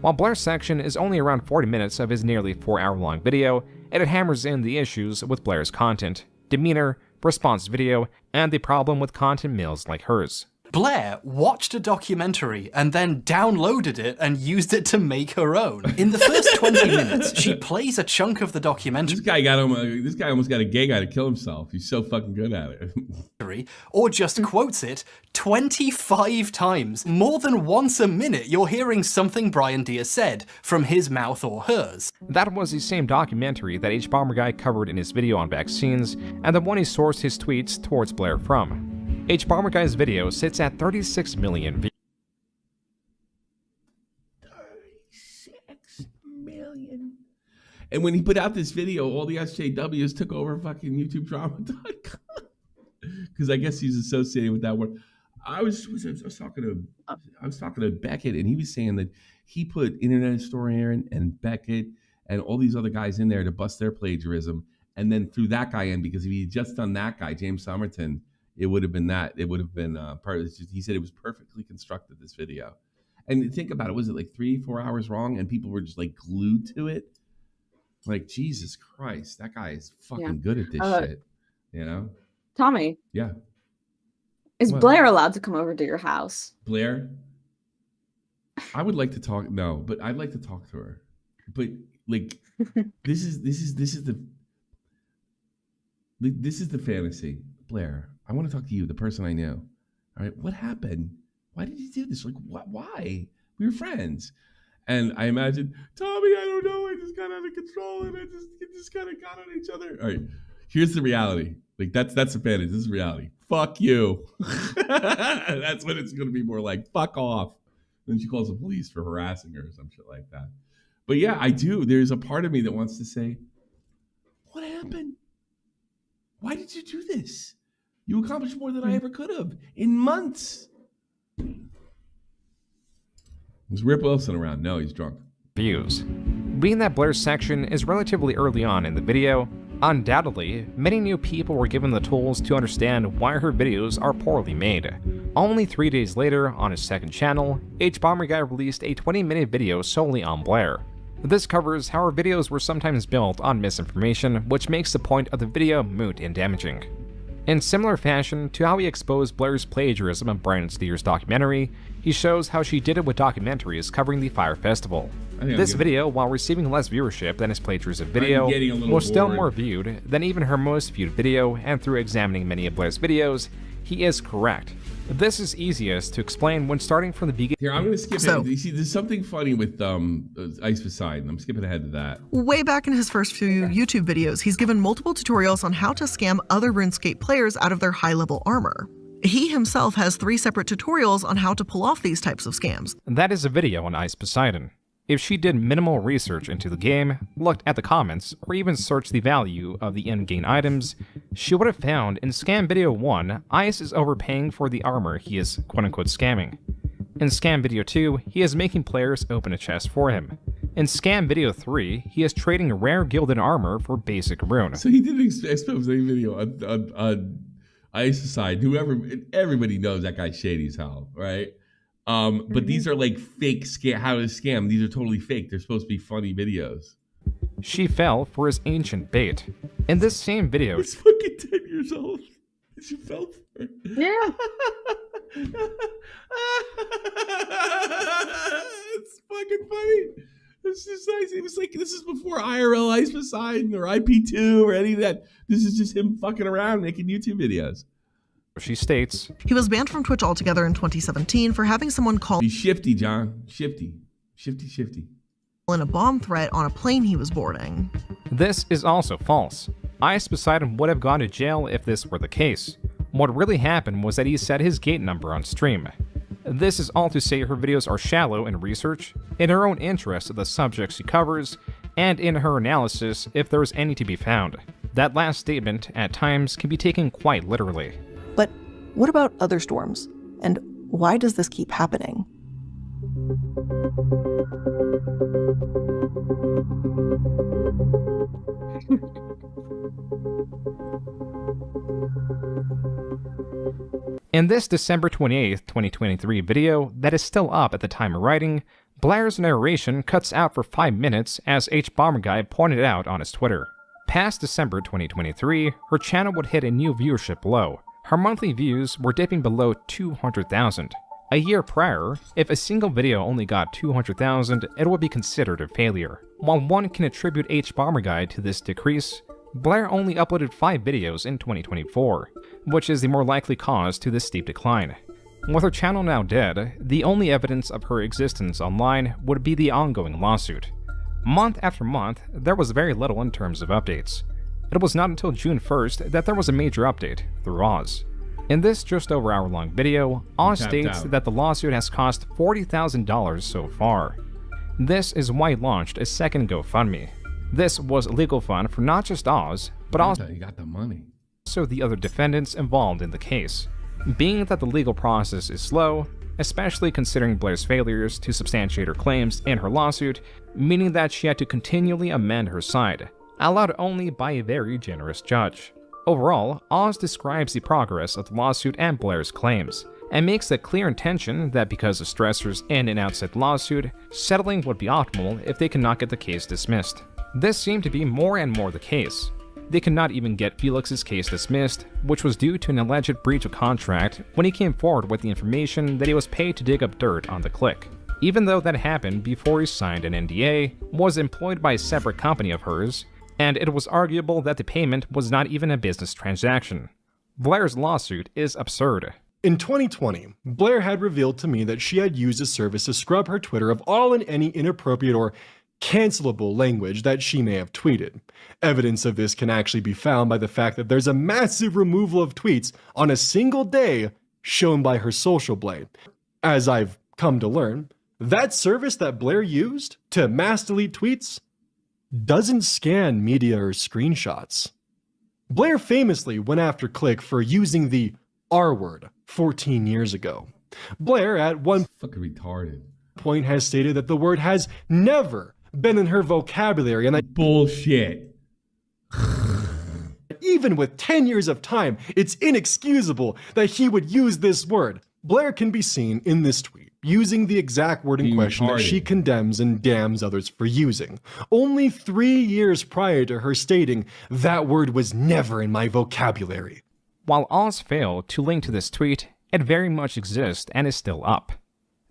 While Blair's section is only around 40 minutes of his nearly 4-hour-long video, it hammers in the issues with Blair's content, demeanor, response video, and the problem with content mills like hers. Blair watched a documentary and then downloaded it and used it to make her own. In the first 20 minutes, she plays a chunk of the documentary. This guy almost got a gay guy to kill himself. He's so fucking good at it. Or just quotes it 25 times. More than once a minute, you're hearing something Brian Deere said from his mouth or hers. That was the same documentary that H-Bomber Guy covered in his video on vaccines, and the one he sourced his tweets towards Blair from. H-Bomber Guy's video sits at 36 million views. And when he put out this video, all the SJWs took over fucking YouTube drama.com because I guess he's associated with that word. I was talking to Beckett, and he was saying that he put Internet Historian and Beckett and all these other guys in there to bust their plagiarism, and then threw that guy in because if he had just done that guy, James Somerton, it would have been that. It would have been part of this. He said it was perfectly constructed, this video. And think about it, was it like 3-4 hours long? And people were just like glued to it. Like, Jesus Christ, that guy is fucking good at this shit. You know? Tommy. Yeah. Is Blair allowed to come over to your house? Blair? I would like to talk. No, but I'd like to talk to her. But like, this is the fantasy. Blair, I want to talk to you, the person I knew. All right, what happened? Why did you do this? Like, why? We were friends. And I imagine, Tommy, I don't know. I just got out of control and it just kind of got on each other. All right, here's the reality. Like, that's the fantasy. This is reality. Fuck you. That's what it's going to be more like. Fuck off. And then she calls the police for harassing her or some shit like that. But yeah, I do. There's a part of me that wants to say, what happened? Why did you do this? You accomplished more than I ever could have in months. Was Rip Wilson around? No, he's drunk. Views. Being that Blair's section is relatively early on in the video, undoubtedly, many new people were given the tools to understand why her videos are poorly made. Only 3 days later, on his second channel, HBomberGuy released a 20-minute video solely on Blair. This covers how her videos were sometimes built on misinformation, which makes the point of the video moot and damaging. In similar fashion to how he exposed Blair's plagiarism of Brandon Steer's documentary, he shows how she did it with documentaries covering the Fire Festival. This video, while receiving less viewership than his plagiarism video, was still more viewed than even her most viewed video, and through examining many of Blair's videos, he is correct. This is easiest to explain when starting from the beginning. Here, I'm going to skip ahead. You see, there's something funny with Ice Poseidon. I'm skipping ahead to that. Way back in his first few YouTube videos, he's given multiple tutorials on how to scam other RuneScape players out of their high-level armor. He himself has 3 separate tutorials on how to pull off these types of scams. That is a video on Ice Poseidon. If she did minimal research into the game, looked at the comments, or even searched the value of the in-game items, she would have found in Scam Video 1, Ice is overpaying for the armor he is quote-unquote scamming. In Scam Video 2, he is making players open a chest for him. In Scam Video 3, he is trading rare gilded armor for basic rune. So he did an expose video on Ice Poseidon. Everybody knows that guy's shady as hell, right? But these are like fake how to scam. These are totally fake. They're supposed to be funny videos. She fell for his ancient bait. In this same video, he's fucking 10 years old. She fell for it. Yeah. It's fucking funny. It's just nice. It was like, this is before IRL Ice Poseidon or IP2 or any of that. This is just him fucking around making YouTube videos. She states, he was banned from Twitch altogether in 2017 for having someone call He's shifty, John. Shifty. in a bomb threat on a plane he was boarding. This is also false. Ice Poseidon would have gone to jail if this were the case. What really happened was that he said his gate number on stream. This is all to say her videos are shallow in research, in her own interest of the subjects she covers, and in her analysis if there is any to be found. That last statement, at times, can be taken quite literally. But what about other storms? And why does this keep happening? In this December 28th, 2023 video that is still up at the time of writing, Blair's narration cuts out for 5 minutes as HBomberGuy pointed out on his Twitter. Past December 2023, her channel would hit a new viewership low. Her monthly views were dipping below 200,000. A year prior, if a single video only got 200,000, it would be considered a failure. While one can attribute HBomberGuy to this decrease, Blair only uploaded 5 videos in 2024, which is the more likely cause to this steep decline. With her channel now dead, the only evidence of her existence online would be the ongoing lawsuit. Month after month, there was very little in terms of updates. It was not until June 1st that there was a major update through Oz. In this just over hour-long video, Oz states that the lawsuit has cost $40,000 so far. This is why he launched a second GoFundMe. This was legal fun for not just Oz, but also you got the money. The other defendants involved in the case. Being that the legal process is slow, especially considering Blair's failures to substantiate her claims in her lawsuit, meaning that she had to continually amend her side, allowed only by a very generous judge. Overall, Oz describes the progress of the lawsuit and Blair's claims, and makes a clear intention that because of stressors in an outset lawsuit, settling would be optimal if they cannot get the case dismissed. This seemed to be more and more the case. They could not even get Felix's case dismissed, which was due to an alleged breach of contract when he came forward with the information that he was paid to dig up dirt on the click. Even though that happened before he signed an NDA, was employed by a separate company of hers, and it was arguable that the payment was not even a business transaction. Blair's lawsuit is absurd. In 2020, Blair had revealed to me that she had used a service to scrub her Twitter of all and any inappropriate or cancelable language that she may have tweeted. Evidence of this can actually be found by the fact that there's a massive removal of tweets on a single day shown by her social blade. As I've come to learn, that service that Blair used to mass delete tweets doesn't scan media or screenshots. Blair famously went after Click for using the R word 14 years ago. Blair at one point has stated that the word has never been in her vocabulary, and that bullshit. Even with 10 years of time, it's inexcusable that he would use this word. Blair can be seen in this tweet using the exact word in question that she condemns and damns others for using. Only 3 years prior to her stating, that word was never in my vocabulary. While Oz failed to link to this tweet, it very much exists and is still up.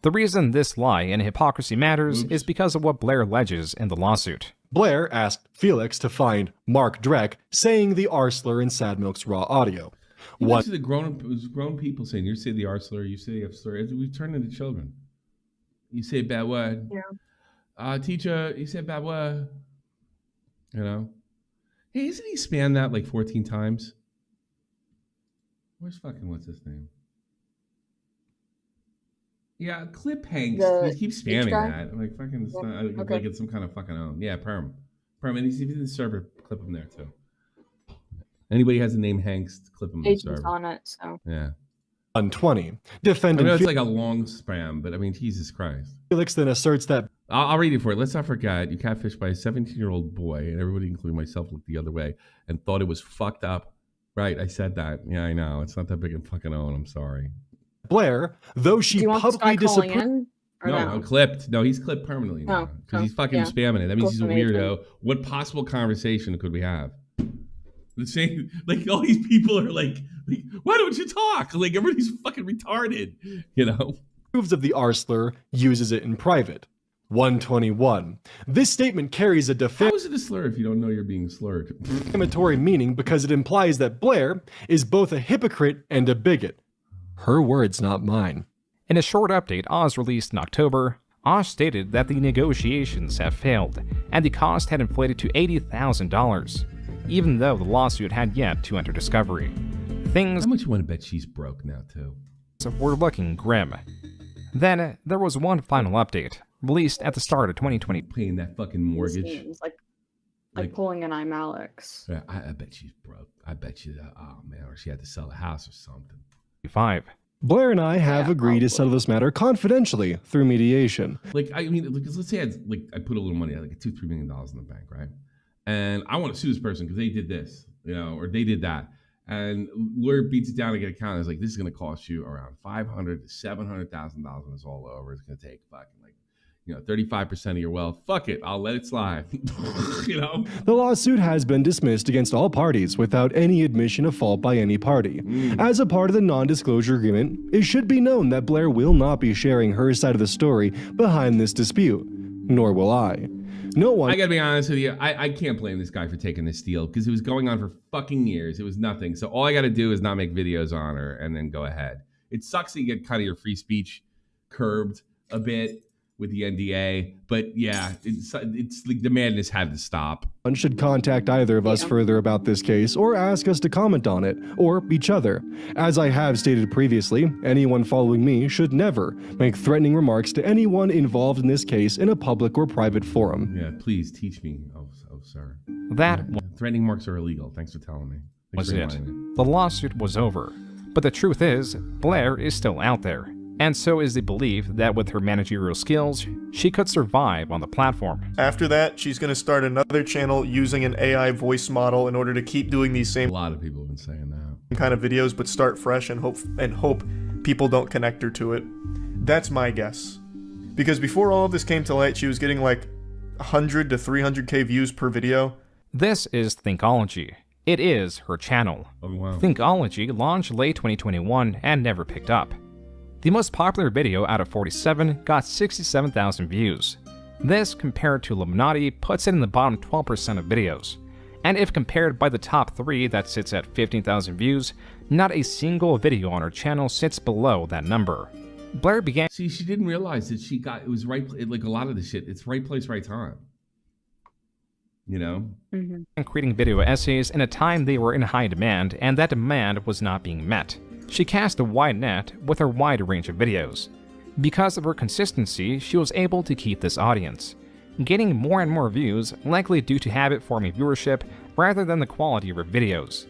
The reason this lie and hypocrisy matters is because of what Blair alleges in the lawsuit. Blair asked Felix to find Mark Drek saying the R slur in Sad Milk's raw audio. What the grown people saying? You say the R slur, you say the F slur. We turn into children. You say a bad word. Yeah. Teacher, you say a bad word. You know. Hey, isn't he spammed that like 14 times? Where's fucking what's his name? Yeah, Clip Hanks. He keeps spamming that. I'm like, fucking, it's not, like it's some kind of fucking own. Yeah, Perm. And he's in the server, clip him there too. Anybody has the name Hanks, clip him in the server. on it, so. Yeah. 120. Defendant. I know it's like a long spam, but I mean, Jesus Christ. Felix then asserts that. I'll read it for you. Let's not forget, you catfished by a 17-year-old boy, and everybody, including myself, looked the other way and thought it was fucked up. Right, I said that. Yeah, I know. It's not that big a fucking own. I'm sorry. Blair, though she publicly disapproved. No, clipped. No, he's clipped permanently now because he's fucking spamming it. That means he's a weirdo. What possible conversation could we have? The same, like all these people are like, why don't you talk? Like everybody's fucking retarded, you know. Proves of the R slur, uses it in private. 121. This statement carries a How is it a slur if you don't know you're being slurred? Defamatory meaning because it implies that Blair is both a hypocrite and a bigot. Her words, not mine. In a short update Oz released in October, Oz stated that the negotiations have failed, and the cost had inflated to $80,000, even though the lawsuit had yet to enter discovery. Things How much you want to bet she's broke now, too? Were looking grim. Then there was one final update, released at the start of 2020. Paying that fucking mortgage. Like pulling an I'm Alex. Yeah, I bet she's broke. I bet you, oh man, or she had to sell a house or something. 5. Blair and I have agreed to settle this matter confidentially through mediation. Like, I mean, because let's say I put a little money, like $2-3 million in the bank, right? And I want to sue this person because they did this, you know, or they did that. And lawyer beats it down to get a count. It's like, this is going to cost you around $500,000 to $700,000 when it's all over. It's going to take fucking 35% of your wealth. Fuck it, I'll let it slide. You know? The lawsuit has been dismissed against all parties without any admission of fault by any party. As a part of the non-disclosure agreement, it should be known that Blair will not be sharing her side of the story behind this dispute, nor will I. No one. I gotta be honest with you, I can't blame this guy for taking this deal because it was going on for fucking years. It was nothing. So all I gotta do is not make videos on her and then go ahead. It sucks that you get kind of your free speech curbed a bit. with the NDA. But yeah, it's like the madness had to stop. One should contact either of us further about this case or ask us to comment on it, or each other. As I have stated previously, anyone following me should never make threatening remarks to anyone involved in this case in a public or private forum. Yeah, please teach me. Oh sir. That threatening remarks are illegal. Thanks for telling me. was it. The lawsuit was over. But the truth is, Blair is still out there. And so is the belief that with her managerial skills, she could survive on the platform. After that, she's going to start another channel using an AI voice model in order to keep doing these same. A lot of people have been saying that. Kind of videos, but start fresh and hope people don't connect her to it. That's my guess. Because before all of this came to light, she was getting like 100 to 300k views per video. This is Thinkology. It is her channel. Oh, wow. Thinkology launched late 2021 and never picked up. The most popular video out of 47 got 67,000 views. This, compared to Illuminaughtii, puts it in the bottom 12% of videos. And if compared by the top 3 that sits at 15,000 views, not a single video on her channel sits below that number. Blair began— See, she didn't realize that it was right, like a lot of the shit, it's right place, right time. You know? And creating video essays in a time they were in high demand, and that demand was not being met. She cast a wide net with her wide range of videos. Because of her consistency, she was able to keep this audience, gaining more and more views, likely due to habit-forming viewership rather than the quality of her videos.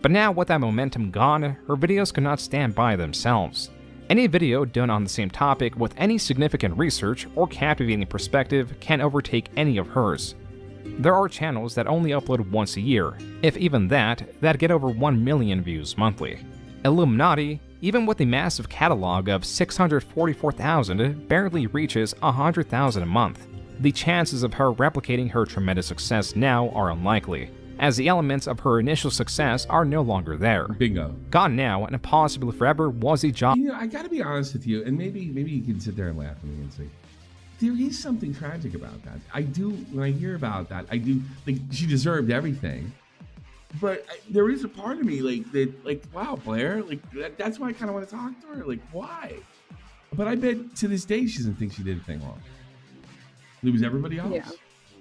But now with that momentum gone, her videos could not stand by themselves. Any video done on the same topic with any significant research or captivating perspective can overtake any of hers. There are channels that only upload once a year, if even that get over 1 million views monthly. Illuminaughtii, even with a massive catalog of 644,000, barely reaches 100,000 a month. The chances of her replicating her tremendous success now are unlikely, as the elements of her initial success are no longer there. Bingo. Gone now, and possibly forever, was a job. You know, I gotta be honest with you, and maybe you can sit there and laugh at me and say, there is something tragic about that. I do, when I hear about that, I do, like, she deserved everything. But there is a part of me like wow, Blair, like that's why I kind of want to talk to her. Like, why? But I bet to this day she doesn't think she did a thing wrong. It was everybody else. Yeah.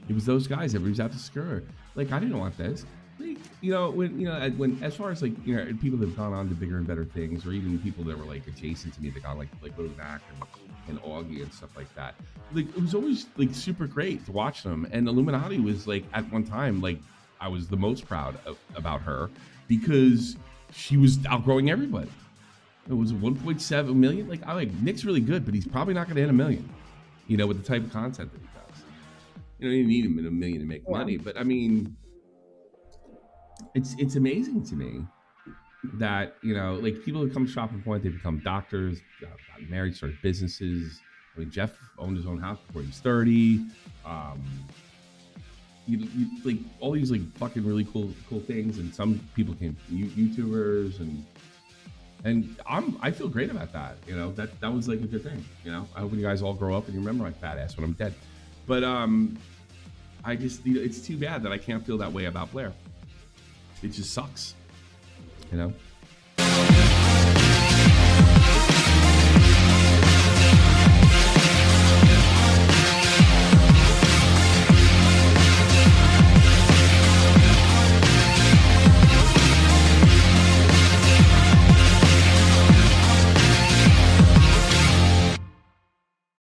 It was those guys. Everybody's out to screw her. Like, I didn't want this. Like, when as far as like, people that have gone on to bigger and better things, or even people that were like adjacent to me that got like Mac and Augie and stuff like that. Like, it was always like super great to watch them. And Illuminaughtii was like at one time like, I was the most proud about her because she was outgrowing everybody. It was 1.7 million. Like, Nick's really good, but he's probably not going to hit 1 million, with the type of content that he does. You need him in 1 million to make money. But I mean, it's amazing to me that, like people that come to Shopping Point, they become doctors, got married, started businesses. I mean, Jeff owned his own house before he was 30. You like all these like fucking really cool things, and some people became YouTubers, and I feel great about that. That was like a good thing. I hope you guys all grow up and you remember my fat ass when I'm dead. But I just it's too bad that I can't feel that way about Blair. It just sucks.